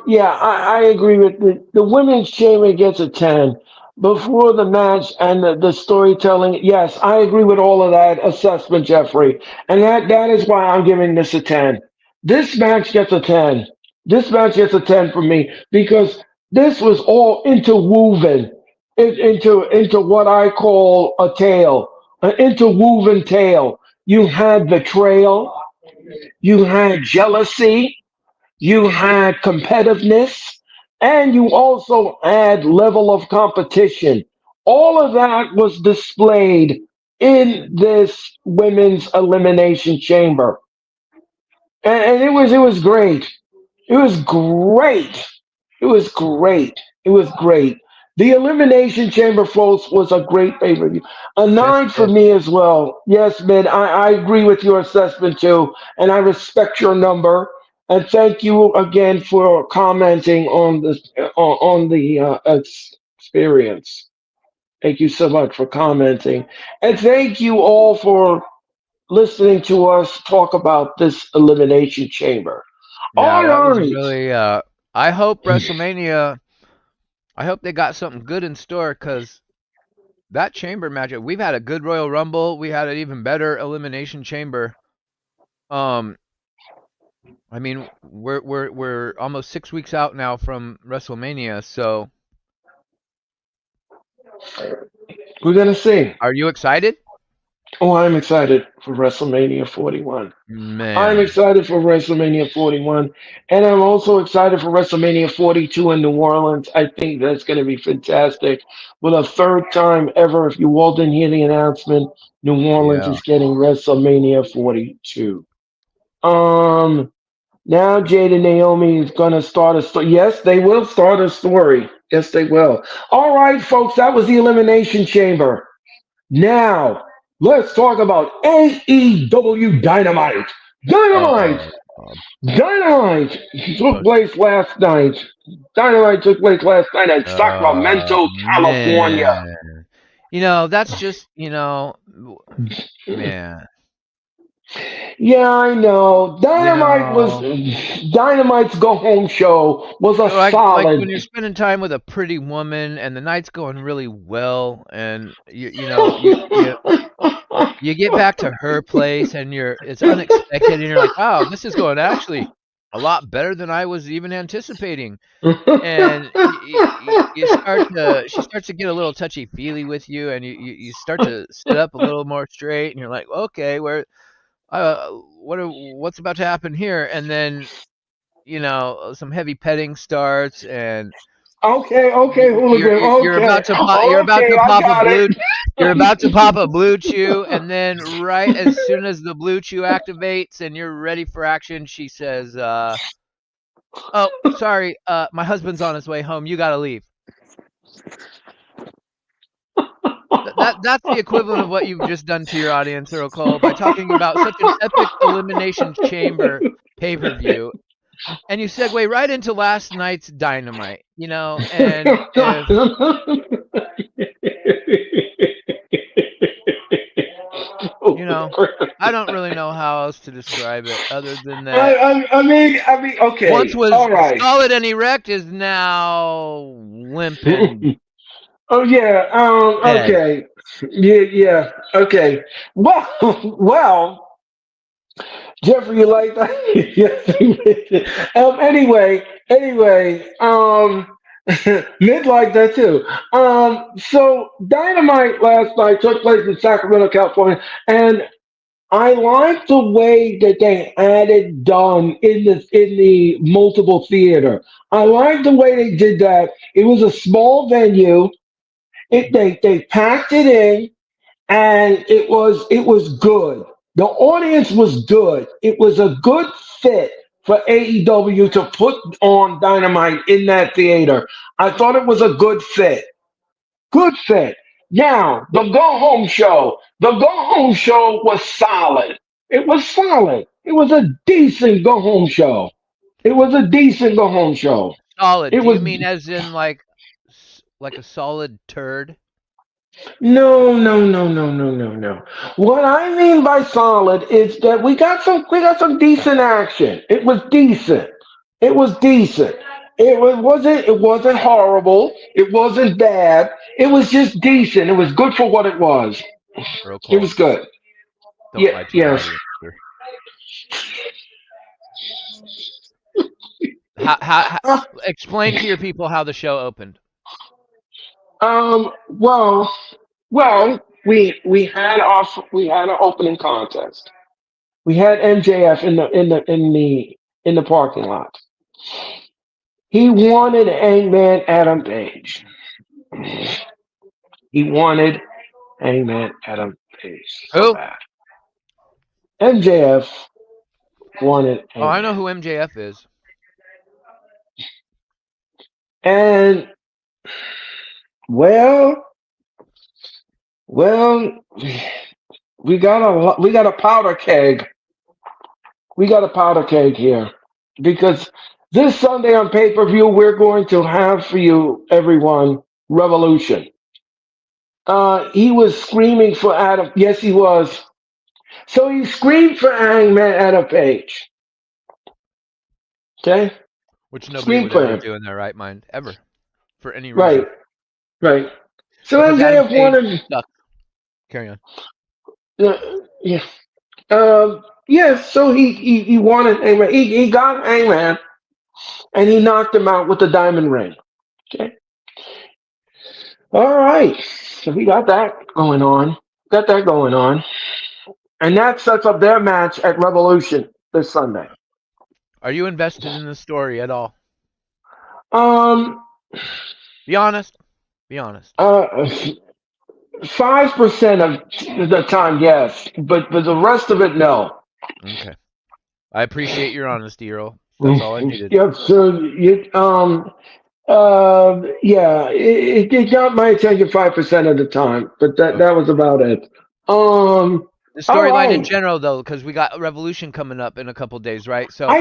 Yeah, I agree with the women's chamber gets a 10. Before the match and the storytelling, yes, I agree with all of that assessment, Jeffrey. And that is why I'm giving this a 10. This match gets a 10. This match gets a 10 for me because this was all interwoven into what I call a tale, an interwoven tale. You had betrayal, you had jealousy, you had competitiveness, and you also had level of competition. All of that was displayed in this women's elimination chamber, and it was great. It was great. It was great. It was great. The Elimination Chamber, folks, was a great pay per view. A Yes, 9 for it me as well. Yes, man, I agree with your assessment too, and I respect your number. And thank you again for commenting on the experience. Thank you so much for commenting, and thank you all for listening to us talk about this Elimination Chamber. yeah, All that was right. really. I hope WrestleMania. I hope they got something good in store because that chamber matchup. We've had a good Royal Rumble. We had an even better Elimination Chamber. Um, I mean, we're almost 6 weeks out now from WrestleMania. So, We're gonna see. are you excited? Oh, I'm excited for WrestleMania 41. I'm Man, excited for WrestleMania 41, and I'm also excited for WrestleMania 42 in New Orleans. I think that's going to be fantastic. For the third time ever, if you all didn't hear the announcement, New Orleans yeah. is getting WrestleMania 42. Um, Now Jade and Naomi is going to start a story. Yes, they will start a story. Yes, they will. All right, folks, that was the Elimination Chamber. Now, let's talk about AEW Dynamite. Dynamite! Uh, Dynamite took uh, place last night. Dynamite took place last night in Sacramento, California. man. That's just, man. Yeah, I know. You know, Dynamite's go home show was a like solid. when you're spending time with a pretty woman and the night's going really well, and you get back to her place and it's unexpected, and you're like, wow, this is going actually a lot better than I was even anticipating. And you start to she starts to get a little touchy feely with you, and you start to sit up a little more straight, and you're like, okay, what's about to happen here? And then some heavy petting starts, and Okay, you, okay, hooligan. you're Okay, about to pop you're about okay, to I pop a got blue it. you're about to pop a blue chew, and then right as soon as the blue chew activates and you're ready for action, she says, Oh, sorry. My husband's on his way home. You gotta leave. That's the equivalent of what you've just done to your audience, Earl Cole, by talking about such an epic elimination chamber pay per view, and you segue right into last night's Dynamite. And if you know, I don't really know how else to describe it other than that once Okay, was all right. solid and erect is now limp and Oh yeah, dead. okay, yeah, okay. Well, well, Jeffrey, you like that? Yes. Anyway, Mid like that too. So Dynamite last night took place in Sacramento, California, and I like the way that they added Dunn in the multiple theater. I like the way they did that. It was a small venue. They packed it in, and it was good. The audience was good. It was a good fit for AEW to put on Dynamite in that theater. I thought it was a good fit. Good fit. Now, the go home show. The go home show was solid. It was solid. It was a decent go home show. It was a decent go home show. Solid. It Do you was mean as in like a solid turd? no. What I mean by solid is that we got some decent action. It was decent. It was decent. It wasn't horrible. It wasn't bad. It was just decent. It was good for what it was. Earl It Cole, was good. don't Yeah, lie to your yes. audience, sir. How Uh, explain to your people how the show opened. well, we had an opening contest. We had MJF in the parking lot. He wanted Hangman Adam Page. He wanted Hangman Adam Page so Who? bad. MJF wanted Oh, I know Hangman. who MJF is. And well, well, we got a powder keg. We got a powder keg here because this Sunday on pay-per-view we're going to have for you everyone Revolution. He was screaming for Adam. Yes, he was. So he screamed for Hangman Adam Page. Okay, Which nobody screamed would for ever him. do in their right mind, ever, for any Right, reason. right. So Because Adam MJF Page wanted. sucks. Carry on. Uh, yeah. Yeah. So he wanted Hangman. He got Hangman and he knocked him out with the diamond ring. Okay. All right. So we got that going on. Got that going on, and that sets up their match at Revolution this Sunday. Are you invested in the story at all? Um. Be honest. Be honest. 5% of the time, yes, but the rest of it, no. Okay. I appreciate your honesty, Earl. That's all I Mm. needed. Yep. So yeah, it got my attention 5% of the time, but that Okay. was about it. Um. The All storyline in right. general, though, because we got Revolution coming up in a couple days, right? So,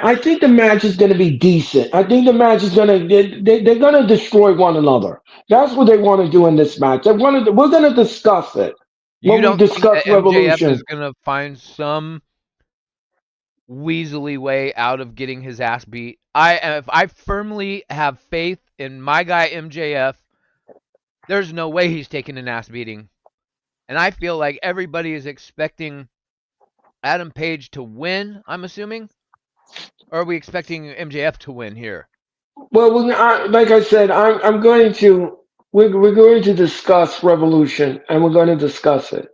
I think the match is going to be decent. I think the match is going to they're going to destroy one another. That's what they want to do in this match. We're going to discuss it you when we don't think discuss that MJF Revolution. is going to find some weaselly way out of getting his ass beat? If I firmly have faith in my guy MJF, there's no way he's taking an ass beating. And I feel like everybody is expecting Adam Page to win, I'm assuming? Or are we expecting MJF to win here? Well, like I said, I'm going to we're going to discuss Revolution, and we're going to discuss it.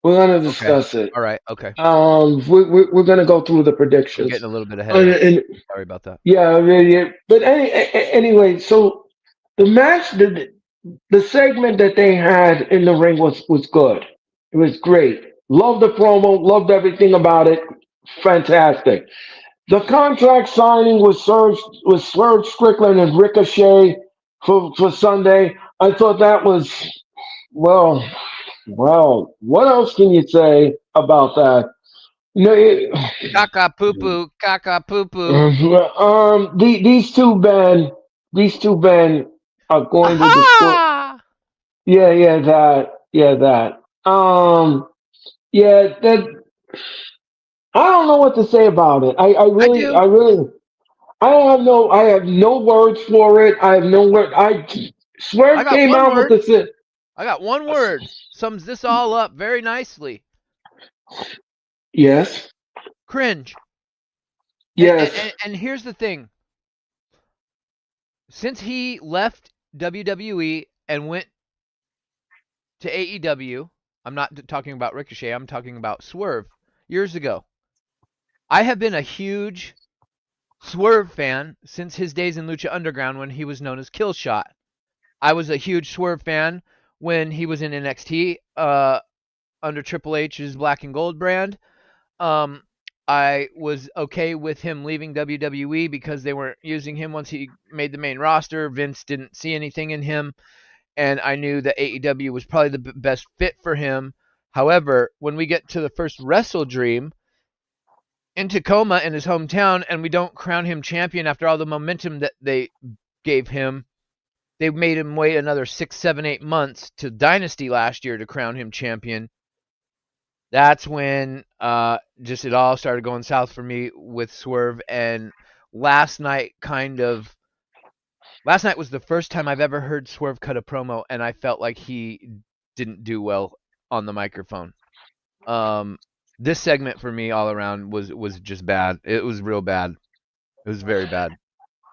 We're going to Okay. discuss it. All right. Okay. We're going to go through the I'm getting predictions, a little bit ahead of and, myself. and Sorry about that. yeah, yeah. But anyway, so the match, the segment that they had in the ring was good. It was great. Loved the promo. Loved everything about it. Fantastic. The contract signing was Swerve Strickland and Ricochet for Sunday. I thought that was well, well. What else can you say about that? No, Caca poo poo, caca poo poo. these two men are going to destroy. Aha! Yeah, that. Yeah, that. I don't know what to say about it. I do. I have no words for it. I have no word. I Swerve got came one out with word. the I got one word. Sums this all up very nicely. yes, Cringe. And and, yes. and and here's the thing. Since he left WWE and went to AEW, I'm not talking about Ricochet, I'm talking about Swerve years ago. I have been a huge Swerve fan since his days in Lucha Underground when he was known as Killshot. I was a huge Swerve fan when he was in NXT under Triple H's Black and Gold brand. Um, I was okay with him leaving WWE because they weren't using him once he made the main roster. Vince didn't see anything in him, and I knew that AEW was probably the best fit for him. However, when we get to the first Wrestle Dream in Tacoma in his hometown and we don't crown him champion after all the momentum that they gave him, they made him wait another 6, 7, 8 months to Dynasty last year to crown him champion. That's when just it all started going south for me with Swerve. And last night kind of last night was the first time I've ever heard Swerve cut a promo, and I felt like he didn't do well on the microphone. Um, this segment for me all around was just bad. It was real bad. It was very bad.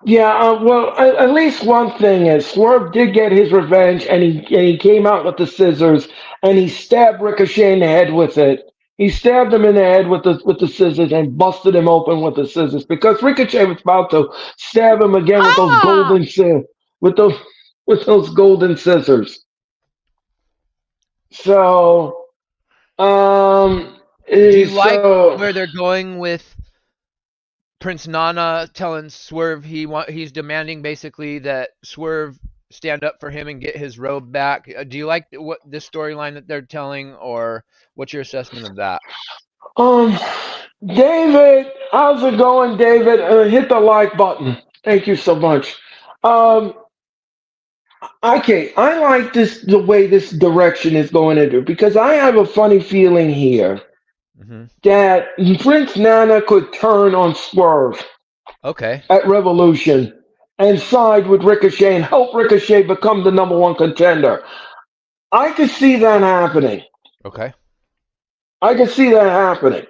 Yeah, well, at least one thing is Swerve did get his revenge, and he came out with the scissors, and he stabbed Ricochet in the head with it. He stabbed him in the head with the scissors and busted him open with the scissors because Ricochet was about to stab him again with those Ah! with those with those golden scissors. So, Do you like so where they're going with Prince Nana telling Swerve he's demanding basically that Swerve stand up for him and get his robe back? Do you like what this storyline that they're telling, or what's your assessment of that? um, David, how's it going, David? Hit the like button. Thank you so much. Um, okay, I like this the way this direction is going into because I have a funny feeling here Hmm. that Prince Nana could turn on Swerve Okay. at Revolution and side with Ricochet and help Ricochet become the number one contender. I could see that happening. Okay. I could see that happening.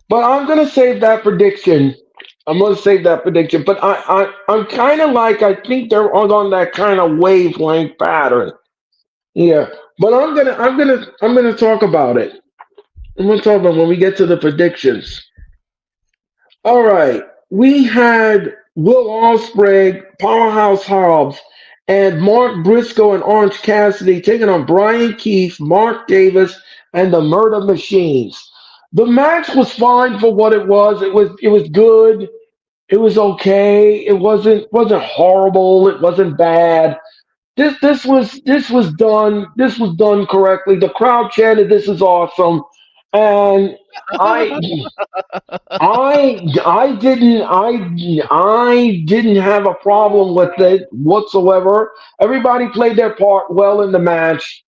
But I'm gonna save that prediction. I'm gonna save that prediction. But I'm kind of like I think they're on that kind of wavelength pattern. Yeah. But I'm gonna talk about it. I'm gonna talk about when we get to the predictions. All right. We had Will Ospreay, Powerhouse Hobbs, and Mark Briscoe and Orange Cassidy taking on Brian Keith, Mark Davis, and the Murder Machines. The match was fine for what it was. It was good. It was okay. It wasn't horrible. It wasn't bad. This was done correctly. The crowd chanted, "This is awesome," and I I didn't have a problem with it whatsoever. Everybody played their part well in the match.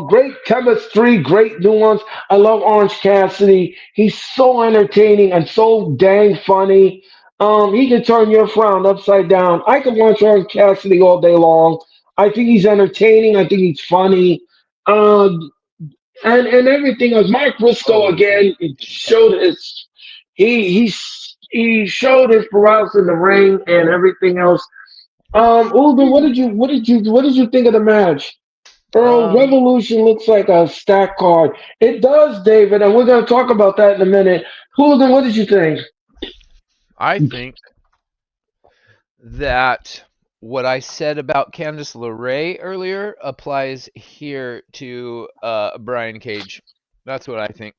Great chemistry, great nuance. I love Orange Cassidy. He's so entertaining and so dang funny. He can turn your frown upside down. I can watch Orange Cassidy all day long. I think he's entertaining. I think he's funny. Um, and everything else. Mike Briscoe Oh, again showed his he showed his prowess in the ring and everything else. Uldon, what did you think of the match? Earl, Um, Revolution looks like a stack card. It does, David, and we're going to talk about that in a minute. Uldon, what did you think? I think that what I said about Candice LeRae earlier applies here to Brian Cage. That's what I think.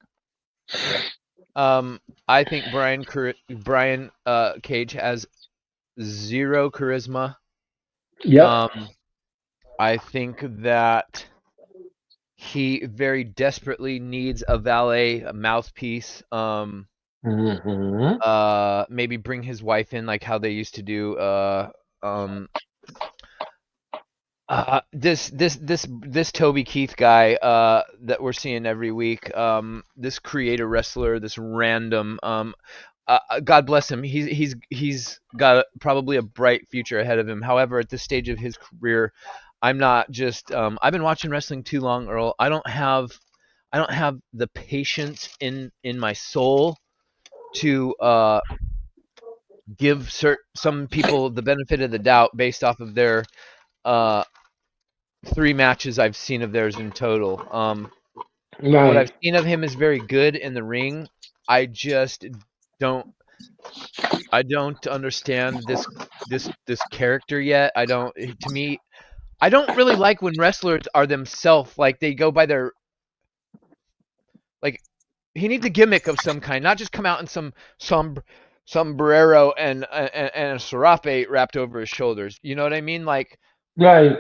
I think Brian Cage has zero charisma. Yep. Um, I think that he very desperately needs a valet, a mouthpiece. Hmm. Maybe bring his wife in like how they used to do. Um, this Toby Keith guy that we're seeing every week. This creator wrestler, this random. God bless him. He's got probably a bright future ahead of him. However, at this stage of his career, I'm not just. I've been watching wrestling too long, Earl. I don't have the patience in my soul to give some people the benefit of the doubt based off of their uh, three matches I've seen of theirs in total. What I've Right. seen of him is very good in the ring. I just don't I don't understand this character yet. I don't to me I don't really like when wrestlers are themselves like they go by their like he needs a gimmick of some kind, not just come out in some sombrero and a serape wrapped over his shoulders. You know what I mean? Like Right.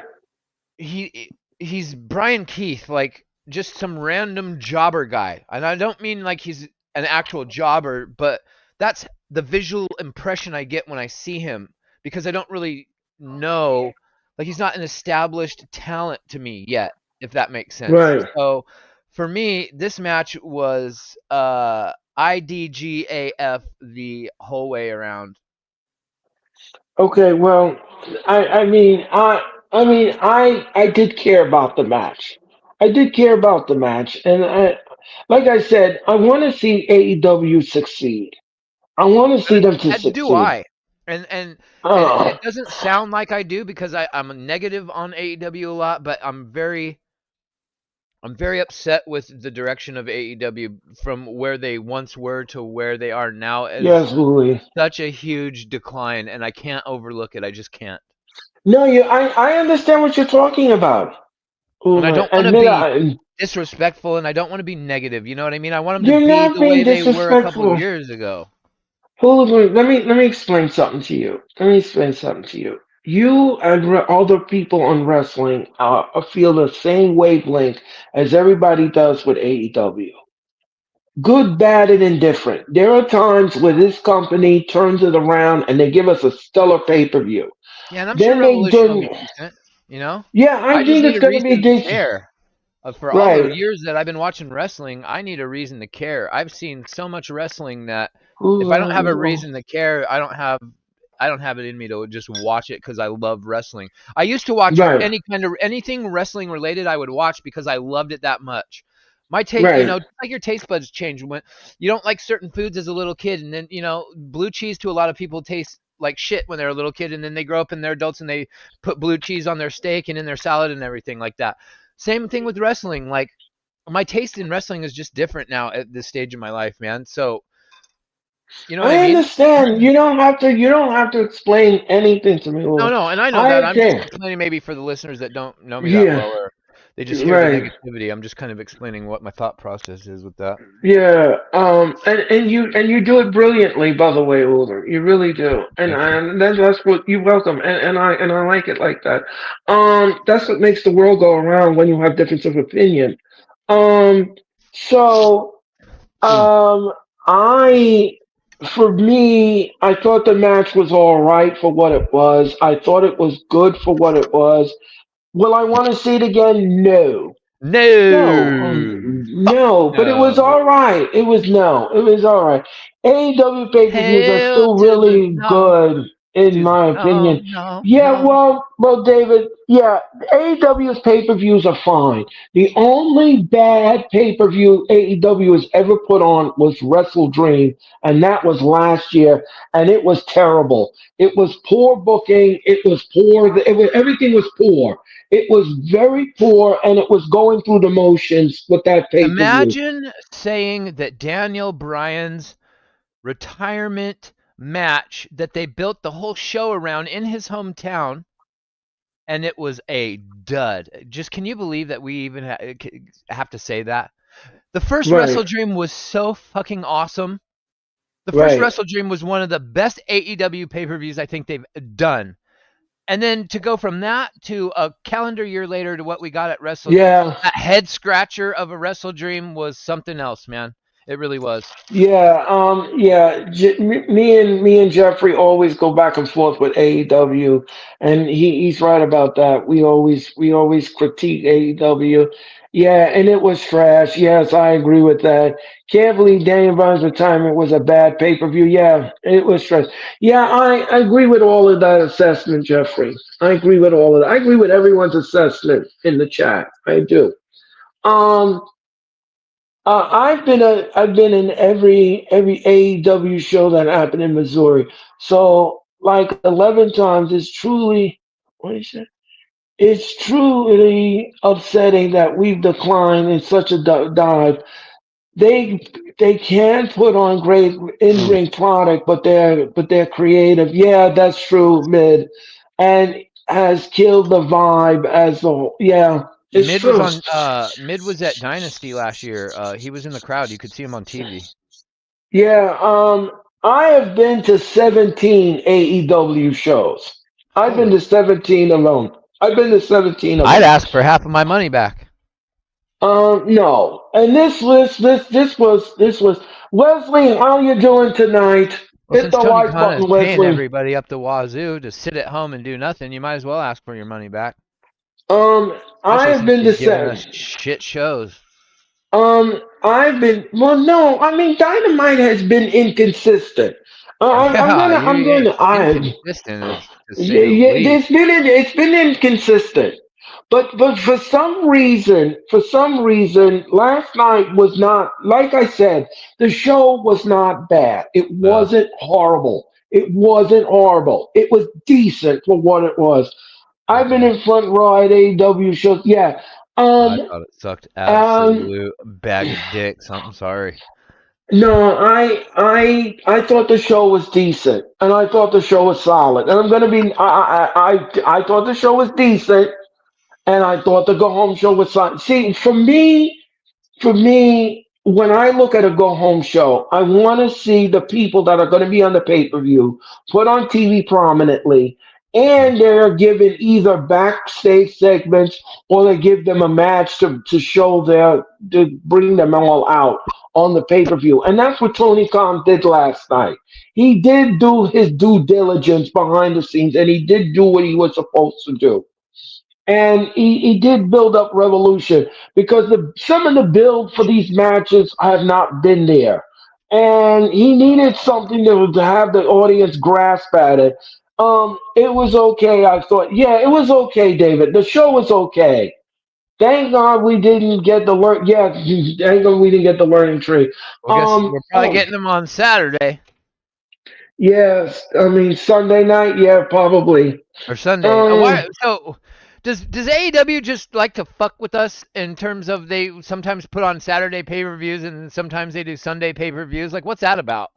he's Brian Keith, like just some random jobber guy. And I don't mean like he's an actual jobber, but that's the visual impression I get when I see him because I don't really know like he's not an established talent to me yet, if that makes sense. Right. So for me, this match was IDGAF the whole way around. Okay. Well, I did care about the match. I did care about the match, and like I said, I want to see AEW succeed. I want to see them to And do succeed. I. And Oh, it doesn't sound like I do because I'm a negative on AEW a lot, but I'm very upset with the direction of AEW from where they once were to where they are now as yes, Louis. such a huge decline, and I can't overlook it. I just can't. No, I understand what you're talking about. And I Uli. don't want to Admit, be disrespectful, and I don't want to be negative. You know what I mean? I want them to you're be not the being way they were a couple disrespectful. years ago. Uli, let me explain something to you. Let me explain something to you. You and other people on wrestling feel the same wavelength as everybody does with AEW. Good, bad, and indifferent. There are times where this company turns it around and they give us a stellar pay per view. Yeah, and I'm sure Then they Revolution will be do. decent. You know, Yeah, I I just think need it's a gonna be reason to decent. care. For all the Right. years that I've been watching wrestling, I need a reason to care. I've seen so much wrestling that if I don't have a Ooh, reason to care, I don't have it in me to just watch it because I love wrestling. I used to watch right. anything wrestling related. I would watch because I loved it that much. My taste, Right. like your taste buds change when you don't like certain foods as a little kid, and then blue cheese to a lot of people tastes like shit when they're a little kid, and then they grow up and they're adults and they put blue cheese on their steak and in their salad and everything like that. Same thing with wrestling. Like my taste in wrestling is just different now at this stage of my life, man. So you know what I I mean? understand. You don't have to explain anything to me. No, Lou. no, and I know I that. I'm just understand. explaining maybe for the listeners that don't know me that Yeah. well, or they just hear the Right. negativity. I'm just kind of explaining what my thought process is with that. Yeah. And you do it brilliantly, by the way, Ulmer. You really do. And Thank you. that's what you're welcome. And I like it like that. That's what makes the world go around when you have difference of opinion. Um. So. Mm. Um, I, for me, I thought the match was all right for what it was. I thought it was good for what it was. Will I want to see it again? No. No, No, fuck no, but it was no. all right. It was all right. AEW pay-per-views are Hail still to the really no, good, in to the my no, opinion. no, Yeah, no. well, David, yeah, AEW's pay-per-views are fine. The only bad pay-per-view AEW has ever put on was Wrestle Dream, and that was last year, and it was terrible. It was poor booking. It was poor. Everything was poor. It was very poor, and it was going through the motions with that pay per view. Imagine saying that Daniel Bryan's retirement match that they built the whole show around in his hometown and it was a dud. Just can you believe that we even have to say that? The first Right. Wrestle Dream was so fucking awesome. The first Right. Wrestle Dream was one of the best AEW pay-per-views I think they've done. And then to go from that to a calendar year later to what we got at Wrestle, Yeah. that head scratcher of a Wrestle Dream was something else, man. It really was. Yeah, yeah. Me and Jeffrey always go back and forth with AEW, and he's right about that. We always critique AEW. Yeah, and it was trash. Yes, I agree with that. Can't believe Daniel Bryan's retirement was a bad pay-per-view. Yeah, it was trash. Yeah, I agree with all of that assessment, Jeffrey. I agree with all of that. I agree with everyone's assessment in the chat. I do. Um, I've been in every AEW show that happened in Missouri. So like 11 times. What is it? It's truly upsetting that we've declined in such a dive. They they can put on great in ring product, but they're creative. Yeah, that's true, mid, and has killed the vibe as a whole. Yeah, it's true. Mid was at Dynasty last year. He was in the crowd. You could see him on TV. Yeah, I have been to 17 AEW shows. I've been Holy! to 17 alone. I've been to 17 of I'd them. ask for half of my money back. No. And this was Wesley. How you doing tonight? Well, Hit since the Tony like Khan is button, paying Wesley. everybody up the wazoo to sit at home and do nothing, you might as well ask for your money back. I Especially have since been to he's giving seven. us shit shows. Well, no. I mean, Dynamite has been inconsistent. Yeah, I'm gonna. inconsistent is to say Yeah, the yeah, least. it's been inconsistent, but for some reason, last night was not like I said. The show was not bad. It No, wasn't horrible. It wasn't horrible. It was decent for what it was. I've been okay. in front row at AEW shows. Yeah. I Um. thought it sucked Um. absolute bag of dicks. I'm sorry. No, I thought the show was decent, and I thought the show was solid. And I'm gonna be. I thought the show was decent. And I thought the go home show was fun. See, for me, when I look at a go home show, I want to see the people that are going to be on the pay per view put on TV prominently, Hmm. and they're given either backstage segments or they give them a match to show to bring them all out on the pay per view, and that's what Tony Khan did last night. He did do his due diligence behind the scenes, and he did do what he was supposed to do, and he did build up revolution because some of the build for these matches have not been there, and he needed something to have the audience grasp at it. It was okay. I thought, yeah, it was okay, David. The show was okay. Thank God we didn't get the learn. Yeah, thank God we didn't get the learning tree. Well, guess we're probably Oh, getting them on Saturday yes. I mean Sunday night. Yeah, probably. or Sunday. Um, Why? So, does AEW just like to fuck with us in terms of they sometimes put on Saturday pay-per-views and sometimes they do Sunday pay-per-views? Like, what's that about?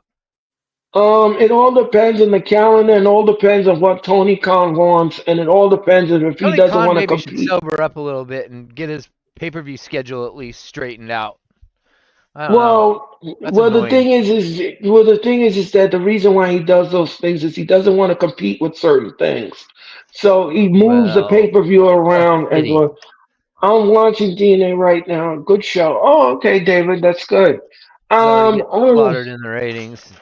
It all depends on the calendar, and all depends on what Tony Khan wants, and it all depends on if he Tony doesn't Khan want to maybe should compete. sober up a little bit and get his pay-per-view schedule at least straightened out. I don't know. That's The annoying. thing is that the reason why he does those things is he doesn't want to compete with certain things, so he moves the pay Well, per view a around and pity. go. I'm watching DNA right now. Good show. Oh, okay, David, that's good. He's already getting Oh, slaughtered in the ratings.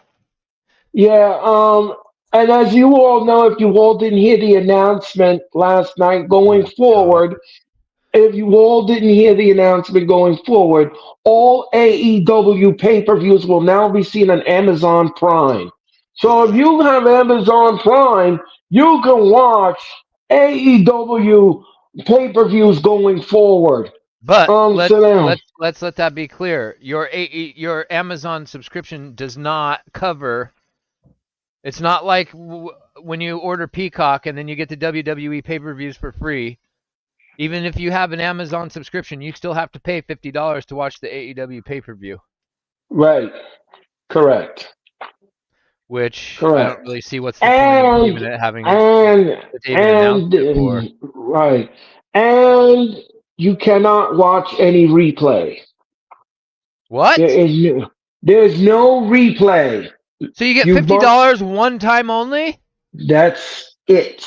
yeah. And as you all know, if you all didn't hear the announcement last night, going Oh God. forward, if you all didn't hear the announcement going forward, all AEW pay per views will now be seen on Amazon Prime. So if you have Amazon Prime, you can watch AEW pay per views going forward. But So now, let's let that be clear. Your Amazon subscription does not cover. It's not like when you order Peacock and then you get the WWE pay-per-views for free. Even if you have an Amazon subscription, you still have to pay $50 to watch the AEW pay-per-view, right, correct, which I don't correct, really see what's the point of and even having it and if they even announced and it for. right, and you cannot watch any replay. There What? is no, there's no replay. So you get You must. $50 one time only? That's it.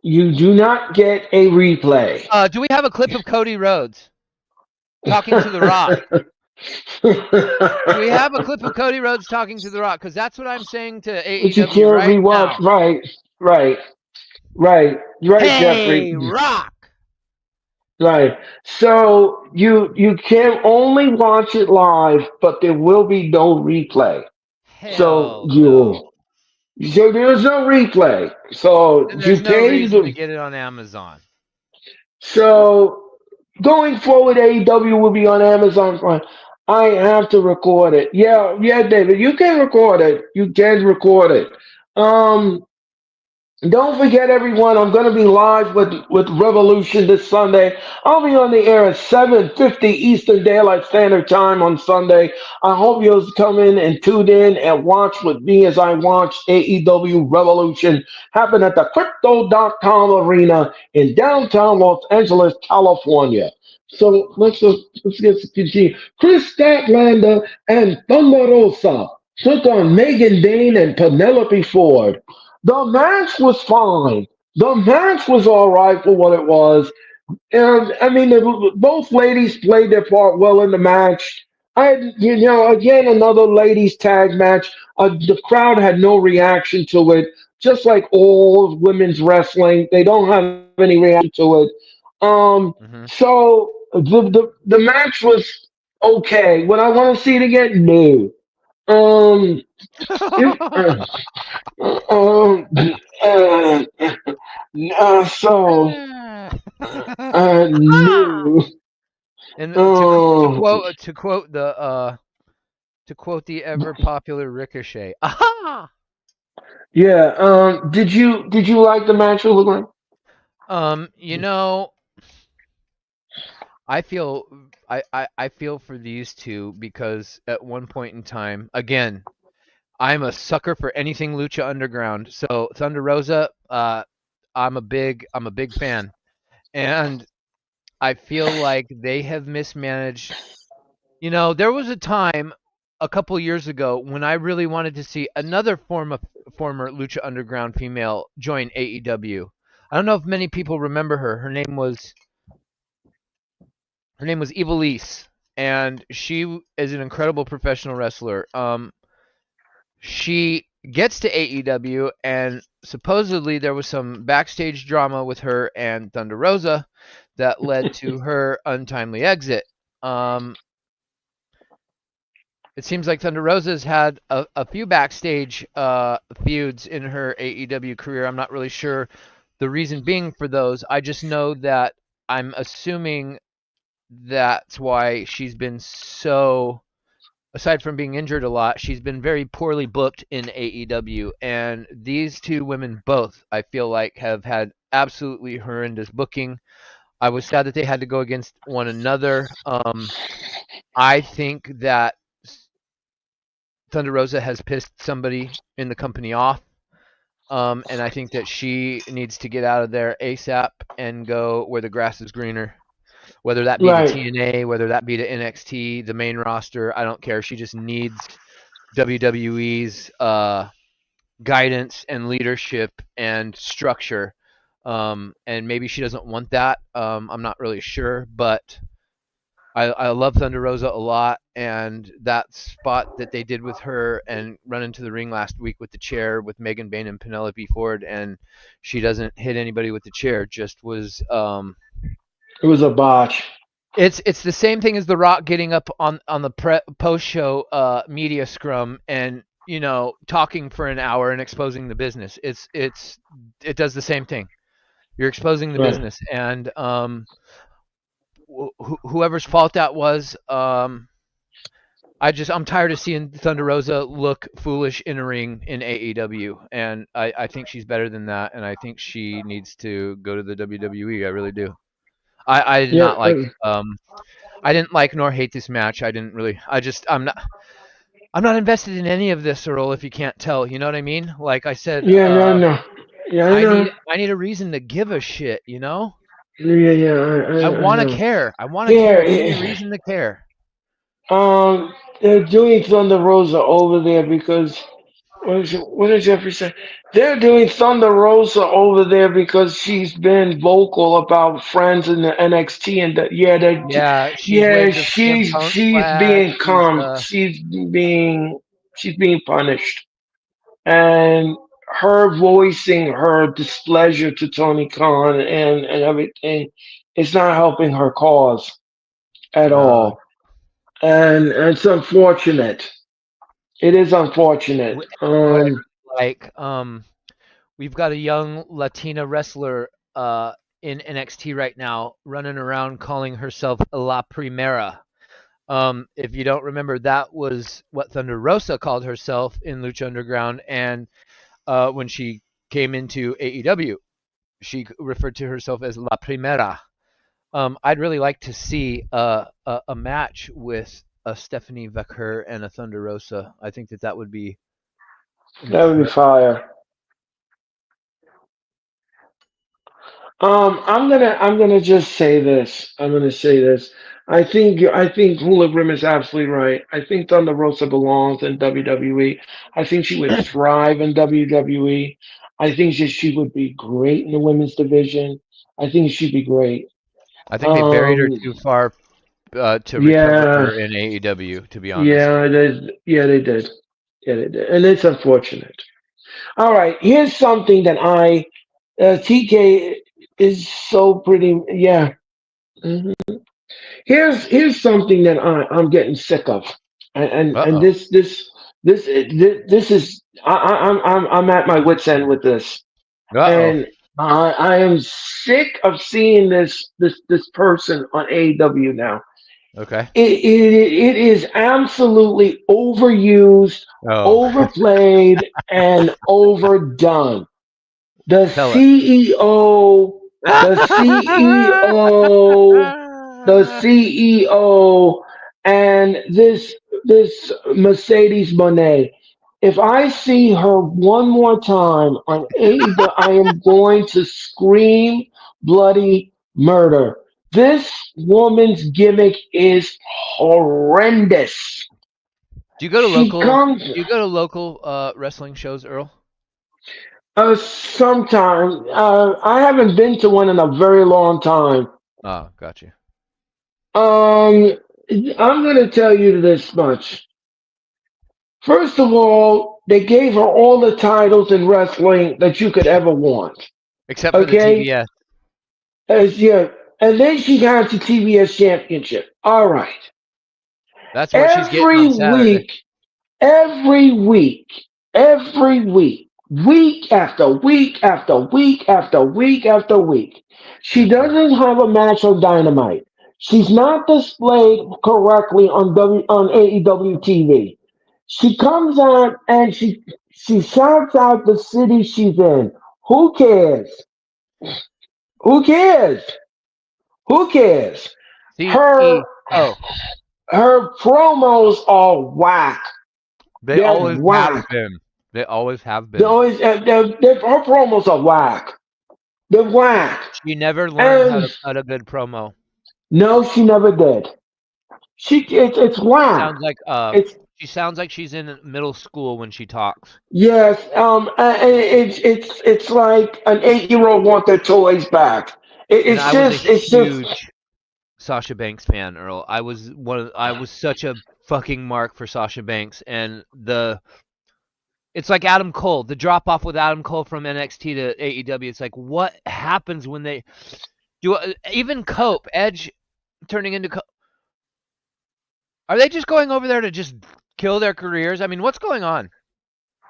You do not get a replay. Do we have a clip of Cody Rhodes talking to The Rock? Do we have a clip of Cody Rhodes talking to The Rock? Because that's what I'm saying to But you AEW can't right rewatch. now. Right, right, right, Jeffrey. Hey, Rock! Right. So you can only watch it live, but there will be no replay. So Hell you no. so there's no replay. So And you there's no pay reason to the get it on Amazon. so going forward AEW will be on Amazon Prime. I have to record it. Yeah, yeah, David, you can record it. You can record it. Um Don't forget, everyone. I'm going to be live with Revolution this Sunday. I'll be on the air at 7:50 Eastern Daylight Standard Time on Sunday. I hope you'll come in and tune in and watch with me as I watch AEW Revolution happen at the Crypto.com Arena in downtown Los Angeles, California. So let's get continue. Chris Statlander and Thunder Rosa took on Megan Dane and Penelope Ford. The match was fine. The match was all right for what it was. And I mean, both ladies played their part well in the match. Again, another ladies tag match. The crowd had no reaction to it. Just like all women's wrestling, they don't have any reaction to it. Hmm. So the match was okay. Would I want to see it again? No. Um, if, um, uh, so, no. And Um, to quote the ever popular Ricochet. Aha! yeah. Did you like the match, Hologram? You know, I feel I feel for these two because at one point in time, again, I'm a sucker for anything Lucha Underground. So Thunder Rosa, I'm a big fan, and I feel like they have mismanaged. There was a time a couple years ago when I really wanted to see another former Lucha Underground female join AEW. I don't know if many people remember her. Her name was Ivelisse, and she is an incredible professional wrestler. She gets to AEW, and supposedly there was some backstage drama with her and Thunder Rosa that led to her untimely exit. Um, it seems like Thunder Rosa's had a few backstage feuds in her AEW career. I'm not really sure the reason being for those. I just know that I'm assuming that's why she's been so, aside from being injured a lot, she's been very poorly booked in AEW. And these two women both, I feel like, have had absolutely horrendous booking. I was sad that they had to go against one another. I think that Thunder Rosa has pissed somebody in the company off. And I think that she needs to get out of there ASAP and go where the grass is greener. Whether that be to Right, TNA, whether that be to NXT, the main roster, I don't care. She just needs WWE's guidance and leadership and structure. And maybe she doesn't want that. I'm not really sure, but I love Thunder Rosa a lot, and that spot that they did with her and run into the ring last week with the chair with Megan Bain and Penelope Ford, and she doesn't hit anybody with the chair, just was. it was a botch. It's the same thing as The Rock getting up on the post show media scrum and talking for an hour and exposing the business. It does the same thing. You're exposing the Right. business, and whoever's fault that was, I'm tired of seeing Thunder Rosa look foolish in a ring in AEW, and I think she's better than that, and I think she needs to go to the WWE. I really do. I did Yeah. not like I didn't like nor hate this match. I didn't really. I'm not invested in any of this, Earl. If you can't tell, you know what I mean. Like I said, Yeah. No. No. Yeah. I I know. need I need a reason to give a shit. Yeah. Yeah. I I want to know. care. I want to Here. care. Give me a reason to care. they're doing Thunder Rosa over there because what did Jeffrey say? They're doing Thunder Rosa over there because she's been vocal about friends in the NXT, and that Yeah, she's yeah, waved the CM Punk flag. she's being punished, and her voicing her displeasure to Tony Khan and everything is not helping her cause at No, all, and it's unfortunate. It is unfortunate. what I like. We've got a young Latina wrestler in NXT right now running around calling herself La Primera. If you don't remember, that was what Thunder Rosa called herself in Lucha Underground, and when she came into AEW, she referred to herself as La Primera. I'd really like to see a match with a Stephanie Vecher and a Thunder Rosa. I think that would be That would be incredible. fire. I'm gonna just say this. I'm gonna say this. I think Hula Rim is absolutely right. I think Thunder Rosa belongs in WWE. I think she would thrive in WWE. I think she would be great in the women's division. I think she'd be great. I think they buried her Um, too far to recover yeah, her in AEW. To be honest. yeah, they did. Yeah, they did, and it's unfortunate. All right, here's something that TK is so pretty. Yeah. Mhm. Here's something that I'm getting sick of, and Uh-oh. this is I'm at my wits end with this, Uh-oh. and I am sick of seeing this person on AEW now. Okay. It is absolutely overused, Oh, overplayed, and overdone. The tell it. CEO, the CEO, the CEO, and this Mercedes Monet. If I see her one more time on AEW, I am going to scream bloody murder. This woman's gimmick is horrendous. Do you go to She local comes do you go to local wrestling shows, Earl? sometime. I haven't been to one in a very long time. Oh, got you. Um, I'm going to tell you this much. First of all, they gave her all the titles in wrestling that you could ever want. Except for the Okay? TBS. Yeah. And then she got the TBS championship. All right. That's what she's getting Every on Saturday. week, every week, every week, week after week after week after week after week. She Okay. doesn't have a match on Dynamite. She's not displayed correctly on on AEW TV. She comes out and she shouts out the city she's in. Who cares? Who cares? Who cares? Her CEO. her promos are whack. They They're always have whack. been. They always have They been. always her promos are whack. They're whack. She never learned how And to cut a good promo. no, she never did. It's She whack. sounds like It's she's in middle school when she talks. yes. It's like an 8 year old want their toys back. And I was a It's just huge Sasha Banks fan, Earl. I was such a fucking mark for Sasha Banks, and the it's like Adam Cole, the drop off with Adam Cole from NXT to AEW. It's like what happens when they do even Cope Edge turning into are they just going over there to just kill their careers? I mean, what's going on?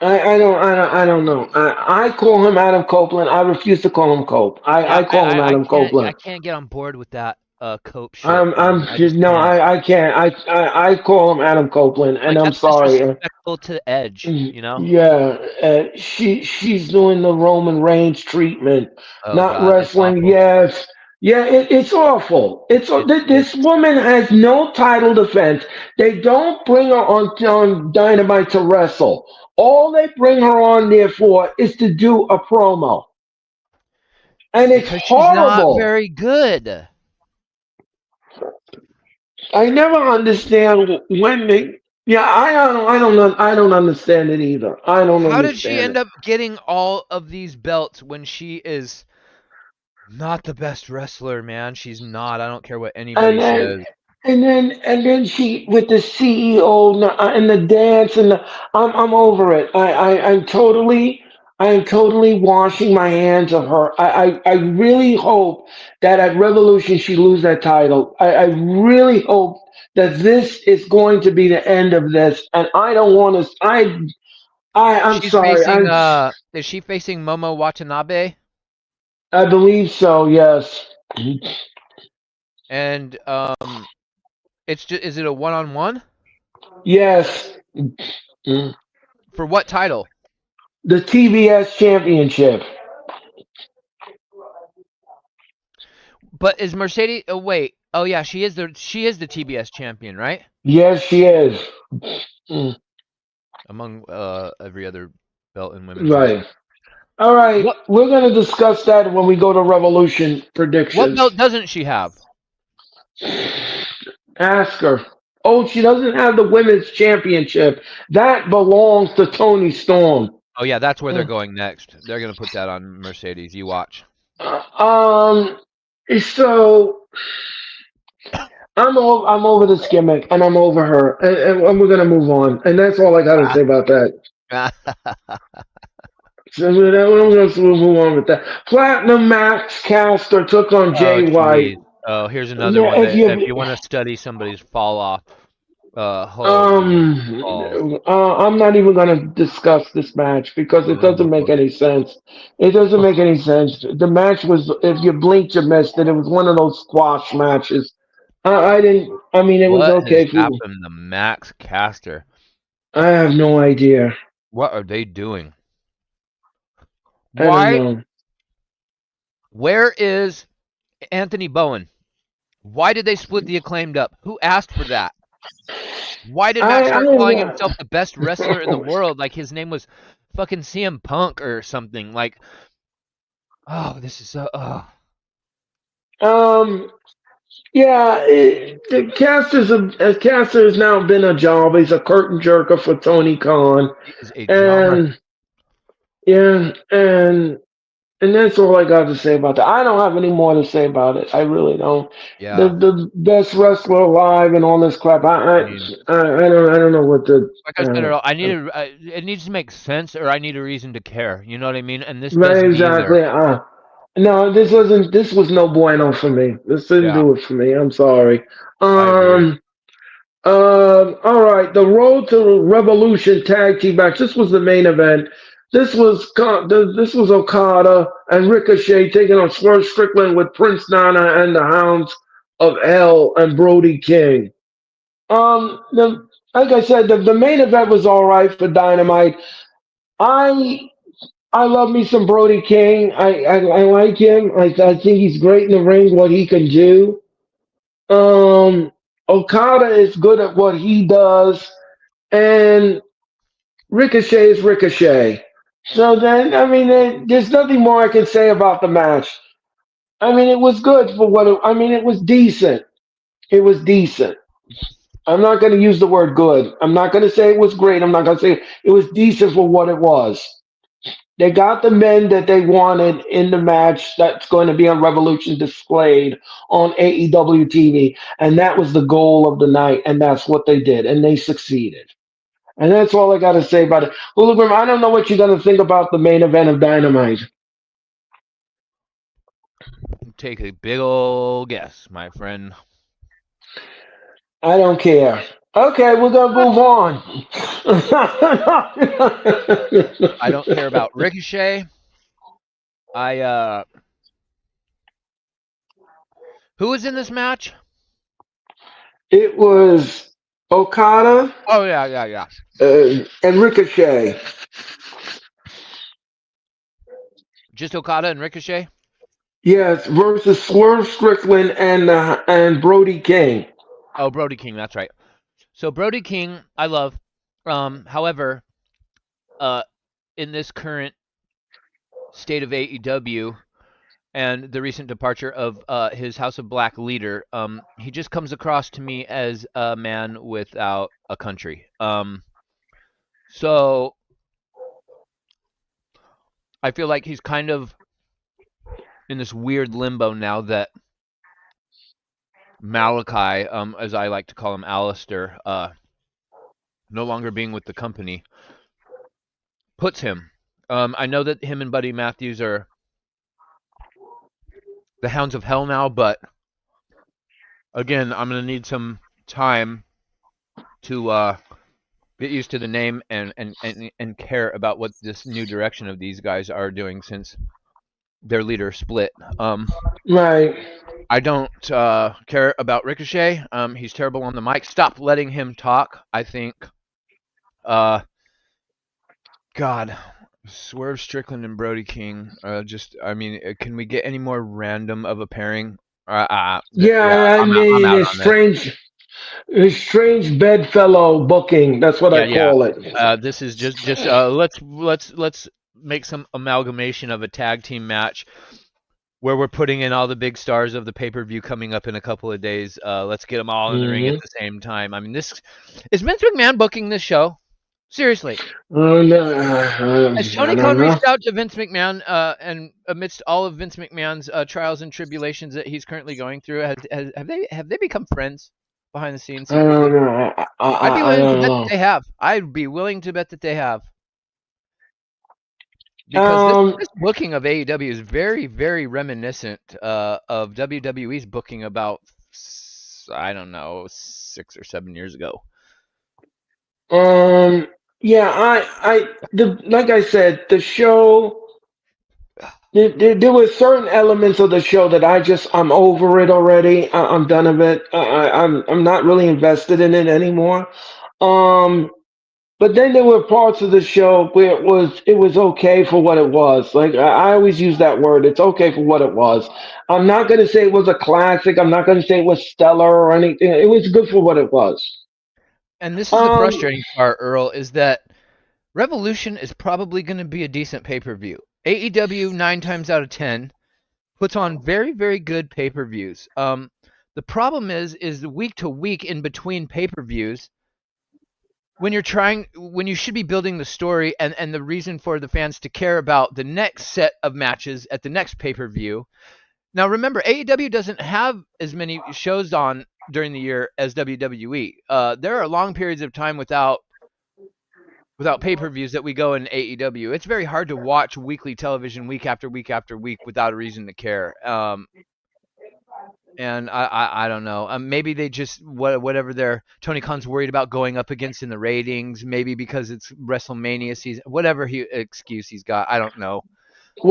I don't know. I call him Adam Copeland. I refuse to call him Cope. Yeah, I call him Adam I Copeland. can't get on board with that Cope shit, I'm man. I just no, can't. I can't. I call him Adam Copeland, and Like I'm that's sorry. disrespectful to Edge, you know? Yeah, she's doing the Roman Reigns treatment, Oh not god, that's wrestling. awful. Yes, yeah, it's awful. This It's woman has no title defense. They don't bring her on Dynamite to wrestle. All they bring her on there for is to do a promo, and it's because she's not horrible. very good. I never understand when they. Yeah, I don't understand it either. I don't How did she understand end it. up getting all of these belts when she is not the best wrestler, man? She's not. I don't care what anybody And then says. and then she with the CEO and the dance and I'm over it. I am totally washing my hands of her. I really hope that at Revolution she lose that title. I really hope that this is going to be the end of this. And I don't want to. I'm She's sorry. facing is she facing Momo Watanabe? I believe so. Yes. And it's just is it a one-on-one? Yes. Mm. For what title? The TBS championship. But is Mercedes oh wait. Oh yeah, she is the TBS champion, right? Yes, she is. Mm. Among every other belt in women's wrestling. Right. All right. What We're going to discuss that when we go to Revolution what predictions. belt doesn't she have? Ask her. Oh, she doesn't have the women's championship. That belongs to Tony Storm. Oh yeah, that's where they're going next. They're gonna put that on Mercedes. You watch. Um. So I'm over this gimmick, and I'm over her, and we're gonna move on. And that's all I got to say about that. So we're gonna move on with that. Platinum Max Caster took on Oh Jay White. jeez. Oh, here's another Yeah, one if that if you you want to study somebody's fall off, holy balls. I'm not even going to discuss this match because it No, doesn't go make for it. any sense. It doesn't make any sense. The match was, if you blinked, you missed it. It was one of those squash matches. I didn't. I mean, it was What has okay. happened to Max Caster? I have no idea. What are they doing? I don't Why? know. Where is Anthony Bowen? Why did they split the acclaimed up? Who asked for that? Why did Matt I start calling don't himself the best wrestler in the world like his name was fucking CM Punk or something? Like, oh, this is so. Oh, know. Yeah, the Caster has now been a job. He's a curtain jerker for Tony Khan, he is a jobber. and yeah, and that's all I got to say about that. I don't have any more to say about it. I really don't. Yeah, The best wrestler alive and all this crap. I mean, I don't know what the like I said, Earl, I need a, it needs to make sense, or I need a reason to care. You know what I mean? And this right doesn't either. exactly. No, this wasn't. This was no bueno for me. This didn't Yeah, do it for me. I'm sorry. I agree. Um. All right, the Road to Revolution tag team match. This was the main event. This was Okada and Ricochet taking on Swerve Strickland with Prince Nana and the Hounds of Hell and Brody King. Like I said, the main event was all right for Dynamite. I I love me some Brody King. I like him. I think he's great in the ring. What he can do. Um, Okada is good at what he does. And Ricochet is Ricochet. So then, I mean, there's nothing more I can say about the match. I mean, it was good for what I mean, it was decent. It was decent. I'm not going to use the word good. I'm not going to say it was great. I'm not going to say it was decent for what it was. They got the men that they wanted in the match that's going to be on Revolution displayed on AEW TV. And that was the goal of the night. And that's what they did. And they succeeded. And that's all I got to say about it. Hologram, I don't know what you're going to think about the main event of Dynamite. Take a big ol' guess, my friend. I don't care. Okay, we're going to move on. I don't care about Ricochet. I who was in this match? It was Okada Oh yeah, yeah, yeah. and Ricochet. Just Okada and Ricochet. Yes, versus Swerve Strickland and Brody King. Oh, Brody King. That's right. So Brody King, I love. However, uh, in this current state of AEW and the recent departure of his House of Black leader, he just comes across to me as a man without a country. So I feel like he's kind of in this weird limbo now that Malachi, as I like to call him, Alistair, no longer being with the company, puts him. I know that him and Buddy Matthews are the Hounds of Hell now, but again, I'm gonna need some time to get used to the name and care about what this new direction of these guys are doing since their leader split. Right. I don't care about Ricochet. He's terrible on the mic. Stop letting him talk. I think. Uh, God, Swerve Strickland and Brody King. I mean, can we get any more random of a pairing? Yeah, Yeah, I I'm mean, out on this. it's strange bedfellow booking. That's what I Yeah, yeah. call it. This is just let's make some amalgamation of a tag team match where we're putting in all the big stars of the pay-per-view coming up in a couple of days. Let's get them all in the ring at Hmm. the same time. I mean, this is Vince McMahon booking this show. Seriously, No, has I Tony don't Khan know. reached out to Vince McMahon, and amidst all of Vince McMahon's trials and tribulations that he's currently going through, have they become friends behind the scenes I don't secretly? know. I'd be I willing to don't bet that know. they have. I'd be willing to bet that they have. Because Um, this booking of AEW is very, very reminiscent of WWE's booking about, I don't know, 6 or 7 years ago. um, yeah, like I said, the show. There were certain elements of the show that I'm over it already. I'm done of it. I'm not really invested in it anymore. Um, but then there were parts of the show where it was okay for what it was. Like I always use that word. It's okay for what it was. I'm not gonna say it was a classic. I'm not gonna say it was stellar or anything. It was good for what it was. And this is the Um, frustrating part, Earl, is that Revolution is probably going to be a decent pay-per-view. AEW 9 times out of 10 puts on very, very good pay-per-views. The problem is the week to week in between pay-per-views, when you should be building the story and the reason for the fans to care about the next set of matches at the next pay-per-view. Now remember, AEW doesn't have as many shows on during the year as WWE. There are long periods of time without pay-per-views that we go in AEW. It's very hard to watch weekly television week after week after week without a reason to care. And I don't know. Maybe they just whatever their Tony Khan's worried about going up against in the ratings. Maybe because it's WrestleMania season. Whatever excuse he's got, I don't know.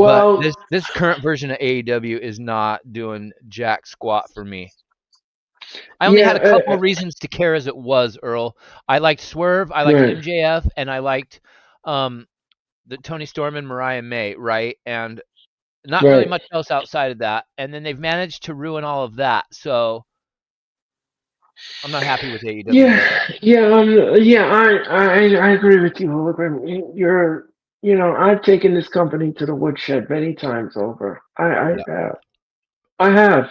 But well, this current version of AEW is not doing jack squat for me. I only yeah, had a couple of reasons to care as it was, Earl. I liked Swerve, I liked right, MJF, and I liked um, the Tony Storm and Mariah May, right? And not really right. much else outside of that. And then they've managed to ruin all of that. So I'm not happy with AEW Yeah, right now. yeah. I agree with you, Hologram. I've taken this company to the woodshed many times over. I Yeah. have. I have.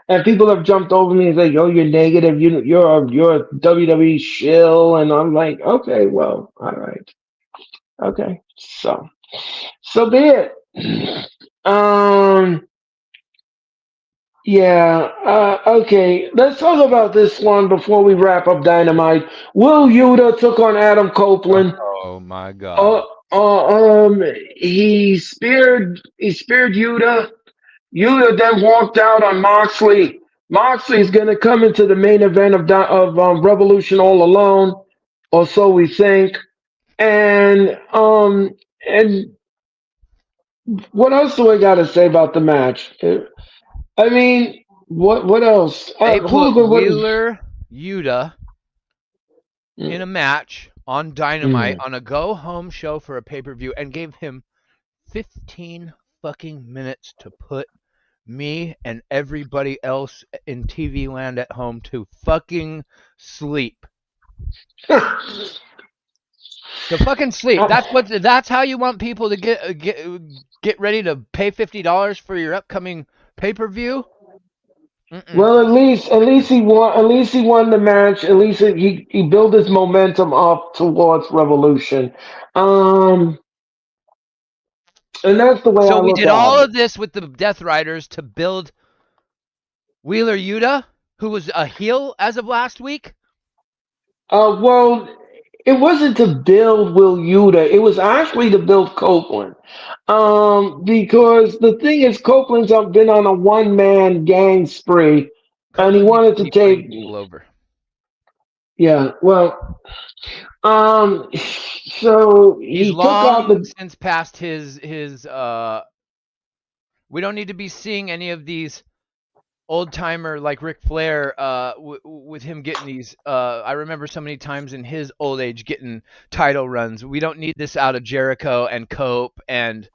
And people have jumped over me and say, "Yo, you're negative. You're a WWE shill," and I'm like, "Okay, well, all right, okay, so be it." Um, yeah. Okay. Let's talk about this one before we wrap up Dynamite. Will Yuta took on Adam Copeland. Oh my Uh, God. he speared Yuta. Yuta then walked out on Moxley. Moxley's going to come into the main event of Revolution all alone, or so we think. And what else do I got to say about the match? I mean, what else? They put Hooligan, what? Wheeler Yuta in Mm, a match on Dynamite mm. on a go home show for a pay per view and gave him 15 fucking minutes to put me and everybody else in TV land at home to fucking sleep. Go fucking sleep. Uh, That's how you want people to get ready to pay $50 for your upcoming pay-per-view? Mm-mm. well, at least he won. At least he won the match. At least he built his momentum up towards Revolution. Um, and that's the way So I we look did at all it. of this with the Death Riders to build Wheeler Yuta, who was a heel as of last week. Well, it wasn't to build Will Yuta. It was actually to build Copeland. Because the thing is, Copeland's been on a one-man gang spree, and he Copeland needs wanted to to be putting take. people over. Yeah, well, um, so He's he took out long the. since passed his. We don't need to be seeing any of these old timer like Ric Flair with him getting these. I remember so many times in his old age getting title runs. We don't need this out of Jericho and Cope and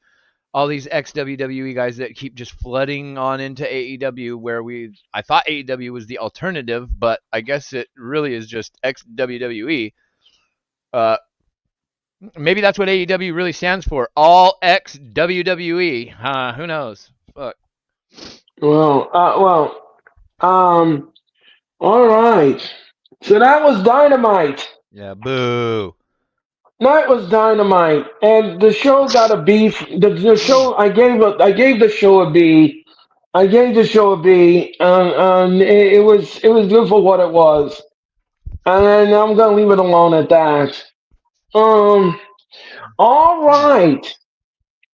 all these ex WWE guys that keep just flooding on into AEW. Where I thought AEW was the alternative, but I guess it really is just ex WWE. Uh, Maybe that's what AEW really stands for. All ex WWE. Who knows? Fuck. Well. All right. So that was Dynamite. Yeah. Boo. That was Dynamite, and the show got a B. The show I gave the show a B. I gave the show a B. It was good for what it was, and I'm gonna leave it alone at that. Um. All right.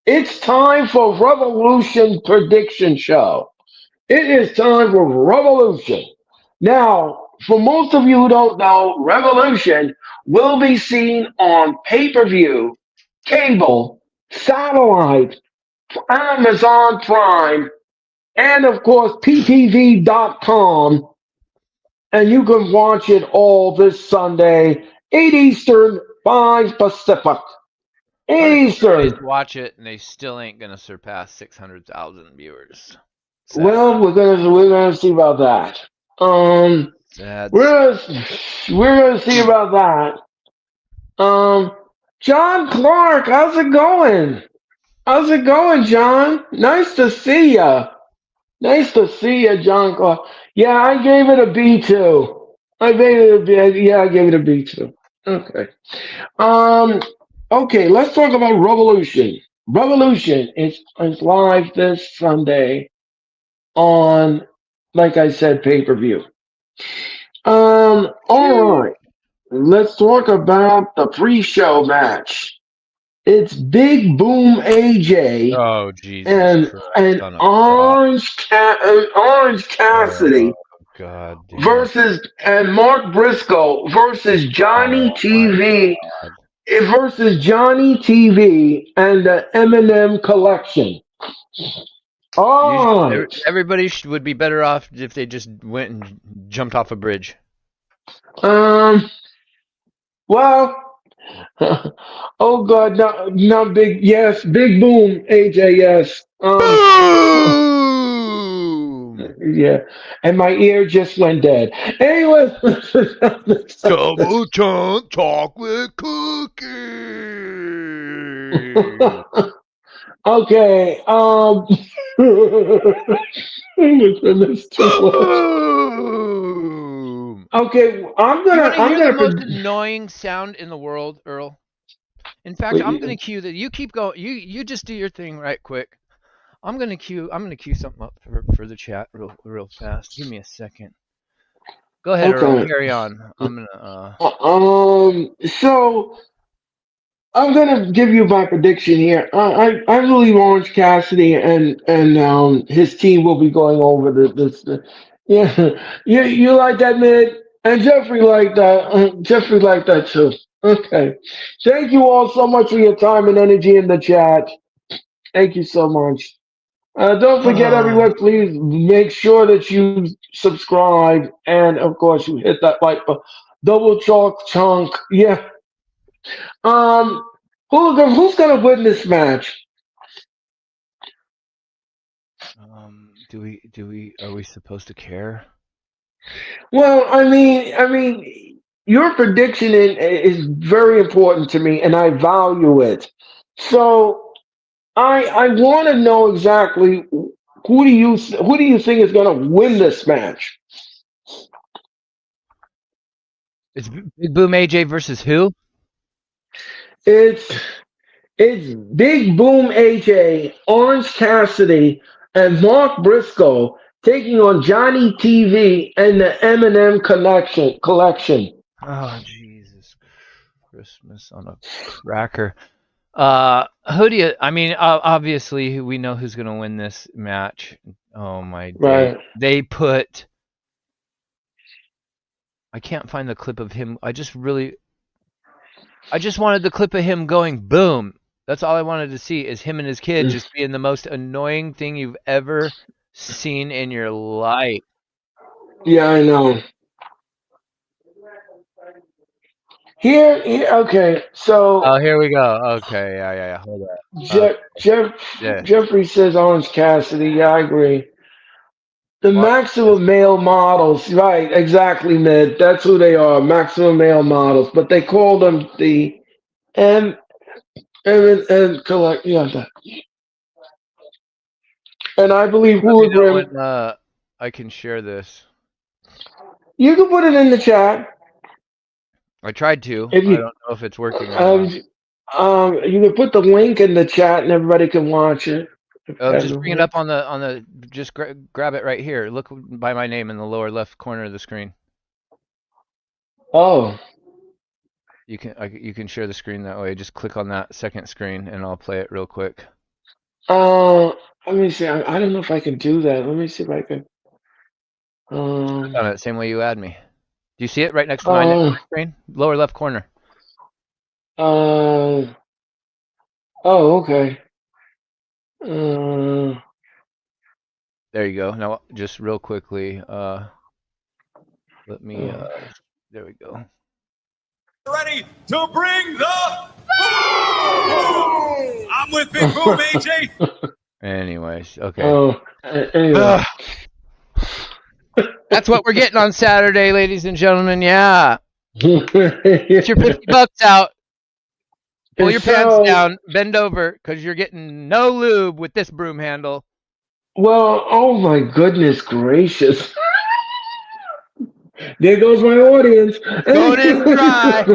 It's time for Revolution Prediction Show. It is time for Revolution. Now, for most of you who don't know, Revolution will be seen on pay per view, cable, satellite, Amazon Prime, and of course, PTV.com. And you can watch it all this Sunday, 8 Eastern, 5 Pacific. 8 100 days Eastern. to watch it, and they still ain't gonna surpass 600,000 viewers. Sad. Well, we're gonna see about that. Um, Sad. we're gonna, we're gonna see about that. John Clark, how's it going? How's it going, John? Nice to see ya. Nice to see ya, John Clark. Yeah, I gave it a B too. I gave it a B. Yeah, I gave it a B too. Okay. Um. Okay, let's talk about Revolution. Revolution is live this Sunday on, like I said, pay per view. All Sheesh. right. Let's talk about the pre-show match. It's Big Boom AJ Oh, Jesus and Christ, and son of God. Orange Oh, Cassidy God damn. versus and Mark Briscoe versus Johnny Oh, my TV God. versus Johnny TV and the Eminem Collection. All right. Everybody would be better off if they just went and jumped off a bridge. Um. Well. Oh God, not big. Yes, Big Boom, AJ. Yes. Boom! Yeah, and my ear just went dead. Anyway, Double chunk chocolate cookie. okay. Oh my goodness, too much. Boom! Okay, You want to I'm hear the gonna. most annoying sound in the world, Earl? In fact, I'm gonna Wait, cue that. You keep going. You just do your thing right quick. I'm gonna cue something up for the chat real fast. Give me a second. Go ahead, Earl. okay. Carry on. I'm gonna So I'm gonna give you my prediction here. I believe Orange Cassidy and his team will be going over yeah, you like that, mid, and Jeffrey liked that. Jeffrey liked that too. Okay, thank you all so much for your time and energy in the chat. Thank you so much. Don't forget, everyone, please make sure that you subscribe and, of course, you hit that like button. Double chalk chunk. Yeah. Um, who's gonna win this match? are we supposed to care? Well, I mean, your prediction is very important to me, and I value it. So I want to know exactly who do you think is going to win this match? It's Big Boom AJ versus who? It's it's Big Boom AJ, Orange Cassidy, and Mark Briscoe taking on Johnny TV and the Eminem collection. Oh, Jesus. Christmas on a cracker. Who do you? I mean, obviously, we know who's gonna win this match. Oh my day! Right. They put. I can't find the clip of him. I just wanted the clip of him going boom. That's all I wanted to see is him and his kid just being the most annoying thing you've ever seen in your life. Yeah, I know. Okay. So Oh, here we go. Okay, yeah. Hold on. Jeff, Jeff, Yeah. Jeffrey says Orange Cassidy. Yeah, I agree. The Well, maximum male models, right? Exactly, Ned. That's who they are, maximum male models. But they call them the M and collect. Yeah, and I believe let me know Hooligrim. when I can share this. You can put it in the chat I tried to. if I you don't know if it's working or um not. you can put the link in the chat and everybody can watch it. If that Just will bring it work. up on the. Just grab it right here. Look by my name in the lower left corner of the screen. Oh, You can share the screen that way. Just click on that second screen, and I'll play it real quick. uh, let me see. I don't know if I can do that. Let me see if I can. Click Um, on it same way you add me. Do you see it right next to my name on uh, the screen? Lower left corner. uh, oh, okay. Uh, There you go. Now, just real quickly, let me. uh, There we go. Ready to bring the boom! I'm with Big Boom AJ. Anyways, okay. oh, anyway. Ugh, that's what we're getting on Saturday, ladies and gentlemen. Yeah, get your $50 out. Pull And your pants so, down, bend over, because you're getting no lube with this broom handle. well, oh my goodness gracious. There goes my audience. Going in dry.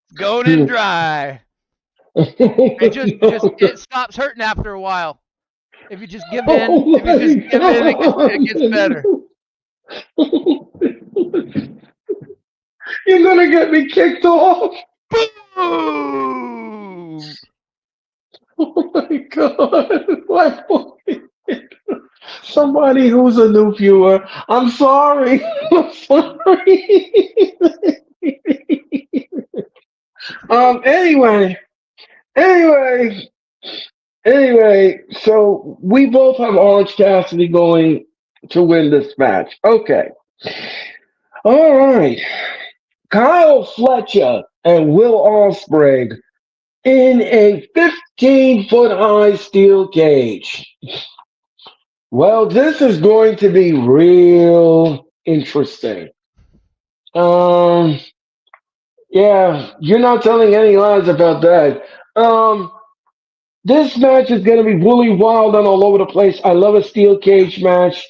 It's going in dry. It stops hurting after a while. If you just give in, Oh if you just my give in, it gets better. God. You're gonna get me kicked off. Boom! Oh my God. Like, somebody who's a new viewer. I'm sorry. I'm sorry. Anyway, anyway, so we both have Orange Cassidy going to win this match. Okay. All right. Kyle Fletcher and Will Ospreay in a 15-foot high steel cage. Well, this is going to be real interesting. Um, yeah, you're not telling any lies about that. This match is going to be really wild and all over the place. I love a steel cage match.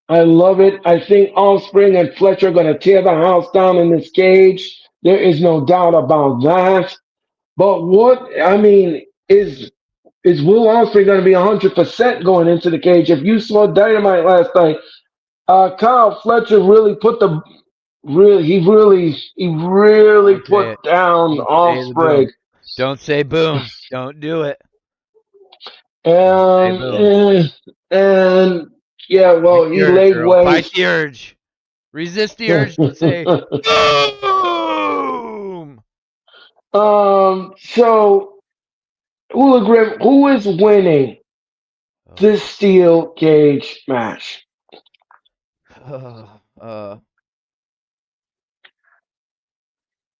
I love it. I think Offspring and Fletcher are going to tear the house down in this cage. There is no doubt about that. But what I mean is Will Ospreay going to be 100% going into the cage? If you saw Dynamite last night, Kyle Fletcher really put the he really Don't say put it. down Don't say the Ospreay. boom. Don't say boom. Don't do it. Don't say Um, boom. and, and yeah, Fight well, the he urge, laid girl. Fight waste. the urge. Resist the urge to say boom. So Hooligrim, who is winning this Oh. steel cage match? Uh,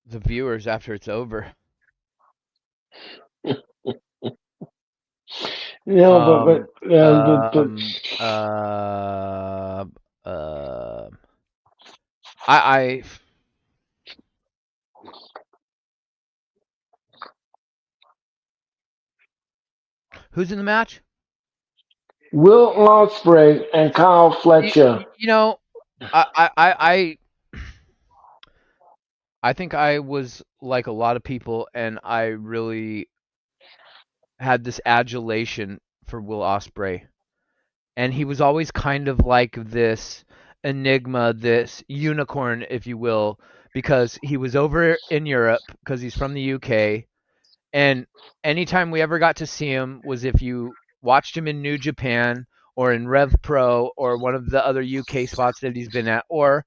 the viewers after it's over. No, Um, but um, uh, uh, I Who's in the match? Will Ospreay and Kyle Fletcher. You know, I I think I was like a lot of people, and I really had this adulation for Will Ospreay, and he was always kind of like this enigma, this unicorn, if you will, because he was over in Europe because he's from the UK, and anytime we ever got to see him was if you watched him in New Japan or in Rev Pro or one of the other UK spots that he's been at, or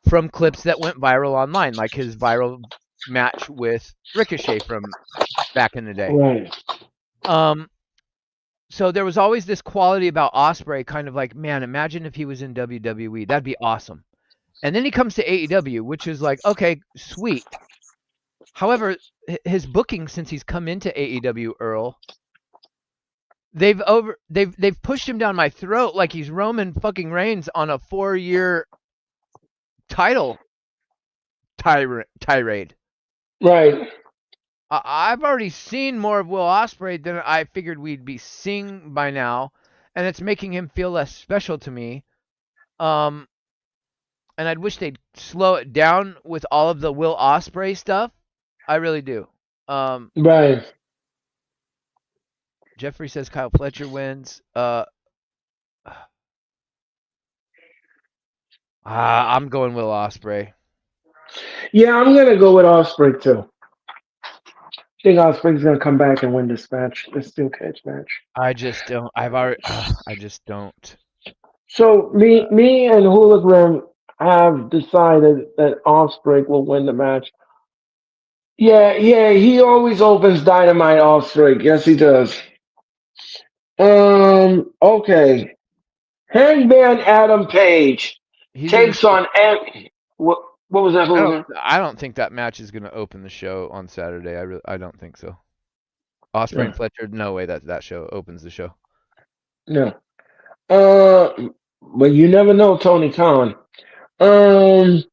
from clips that went viral online, like his viral match with Ricochet from back in the day. Right. Um, so there was always this quality about Osprey, kind of like, man, imagine if he was in WWE, that'd be awesome. And then he comes to AEW, which is like, okay, sweet. However, his booking since he's come into AEW, Earl, they've pushed him down my throat like he's Roman fucking Reigns on a 4-year title tirade. Right. I've already seen more of Will Ospreay than I figured we'd be seeing by now, and it's making him feel less special to me. Um, and I'd wish they'd slow it down with all of the Will Ospreay stuff. I really do. Um, Right. Jeffrey says Kyle Fletcher wins. I'm going Will Ospreay. Yeah, I'm gonna go with Ospreay too. I think Ospreay's gonna come back and win this match, this steel cage match. I just don't. I've already. I just don't. So me and Hologram have decided that Ospreay will win the match. Yeah, he always opens Dynamite Ospreay. Yes, he does. Okay. Hangman Adam Page He's in the takes show. on what was that, I don't. Hologram? I don't think that match is going to open the show on Saturday. I don't think so. Osprey No, and Fletcher. No way that show opens the show. no. Uh, but you never know, Tony Khan. Um,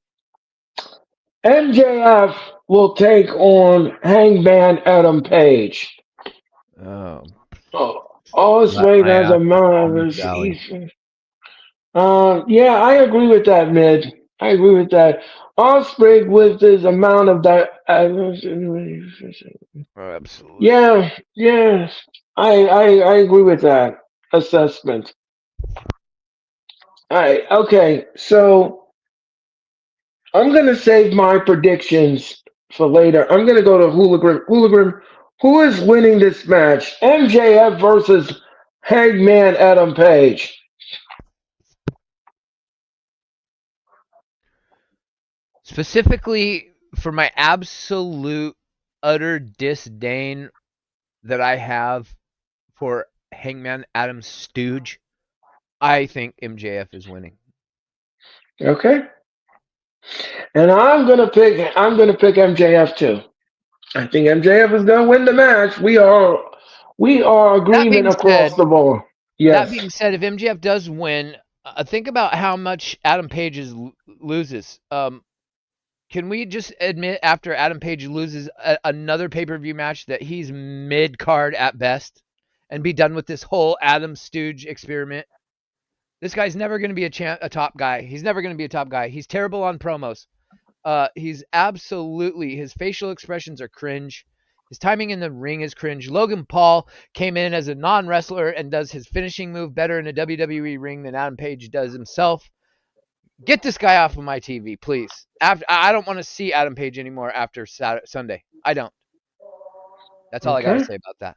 MJF will take on Hangman Adam Page. Oh, Oh, right, Osprey my has a Almond marvelous Valley. Eastern. Yeah, I agree with that, Mid. I agree with that. Osprey with his amount of that. Oh, absolutely. Yeah. I agree with that assessment. All right, okay. So I'm gonna save my predictions for later. I'm gonna go to Hologram. Hologram, who is winning this match? MJF versus Hangman Adam Page. Specifically for my absolute utter disdain that I have for Hangman Adam Stooge, I think MJF is winning. Okay. And I'm gonna pick MJF too. I think MJF is gonna win the match. We are That agreement being across said, the board. that Yes. being said, if MJF does win, think about how much Adam Page loses. Can we just admit after Adam Page loses another pay-per-view match that he's mid-card at best and be done with this whole Adam Stooge experiment? This guy's never going to be a top guy. He's never going to be a top guy. He's terrible on promos. He's absolutely, his facial expressions are cringe. His timing in the ring is cringe. Logan Paul came in as a non-wrestler and does his finishing move better in a WWE ring than Adam Page does himself. Get this guy off of my TV, please. I don't want to see Adam Page anymore after Sunday. I don't. That's all I got to Okay. say about that.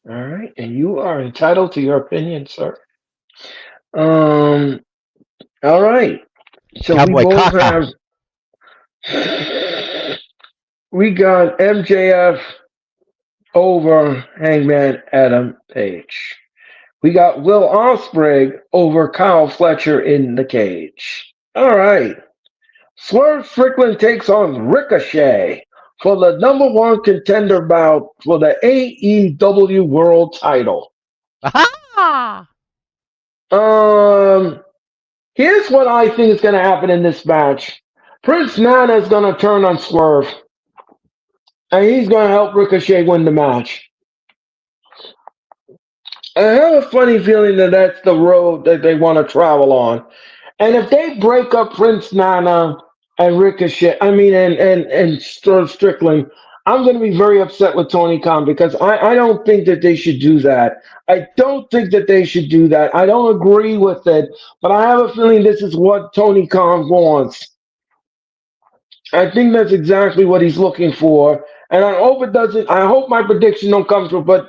All right. And you are entitled to your opinion, sir. Um. All right. So we Cowboy both Kaka. have. We got MJF over Hangman Adam Page. We got Will Ospreay over Kyle Fletcher in the cage. All right. Swerve Strickland takes on Ricochet for the number one contender bout for the AEW World Title. Aha! Um, Here's what I think is going to happen in this match. Prince Nana is going to turn on Swerve, and he's going to help Ricochet win the match. I have a funny feeling that that's the road that they want to travel on. And if they break up Prince Nana and Ricochet, I mean, and Strickland, I'm going to be very upset with Tony Khan because I don't think that they should do that. I don't think that they should do that. I don't agree with it, but I have a feeling this is what Tony Khan wants. I think that's exactly what he's looking for, and I hope it doesn't. I hope my prediction don't come true. But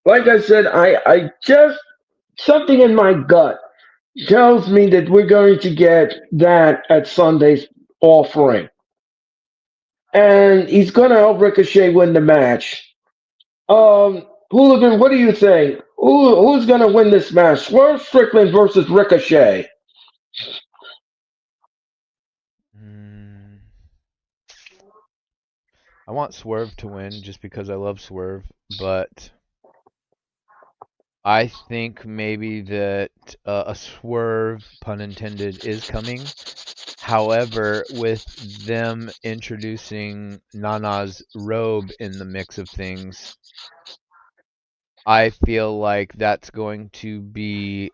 like I said, I just something in my gut tells me that we're going to get that at Sunday's offering. And he's going to help Ricochet win the match. Hooligan, what do you think? Who's going to win this match? Swerve Strickland versus Ricochet. Mm, I want Swerve to win just because I love Swerve, but I think maybe that a Swerve, pun intended, is coming. However, with them introducing Nana's robe in the mix of things, I feel like that's going to be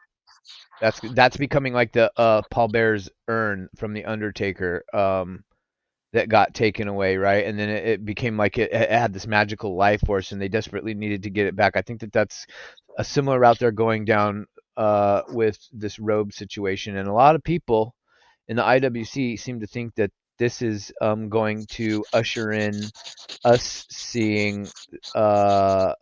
that's becoming like the Paul Bear's urn from the Undertaker that got taken away, right? And then it became like it had this magical life force, and they desperately needed to get it back. I think that that's a similar route they're going down with this robe situation, and a lot of people in the IWC seem to think that this is going to usher in us seeing uh,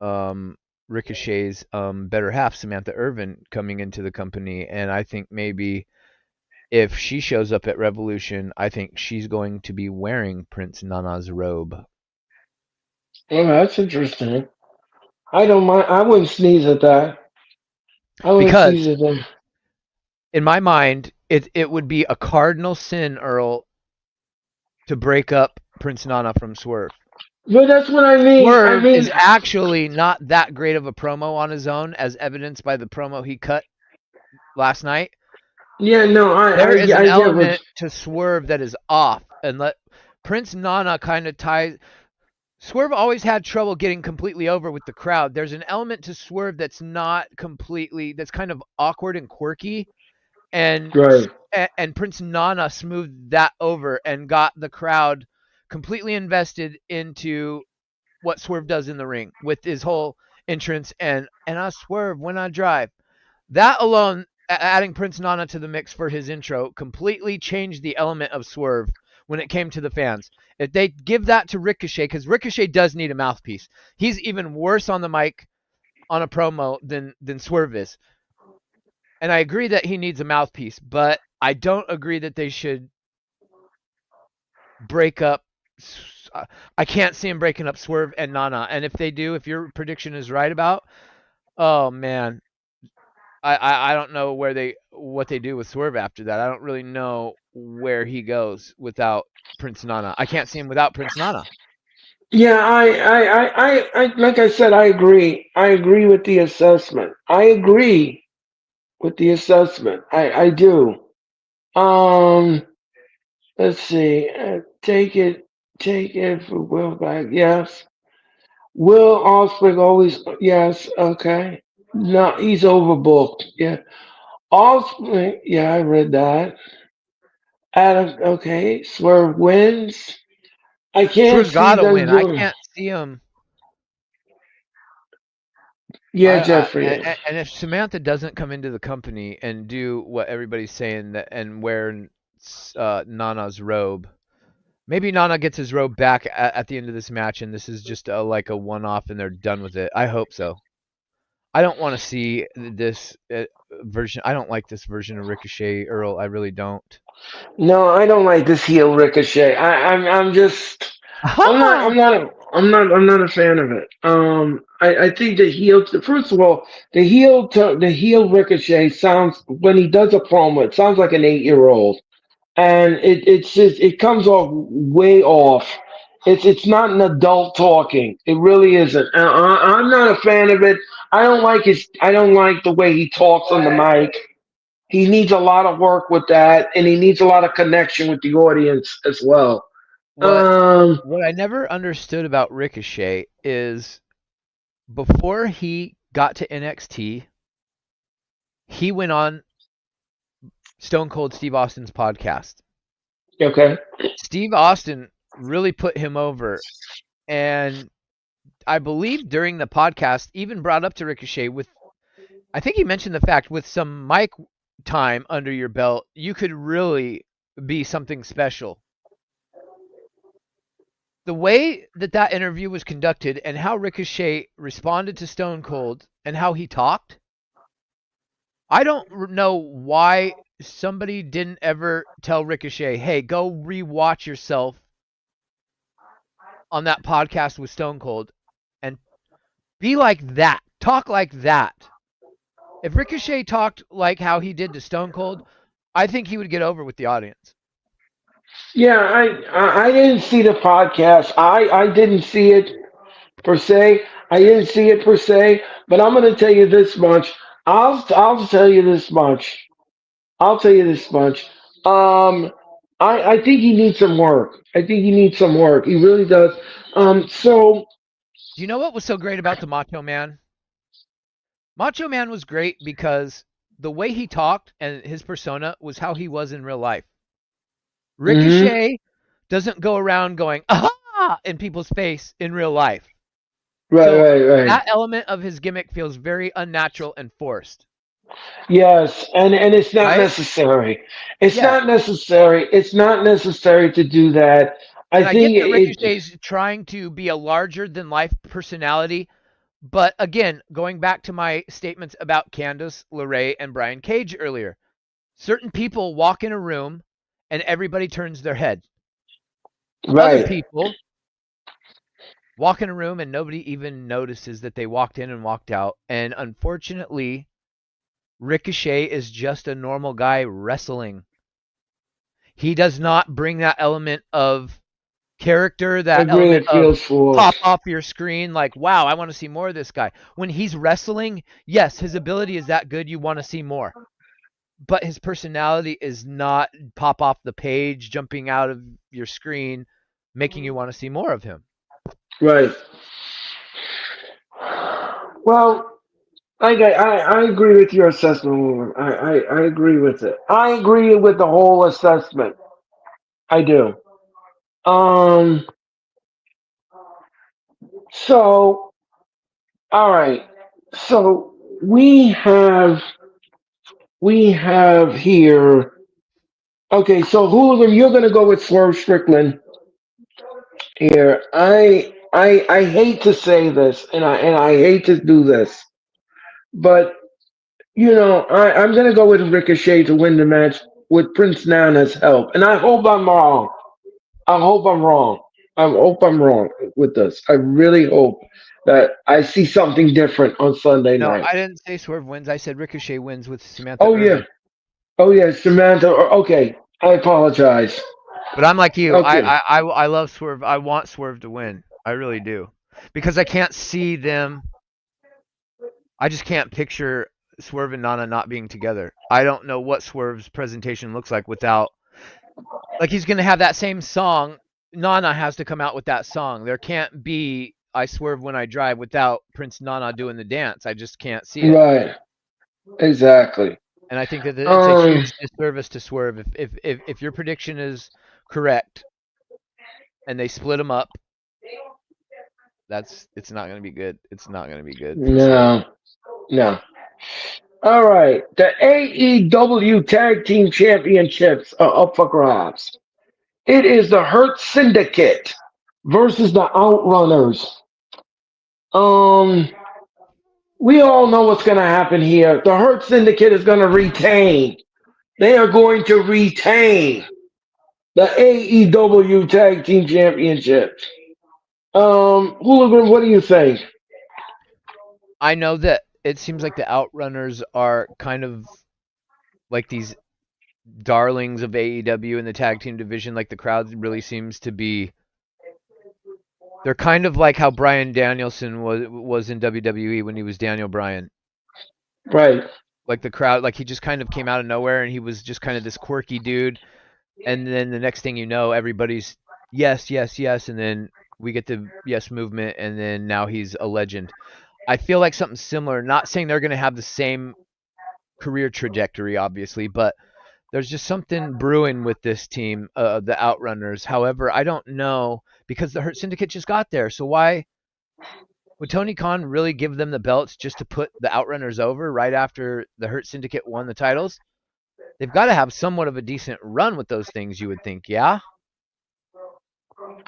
um, Ricochet's better half, Samantha Irvin, coming into the company, and I think maybe if she shows up at Revolution, I think she's going to be wearing Prince Nana's robe. Well, that's interesting. I don't mind. I wouldn't sneeze at that. I wouldn't sneeze Because at that. in my mind, it would be a cardinal sin, Earl, to break up Prince Nana from Swerve. But that's what I mean. I Swerve mean, is actually not that great of a promo on his own, as evidenced by the promo he cut last night. yeah, no, There is an I get what. element to Swerve that is off, and let Prince Nana kind of ties. Swerve always had trouble getting completely over with the crowd. There's an element to Swerve that's not completely, that's kind of awkward and quirky, and Right. and Prince Nana smoothed that over and got the crowd completely invested into what Swerve does in the ring with his whole entrance and I swerve when I drive. That alone, adding Prince Nana to the mix for his intro, completely changed the element of Swerve when it came to the fans. If they give that to Ricochet, because Ricochet does need a mouthpiece, he's even worse on the mic on a promo than Swerve is. And I agree that he needs a mouthpiece, but I don't agree that they should break up. I can't see him breaking up Swerve and Nana. And if they do, if your prediction is right about, oh man, I don't know where they what they do with Swerve after that. I don't really know where he goes without Prince Nana. I can't see him without Prince Nana. Yeah, like I said, I agree. I agree with the assessment. I agree with the assessment. I do. Um, let's see. Take it for Will back. Yes. Will Osprey always? Yes. Okay. No, he's overbooked. Yeah. Osprey. Yeah, I read that. Adam. Okay. Swerve wins. I can't Swerve's see got to them win. I doing. can't see him. Yeah, Jeffrey. And if Samantha doesn't come into the company and do what everybody's saying that and wear Nana's robe, maybe Nana gets his robe back at the end of this match, and this is just like a one-off, and they're done with it. I hope so. I don't want to see this version. I don't like this version of Ricochet Earl. I really don't. No, I don't like this heel Ricochet. I'm just Aha! I'm not a fan of it. I think the heel. First of all, the heel Ricochet sounds when he does a promo, it sounds like an 8-year-old, and it's just it comes off way off. It's not an adult talking. It really isn't. I'm not a fan of it. I don't like the way he talks on the mic. He needs a lot of work with that, and he needs a lot of connection with the audience as well. What Um, what I never understood about Ricochet is before he got to NXT, he went on Stone Cold Steve Austin's podcast. Okay. Steve Austin really put him over, and I believe during the podcast even brought up to Ricochet with, I think he mentioned the fact with some mic time under your belt, you could really be something special. The way that interview was conducted and how Ricochet responded to Stone Cold and how he talked, I don't know why somebody didn't ever tell Ricochet, hey, go rewatch yourself on that podcast with Stone Cold and be like that. Talk like that. If Ricochet talked like how he did to Stone Cold, I think he would get over with the audience. Yeah, I didn't see the podcast. I didn't see it per se. I didn't see it per se, but I'm going to tell you this much. I'll tell you this much. I'll tell you this much. Um, I think he needs some work. I think he needs some work. He really does. So Do you know what was so great about the Macho Man? Macho Man was great because the way he talked and his persona was how he was in real life. mhm. Ricochet doesn't go around going, aha, in people's face in real life. Right, So right, right. that element of his gimmick feels very unnatural and forced, Yes, and it's not right? necessary. It's Yes. not necessary. It's not necessary to do that. I And I get think that it. Ricochet's trying to be a larger than life personality, but again, going back to my statements about Candice LeRae and Brian Cage earlier, certain people walk in a room and everybody turns their head. Other Right. people walk in a room and nobody even notices that they walked in and walked out. And unfortunately, Ricochet is just a normal guy wrestling. He does not bring that element of character, I that agree. element It of feels pop forced. off your screen like, wow, I want to see more of this guy. When he's wrestling, yes, his ability is that good, you want to see more. But his personality is not pop off the page, jumping out of your screen, making you want to see more of him. Right. Well, I agree with your assessment, William. I agree with it. I agree with the whole assessment. I do. Um. So, all right. So we have here. Okay. So Hooligan, you're gonna go with Swerve Strickland here. I hate to say this, and I hate to do this, but I'm gonna go with Ricochet to win the match with Prince Nana's help, and I hope I'm wrong. I hope I'm wrong. I hope I'm wrong with this. I really hope that I see something different on Sunday No, night. I didn't say Swerve wins. I said Ricochet wins with Samantha Oh yeah, Irvin. oh yeah, Samantha. Okay, I apologize. But I'm like you. I, Okay, I, I, I love Swerve. I want Swerve to win. I really do. Because I can't see them. I just can't picture Swerve and Nana not being together. I don't know what Swerve's presentation looks like without. Like, he's going to have that same song. Nana has to come out with that song. There can't be I Swerve When I Drive without Prince Nana doing the dance. I just can't see it. right, exactly. And I think that it's a Um, huge disservice to Swerve if your prediction is correct and they split them up. It's not going to be good. It's not going to be good for Swerve. no, no. All right, the AEW Tag Team Championships are up for grabs. It is the Hurt Syndicate versus the Outrunners. Um, we all know what's going to happen here. The Hurt Syndicate is going to retain. They are going to retain the AEW Tag Team Championship. Hooligan, what do you think? I know that it seems like the Outrunners are kind of like these darlings of AEW in the tag team division. Like, the crowd really seems to be. They're kind of like how Bryan Danielson was in WWE when he was Daniel Bryan. Right, Like, the crowd, like, he just kind of came out of nowhere and he was just kind of this quirky dude. And then the next thing you know, everybody's yes, yes, yes, and then we get the yes movement, and then now he's a legend. I feel like something similar. Not saying they're going to have the same career trajectory, obviously, but there's just something brewing with this team, the Outrunners. However, I don't know because the Hurt Syndicate just got there. So why would Tony Khan really give them the belts just to put the Outrunners over right after the Hurt Syndicate won the titles? They've got to have somewhat of a decent run with those things, you would think, yeah?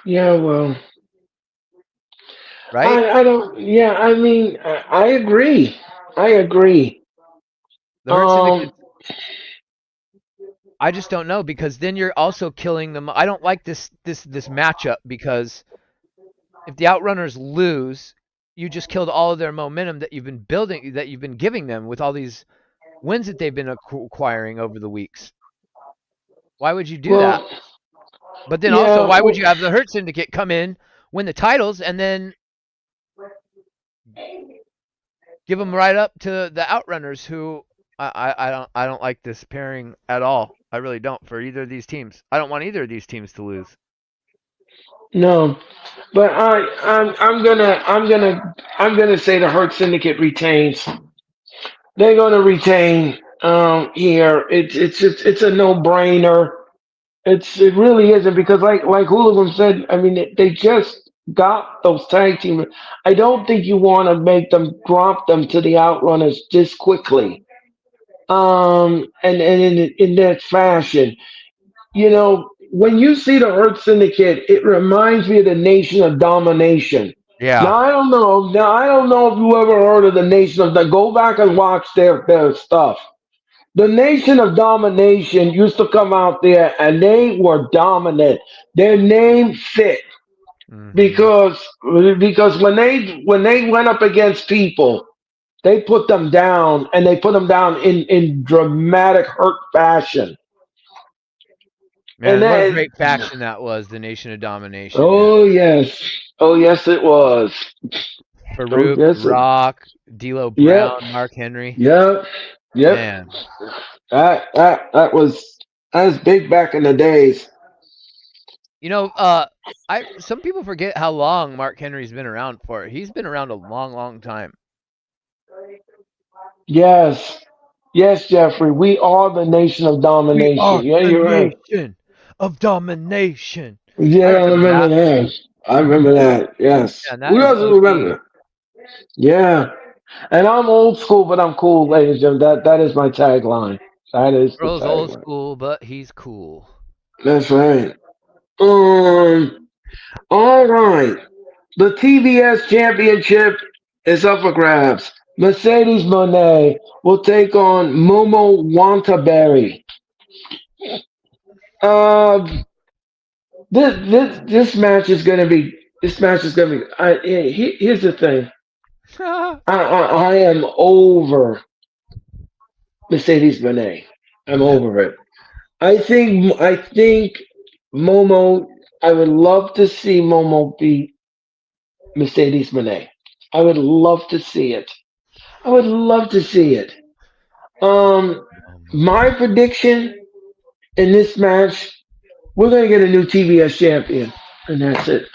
Yeah, well, Right? I don't. Yeah, I mean, I agree. I agree. The Hurt Um, Syndicate, I just don't know because then you're also killing them. I don't like this matchup because if the Outrunners lose, you just killed all of their momentum that you've been building, that you've been giving them with all these wins that they've been acquiring over the weeks. Why would you do that? well, But then also, yeah, why would well, you have the Hurt Syndicate come in, win the titles, and then give them right up to the Outrunners, who I don't like this pairing at all. I really don't for either of these teams. I don't want either of these teams to lose. no, but I'm gonna say the Hurt Syndicate retains. They're gonna retain. Here, it's a no brainer. It really isn't because like Hooligan said, I mean they just got those tag team. I don't think you want to make them drop them to the Outrunners this quickly. And in that fashion, when you see the Earth Syndicate, it reminds me of the Nation of Domination. Yeah. Now I don't know. Now I don't know if you ever heard of the Nation of. Go back and watch their stuff. The Nation of Domination used to come out there and they were dominant. Their name fit Hmm. because because when they went up against people, they put them down and they put them down in dramatic hurt fashion. And Man, what a then great faction that was, the Nation of Domination. Yeah. oh yes, oh yes it was. Oh Farouk, yes it. Rock, D'Lo Yep, Brown, Mark Henry. yep, yep. Man, That was big back in the days. you know, I some people forget how long Mark Henry's been around for. He's been around a long, long time. Yes, yes, Jeffrey. We are the nation of We domination. are Yeah, the you're right. nation of domination. I Yeah, I remember remember that. that. I remember that. Yes. And Who that is doesn't remember OG. that? Yeah. And I'm old school, but I'm cool, ladies and gentlemen. That is my tagline. That is the Earl's old tagline. school, but he's cool. That's right. Um. All right. The TBS Championship is up for grabs. Mercedes Monet will take on Momo Wantaberry. Um. This match is gonna be. This match is gonna be. Here's the thing. I am over Mercedes Monet. I'm over it. I think Momo. I would love to see Momo beat Mercedes Monet. I would love to see it. I would love to see it. Um, my prediction in this match, we're gonna get a new TBS champion, and that's it.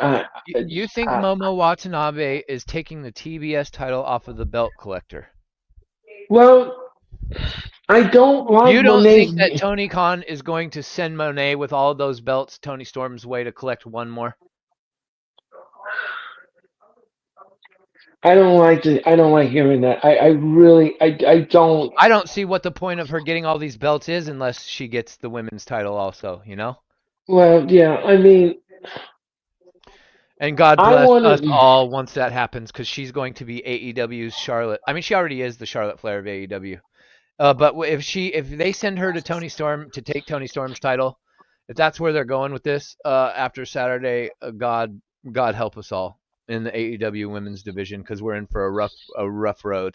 You think I, Momo Watanabe is taking the TBS title off of the belt collector? well, I don't like You don't Monet's. think that Tony Khan is going to send Monet with all those belts Tony Storm's way to collect one more? I don't like hearing that. I really. I don't. I don't see what the point of her getting all these belts is unless she gets the women's title also, you know? Well, yeah. I mean, And God I bless us want to. all once that happens because she's going to be AEW's Charlotte. I mean, she already is the Charlotte Flair of AEW. But if they send her to Tony Storm to take Tony Storm's title, if that's where they're going with this after Saturday, God help us all in the AEW women's division because we're in for a rough road.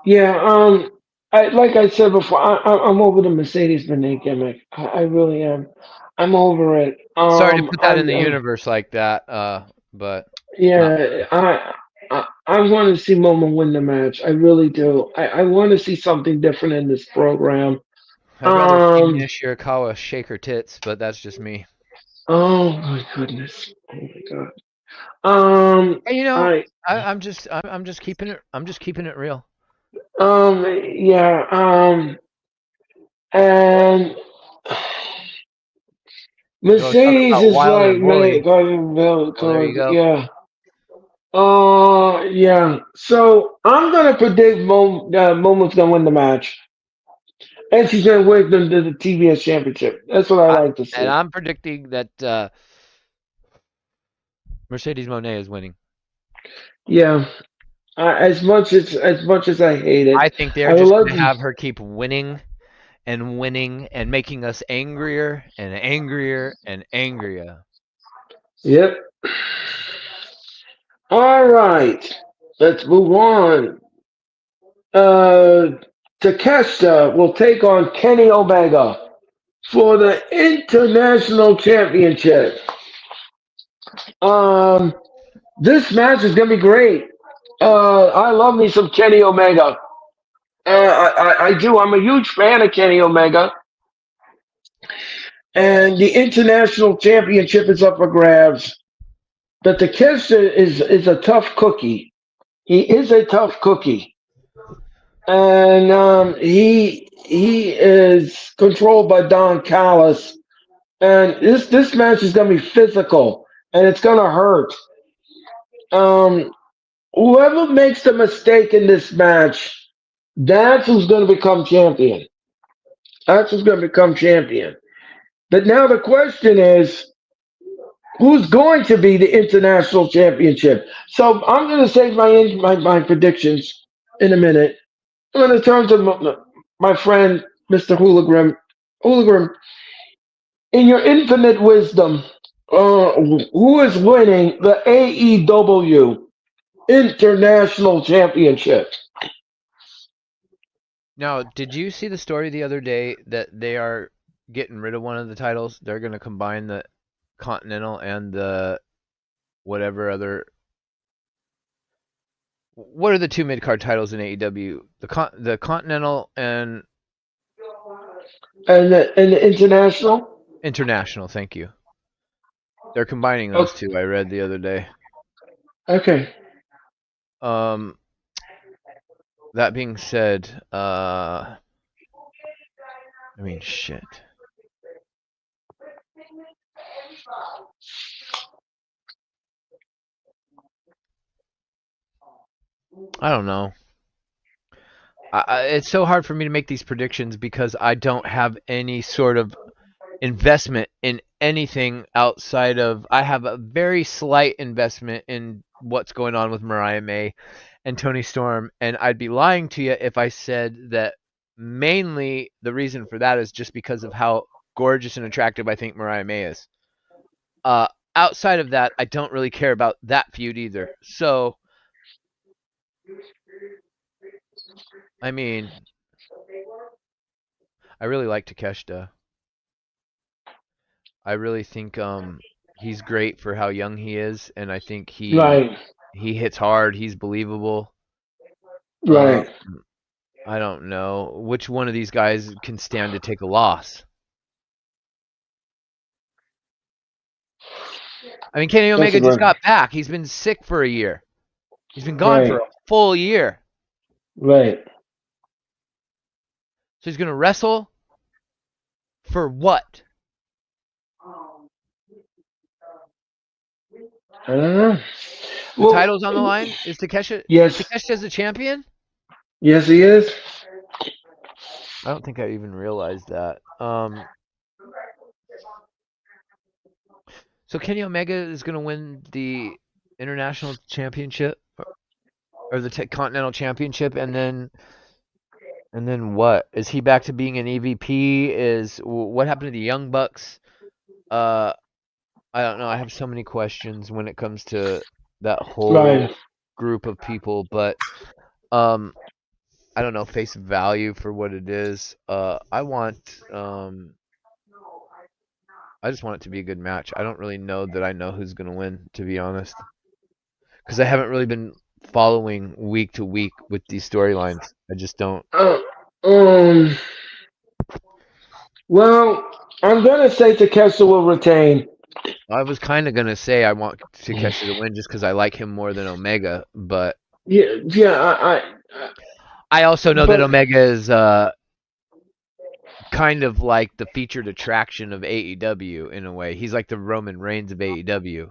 Yeah. Like I said before, I'm over the Mercedes Benz gimmick. I really am. I'm over it. Sorry to put that in the universe like that, but not. Yeah. I want to see Momo win the match. I really do. I want to see something different in this program. I'd rather see Um. Mina Shirakawa shake her tits, but that's just me. Oh my goodness. Oh my god. And, I I'm just keeping it. I'm just keeping it real. yeah, and So talk Mercedes about is Wilder like and man, Roy. Oh, there you cause go. yeah. Yeah. So I'm gonna predict Momo's gonna win the match, and she's gonna win the TBS championship. That's what I I, like to and see. I'm predicting that Mercedes Monet is winning. Yeah. As much as I hate it, I think they're I would just love going to to. have her keep winning and winning and making us angrier and angrier and angrier. Yep. All right. Let's move on. Uh, Takeshita will take on Kenny Omega for the International Championship. Um, this match is gonna be great. I love me some Kenny Omega. I do. I'm a huge fan of Kenny Omega, and the International Championship is up for grabs. But Takeshita is a tough cookie. He is a tough cookie, and he is controlled by Don Callis. And this match is gonna be physical, and it's gonna hurt. Um, Whoever makes the mistake in this match, that's who's gonna become champion. That's who's gonna become champion. But now the question is, who's going to be the international championship? So I'm gonna say my predictions in a minute. I'm gonna turn to my friend Mr. Hooligram. Hooligram, in your infinite wisdom, who is winning the AEW International Championship? Now, did you see the story the other day that they are getting rid of one of the titles? They're going to combine the Continental and the whatever other. What are the two mid card titles in AEW? The Continental and And the international? International. Thank you. They're combining those Okay. two. I read the other day. Okay. Um, that being said, I mean, shit. I don't know. It's so hard for me to make these predictions because I don't have any sort of investment in anything outside of. I have a very slight investment in what's going on with Mariah May and Tony Storm, and I'd be lying to you if I said that mainly the reason for that is just because of how gorgeous and attractive I think Mariah May is. Uh, Outside of that, I don't really care about that feud either. So, I mean, I really like Takeshita. I really think he's great for how young he is, and I think Right. he hits hard. He's believable. Um, Right. I don't know which one of these guys can stand to take a loss. I mean, Kenny That's a Omega just great. got back. He's been sick for a year. He's been gone for Right. a full year. Right. So he's gonna wrestle for what? I don't know. The Well, title's on the line. Is Takeshita yes. the champion? Yes, he is. I don't think I even realized that. So Kenny Omega is gonna win the international championship or the Continental Championship, and then what? Is he back to being an EVP? Is what happened to the Young Bucks? Uh, I don't know. I have so many questions when it comes to that Right. whole group of people, but um, I don't know face value for what it is. I just want it to be a good match. I don't really know that I know who's gonna win, to be honest, because I haven't really been following week to week with these storylines. I just don't. Uh, um. Well, I'm gonna say Takeshita will retain. I was kind of gonna say I want Takeshi to win just because I like him more than Omega, but Yeah, yeah. I also know that But Omega is kind of like the featured attraction of AEW in a way. He's like the Roman Reigns of AEW.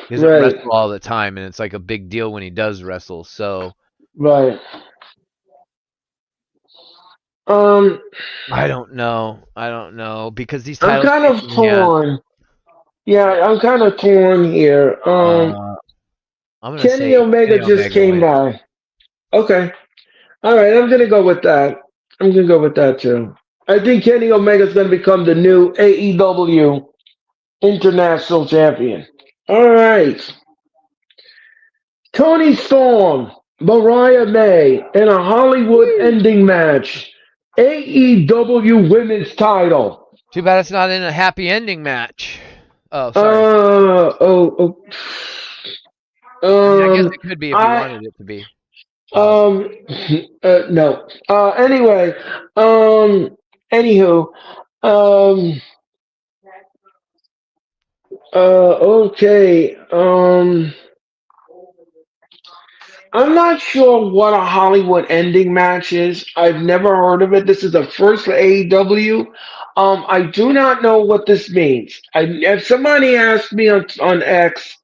He doesn't right, wrestle all the time, and it's like a big deal when he does wrestle. So right. Um, I don't know. I don't know because these I'm titles kind of changing hands. torn. Yeah, I'm kind of torn here. Uh, I'm gonna Kenny say Omega Kenny just Omega came wins. by. Okay. All right, I'm gonna go with that. I'm gonna go with that too. I think Kenny Omega is gonna become the new AEW International Champion. All right. Tony Storm, Mariah May in a Hollywood Whee! ending match. AEW Women's Title. Too bad it's not in a happy ending match. Oh, sorry. Oh, I mean, I guess um, it could be if you I, wanted it to be. Pause. um, no. Anyway, anywho, um, okay, I'm not sure what a Hollywood ending match is. I've never heard of it. This is the first for AEW. I do not know what this means. If somebody asked me on X,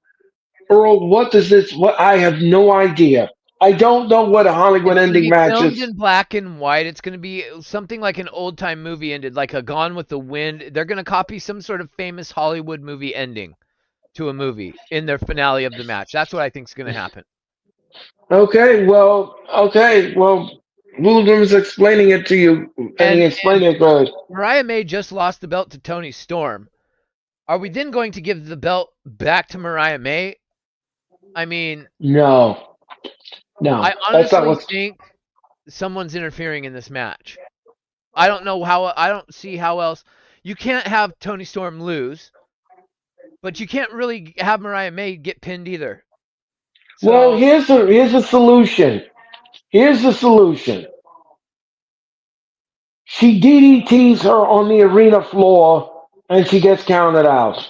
Earl, what does this? What I have no idea. I don't know what a Hollywood It's gonna ending be match filmed is. in black and white. It's gonna be something like an old time movie ended, like a Gone with the Wind. They're gonna copy some sort of famous Hollywood movie ending to a movie in their finale of the match. That's what I think is gonna happen. Okay, well, William was explaining it to you, and he And explained it good. Mariah May just lost the belt to Tony Storm. Are we then going to give the belt back to Mariah May? I mean, No, no, I that's not honestly what's. think someone's interfering in this match. I don't know how. I don't see how else. You can't have Tony Storm lose, but you can't really have Mariah May get pinned either. Well, So, here's the solution. Here's the solution. She DDTs her on the arena floor, and she gets counted out.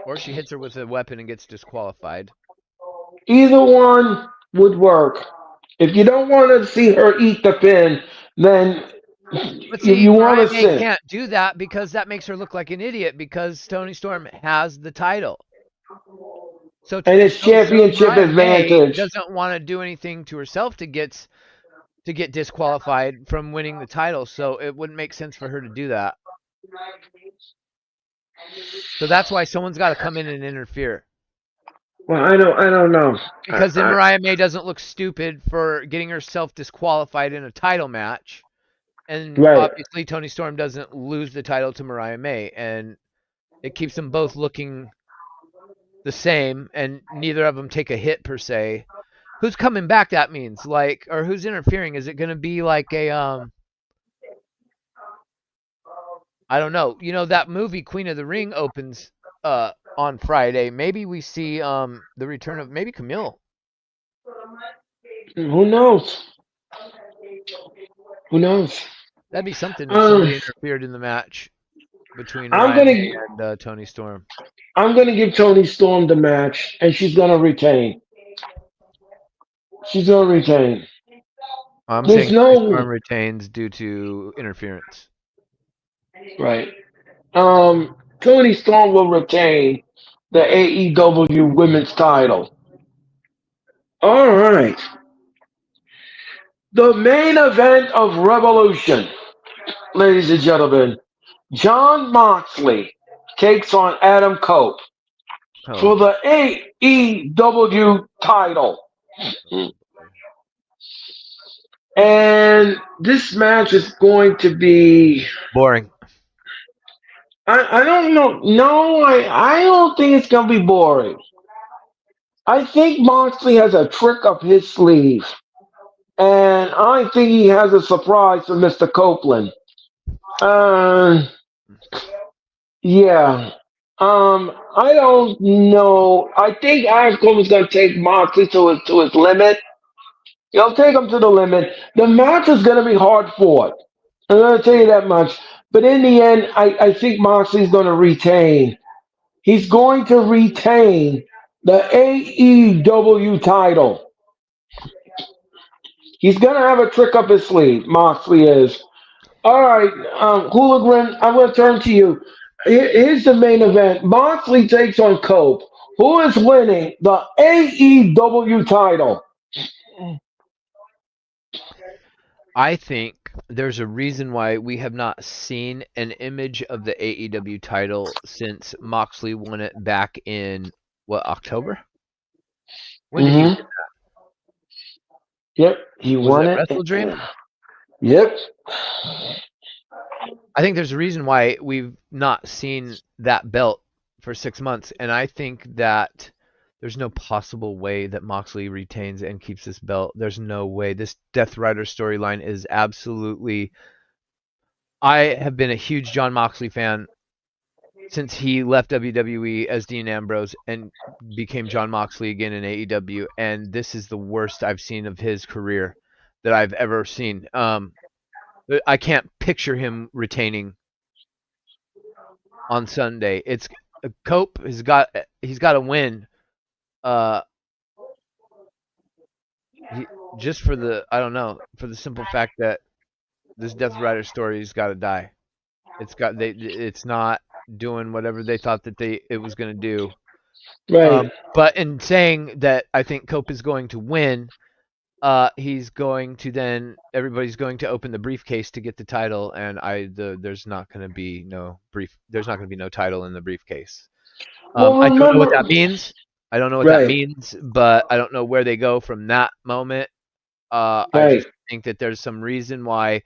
or she hits her with a weapon and gets disqualified. Either one would work. If you don't want to see her eat the pin, then But see, you want Mariah to May sit. can't do that because that makes her look like an idiot because Tony Storm has the title. So, And it's championship Mariah May advantage. doesn't want to do anything to herself to get disqualified from winning the title. So it wouldn't make sense for her to do that. So that's why someone's got to come in and interfere. Well, I don't know. Because then Mariah May doesn't look stupid for getting herself disqualified in a title match. And Right. obviously Tony Storm doesn't lose the title to Mariah May. And it keeps them both looking the same and neither of them take a hit per se. Who's coming back that means? Like or who's interfering? Is it gonna be like a I don't know. You know that movie Queen of the Ring opens on Friday. Maybe we see the return of maybe Camille. Who knows? Who knows? That'd be something if Um, somebody interfered in the match between I'm Mariah gonna May and Tony Storm. I'm gonna give Tony Storm the match, and she's gonna retain. She's gonna retain. I'm There's saying Tony no Storm retains due to interference. right. Tony Storm will retain the AEW Women's Title. All right. The main event of Revolution, ladies and gentlemen. John Moxley takes on Adam Cope Oh for boy. the AEW title. And this match is going to be. Boring. I don't know. No, I don't think it's going to be boring. I think Moxley has a trick up his sleeve. And I think he has a surprise for Mr. Copeland. Uh, yeah. I don't know. I think Adam Copeland's going to take Moxley to his limit. He'll take him to the limit. The match is going to be hard fought. I'm going to tell you that much. But in the end, I think Moxley's going to retain. He's going to retain the AEW title. He's going to have a trick up his sleeve. Moxley is. All right, Hooligan, I'm going to turn to you. Here's the main event. Moxley takes on Cope. Who is winning the AEW title? I think there's a reason why we have not seen an image of the AEW title since Moxley won it back in what, October? When did he win? Mm-hmm. Yep, he Was won it it. Wrestle Dream? Yep. I think there's a reason why we've not seen that belt for 6 months, and I think that there's no possible way that Moxley retains and keeps this belt. There's no way. This Death Rider storyline is absolutely. I have been a huge John Moxley fan since he left WWE as Dean Ambrose and became John Moxley again in AEW, and this is the worst I've seen of his career that I've ever seen. I can't picture him retaining on Sunday. It's Cope he's got to win. Uh, he, just for the I don't know, for the simple fact that this Death Rider story's got to die. It's not doing whatever they thought that it was going to do. Right. But in saying that, I think Cope is going to win. He's going to then everybody's going to open the briefcase to get the title, and there's not going to be there's not going to be no title in the briefcase. Well, I don't know what remember. that means. I don't know what that Right. means, but I don't know where they go from that moment. I Right. just think that there's some reason why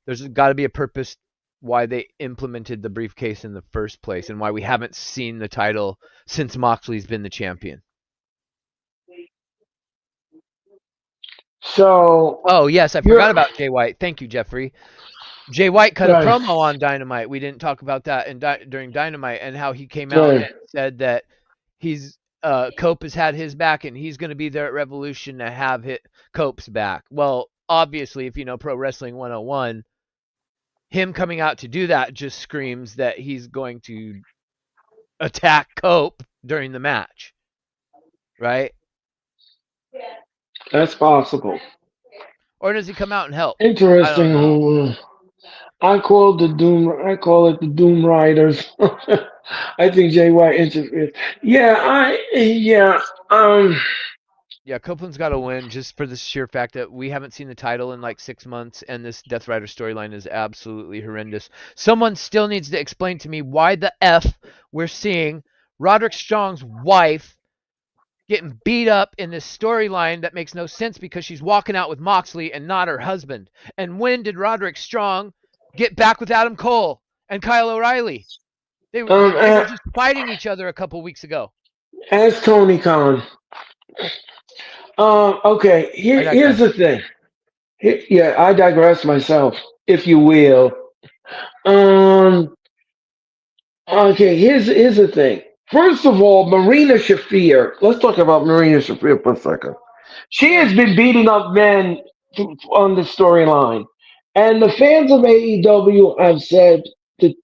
there's got to be a purpose why they implemented the briefcase in the first place and why we haven't seen the title since Moxley's been the champion. So Oh, yes, I you're forgot about Jay White. Thank you, Jeffrey. Jay White cut a right. promo on Dynamite. We didn't talk about that during Dynamite and how he came out Right. and said that he's Cope has had his back and he's going to be there at Revolution to have Cope's back. Well, obviously, if you know Pro Wrestling 101, him coming out to do that just screams that he's going to attack Cope during the match, right? That's possible. Or does he come out and help? I don't know. Interesting. I call the Doom. I call it the Doom Riders. I think Jay White interfered. Yeah. Yeah. Um. Yeah, Copeland's got to win just for the sheer fact that we haven't seen the title in like 6 months, and this Death Rider storyline is absolutely horrendous. Someone still needs to explain to me why the F we're seeing Roderick Strong's wife getting beat up in this storyline that makes no sense because she's walking out with Moxley and not her husband. And when did Roderick Strong get back with Adam Cole and Kyle O'Reilly? They Um. they were a- just fighting each other a couple weeks ago. As Tony Khan. Okay. I Here's the digress. thing. Yeah, I digress myself, if you will. Um. Okay. Here's the thing. First of all, Marina Shafir. Let's talk about Marina Shafir for a second. She Sure. has been beating up men on the storyline, and the fans of AEW have said to,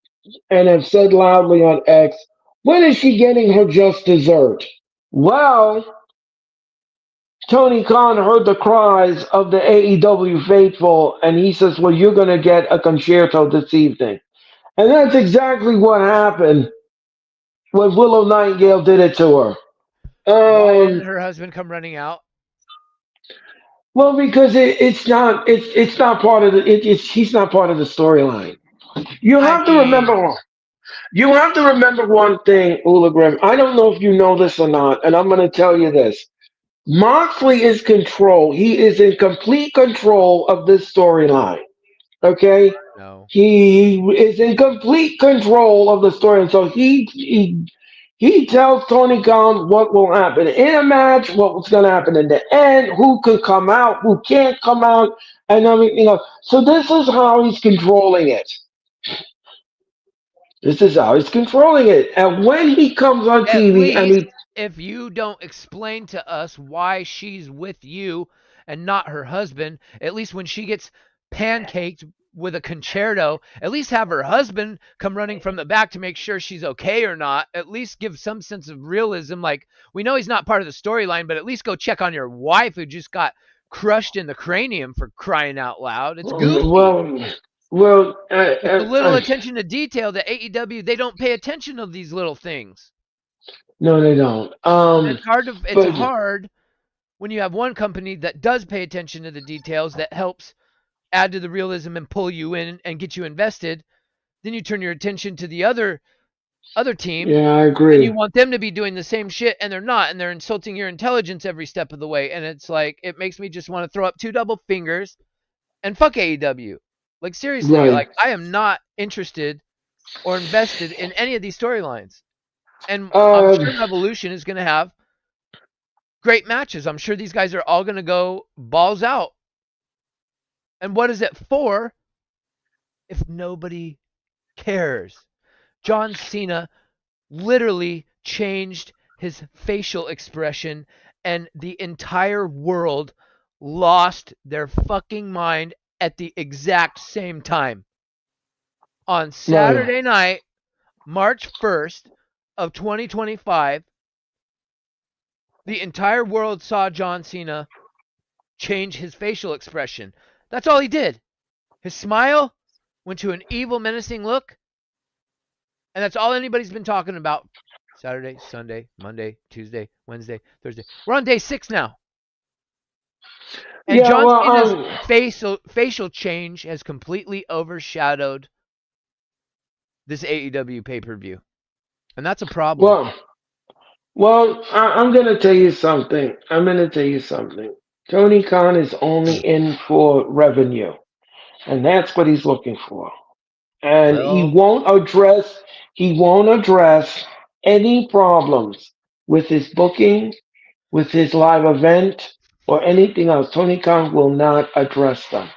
and have said loudly on X, when is she getting her just dessert? Well, Tony Khan heard the cries of the AEW faithful, and he says, "Well, you're going to get a concerto this evening," and that's exactly what happened when Willow Nightingale did it to her. Why didn't Um, her husband come running out? well, because it's not part of the it's he's not part of the storyline. You I have to mean, remember you have to remember one thing, Ula. I don't know if you know this or not, and I'm going to tell you this. Moxley is control. He is in complete control of this storyline. Okay, no. he is in complete control of the story, and so he tells Tony Khan what will happen in a match, what's going to happen in the end, who could come out, who can't come out, and everything. So this is how he's controlling it. This is how he's controlling it. And when he comes on At TV and least he, if you don't explain to us why she's with you and not her husband, at least when she gets pancaked with a concerto, at least have her husband come running from the back to make sure she's okay or not. At least give some sense of realism. Like, we know he's not part of the storyline, but at least go check on your wife who just got crushed in the cranium, for crying out loud. It's goofy. Well, well, It's the little attention to detail that AEW, they don't pay attention to these little things. no, they don't. And it's But hard when you have one company that does pay attention to the details, that helps add to the realism and pull you in and get you invested. Then you turn your attention to the other team, yeah, I and you agree. want them to be doing the same shit, and they're not, and they're insulting your intelligence every step of the way. And it's like, it makes me just want to throw up two double fingers and fuck AEW. Like, seriously, Right. like, I am not interested or invested in any of these storylines. And I'm Um, sure Revolution is going to have great matches. I'm sure these guys are all going to go balls out. And what is it for if nobody cares? John Cena literally changed his facial expression, and the entire world lost their fucking mind at the exact same time. On right. Saturday night, March 1st of 2025, the entire world saw John Cena change his facial expression. That's all he did. His smile went to an evil, menacing look, and that's all anybody's been talking about. Saturday, Sunday, Monday, Tuesday, Wednesday, Thursday. We're on day 6 now. And Yeah. John Well. Cena's facial change has completely overshadowed this AEW pay-per-view. And that's a problem. Well. Well. I'm gonna tell you something. I'm gonna tell you something. Tony Khan is only in for revenue, and that's what he's looking for. And Well, he won't address any problems with his booking, with his live event, or anything else. Tony Khan will not address them.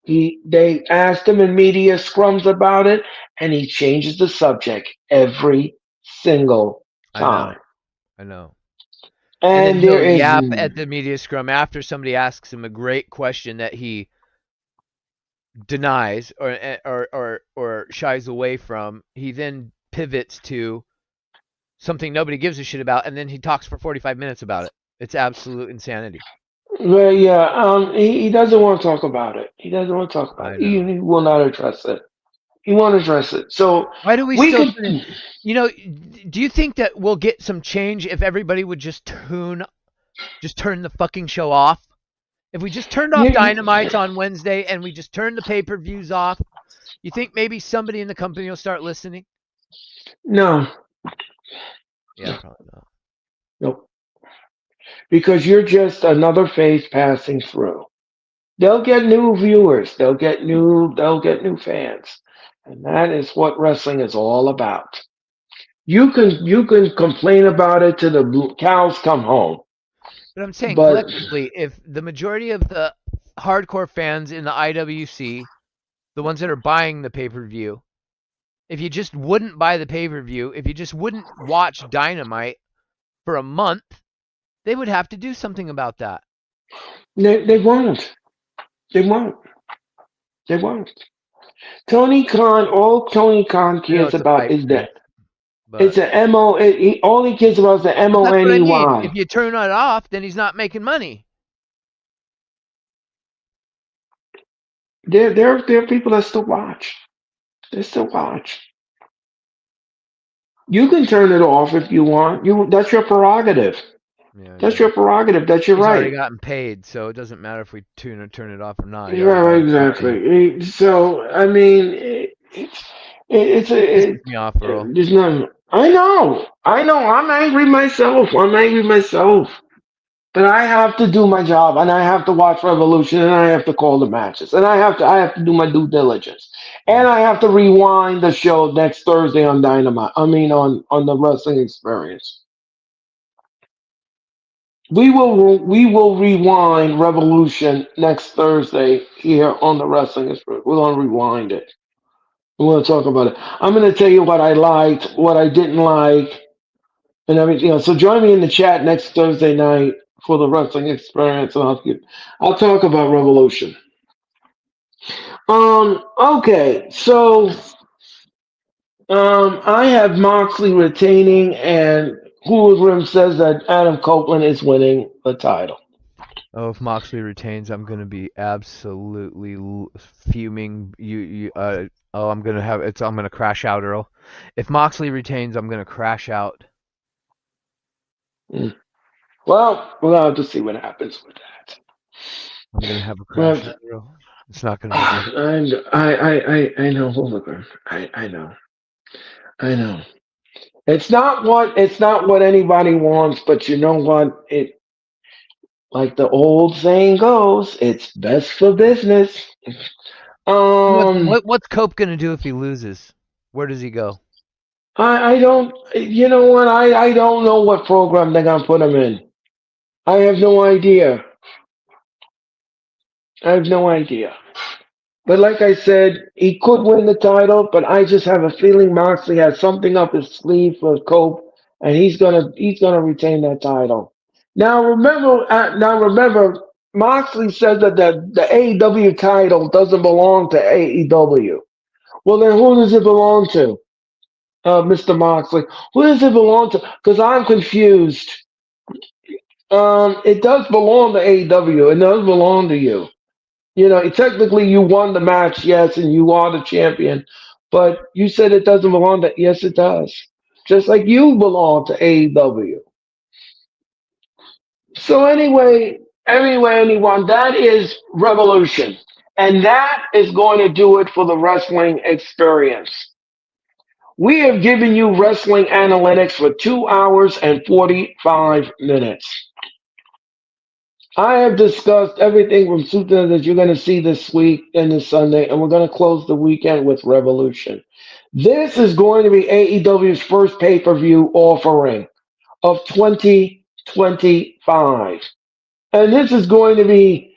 They asked him in media scrums about it, and he changes the subject every single I know. time. I know. And then And there he'll is yap at the media scrum after somebody asks him a great question that he denies or shies away from. He then pivots to something nobody gives a shit about, and then he talks for 45 minutes about it. It's absolute insanity. well, yeah. He doesn't want to talk about it. He doesn't want to talk about I it. He, know. he will not address it. He won't address it. So Why do we we still could. tune in? You know, do you think that we'll get some change if everybody would just turn the fucking show off? If we just turned off You, Dynamites on Wednesday and we just turned the pay-per-views off, you think maybe somebody in the company will start listening? no, Yeah, probably not. no, because you're just another face passing through. They'll get new viewers. They'll get new fans, and that is what wrestling is all about. You can complain about it till the cows come home, But I'm saying but collectively, if the majority of the hardcore fans in the IWC, the ones that are buying the pay-per-view, if you just wouldn't buy the pay-per-view, if you just wouldn't watch Dynamite for a month, they would have to do something about that. they won't. They won't. They won't. All Tony Khan I know cares it's a about pipe is dream, that but it's a mo. All he cares about is the that's what I mean. money. If you turn it off, then he's not making money. There are people that still watch. They still watch. You can turn it off if you want. That's your prerogative. Yeah, I That's know. your prerogative. That's your He's already right. gotten paid, so it doesn't matter if we turn it off or not. He already Yeah, got his money. exactly. So I mean, it's Pisses me off, Earl. there's none. I know. I'm angry myself. But I have to do my job, and I have to watch Revolution, and I have to call the matches, and I have to do my due diligence, Yeah. and I have to rewind the show next Thursday on Dynamite. I mean, on the Wrestling Experience. We will rewind Revolution next Thursday here on the Wrestling Experience. We're gonna rewind it. We're gonna talk about it. I'm gonna tell you what I liked, what I didn't like, and everything else. So join me in the chat next Thursday night for the Wrestling Experience, and I'll talk about Revolution. Okay, so I have Moxley retaining, and Hooligan says that Adam Copeland is winning the title. Oh, if Moxley retains, I'm gonna be absolutely fuming. Oh, I'm gonna have it's. I'm gonna crash out, Earl. If Moxley retains, I'm gonna crash out. Mm. Well, we'll have to see what happens with that. I'm gonna have a crash out, But Earl. It's not gonna be good. I know Hooligan. I know. I know. It's not what anybody wants, but you know what? It like the old saying goes, it's best for business. What Um, what what's Cope gonna do if he loses? Where does he go? I don't. You know what? I don't know what program they're gonna put him in. I have no idea. I have no idea. But like I said, he could win the title, but I just have a feeling Moxley has something up his sleeve for Cope, and he's gonna retain that title. Now remember, Moxley said that the AEW title doesn't belong to AEW. Well, then who does it belong to, Mr. Moxley? Who does it belong to? Because I'm confused. It does belong to AEW. It does belong to you. You know, technically you won the match, yes, and you are the champion. But you said it doesn't belong to. Yes, it does. Just like you belong to AEW. So anyone, that is Revolution, and that is going to do it for the wrestling experience. We have given you wrestling analytics for 2 hours and 45 minutes. I have discussed everything from Sutra that you're going to see this week and this Sunday, and we're going to close the weekend with Revolution. This is going to be AEW's first pay per view offering of 2025. And this is going to be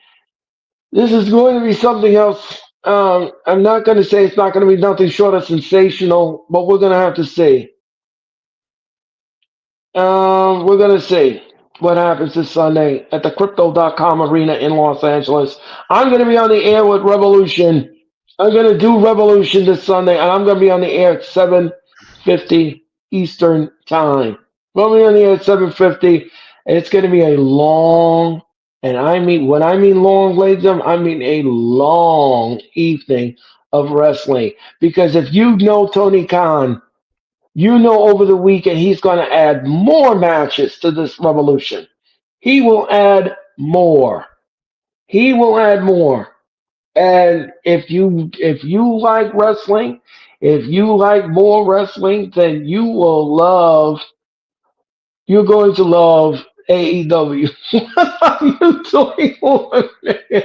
something else. I'm not going to say it's not going to be nothing short of sensational, but we're going to have to see. We're going to see what happens this Sunday at the Crypto.com Arena in Los Angeles. I'm going to be on the air with Revolution. I'm going to do Revolution this Sunday, and I'm going to be on the air at 7:50 Eastern Time. We'll be on the air at 7:50, and it's going to be a long, and when I mean long, ladies and gentlemen, I mean a long evening of wrestling. Because if you know Tony Khan, you know over the weekend he's going to add more matches to this Revolution. He will add more. He will add more. And if you like wrestling, if you like more wrestling, then you're going to love AEW. What are you doing over there?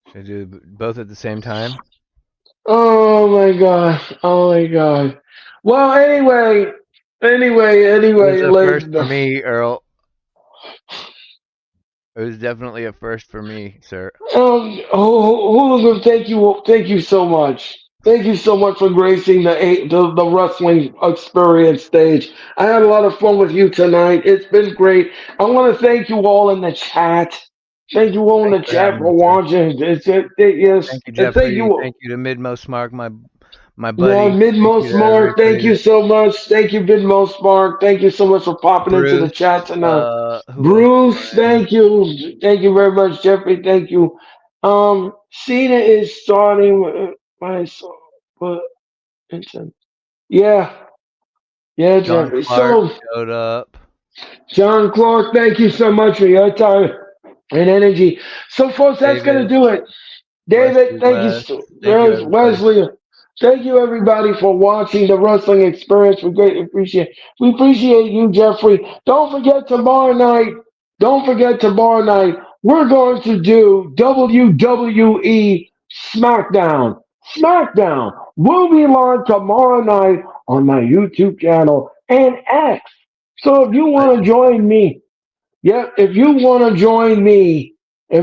Should I do both at the same time? Oh my god. Oh my god. Well, It was a ladies first and for gentlemen. me, Earl. It was definitely a first for me, sir. Hooligan, thank you so much. Thank you so much for gracing the wrestling experience stage. I had a lot of fun with you tonight. It's been great. I want to thank you all in the chat. Thank you all in Thanks the for chat having me, for sir. watching. Yes, Thank you, and thank Jeffrey. you. Thank you to Midmost Mark, my Yeah, buddy. Thank you Midmost to Mark, thank everybody. you so much. Thank you, Midmost Mark. Thank you so much for popping into the Bruce, chat tonight. who else is Bruce, on in? thank you. Thank you very much, Jeffrey. Thank you. Cena is starting my soul, but yeah, yeah, John Jeffrey. Clark So, showed up. John Clark, thank you so much for your time and energy. So, folks, that's gonna David, do it. David, Wesley thank you, West. Thank you, everybody. Wesley. Thank you, everybody, for watching the wrestling experience. We greatly appreciate. We appreciate you, Jeffrey. Don't forget tomorrow night. Don't forget tomorrow night. We're going to do WWE SmackDown. SmackDown will be live tomorrow night on my YouTube channel and X. So if you want to join me, yeah, if you want to join me for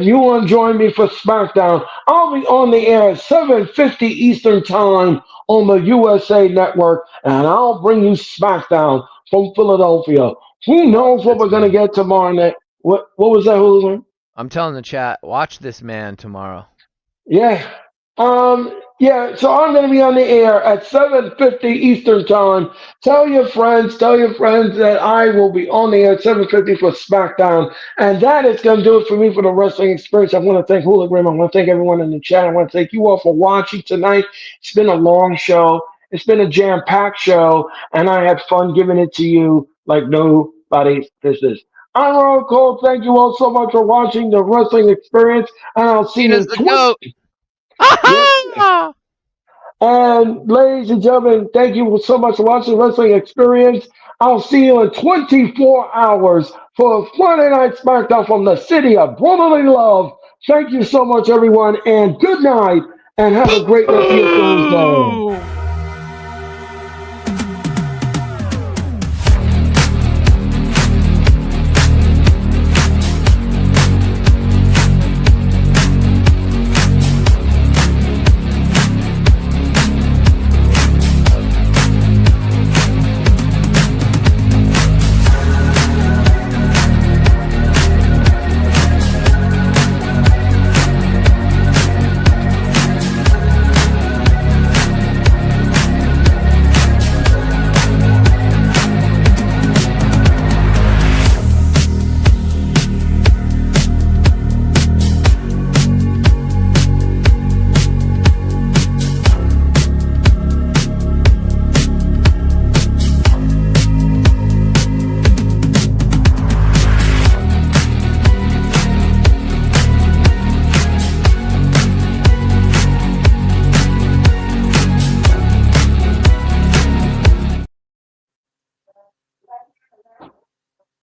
SmackDown, I'll be on the air at 7:50 Eastern Time on the USA Network, and I'll bring you SmackDown from Philadelphia. Who Watch knows what this we're gonna one. get tomorrow night? What was that, Hulu? I'm telling the chat, watch this man tomorrow. Yeah. Yeah, so I'm gonna be on the air at 7:50 Eastern time. Tell your friends that I will be on the air at 7:50 for SmackDown. And that is gonna do it for me for the wrestling experience. I want to thank Hologram. I want to thank everyone in the chat. I want to thank you all for watching tonight. It's been a long show. It's been a jam-packed show, and I had fun giving it to you like nobody's business. I'm Earl Cole. Thank you all so much for watching the wrestling experience, and I'll see you Cena's in the 20. goat. Yeah. And ladies and gentlemen, thank you so much for watching Wrestling Experience. I'll see you in 24 hours for Friday Night SmackDown from the city of brotherly love. Thank you so much, everyone, and good night, and have a great rest of your Thursday.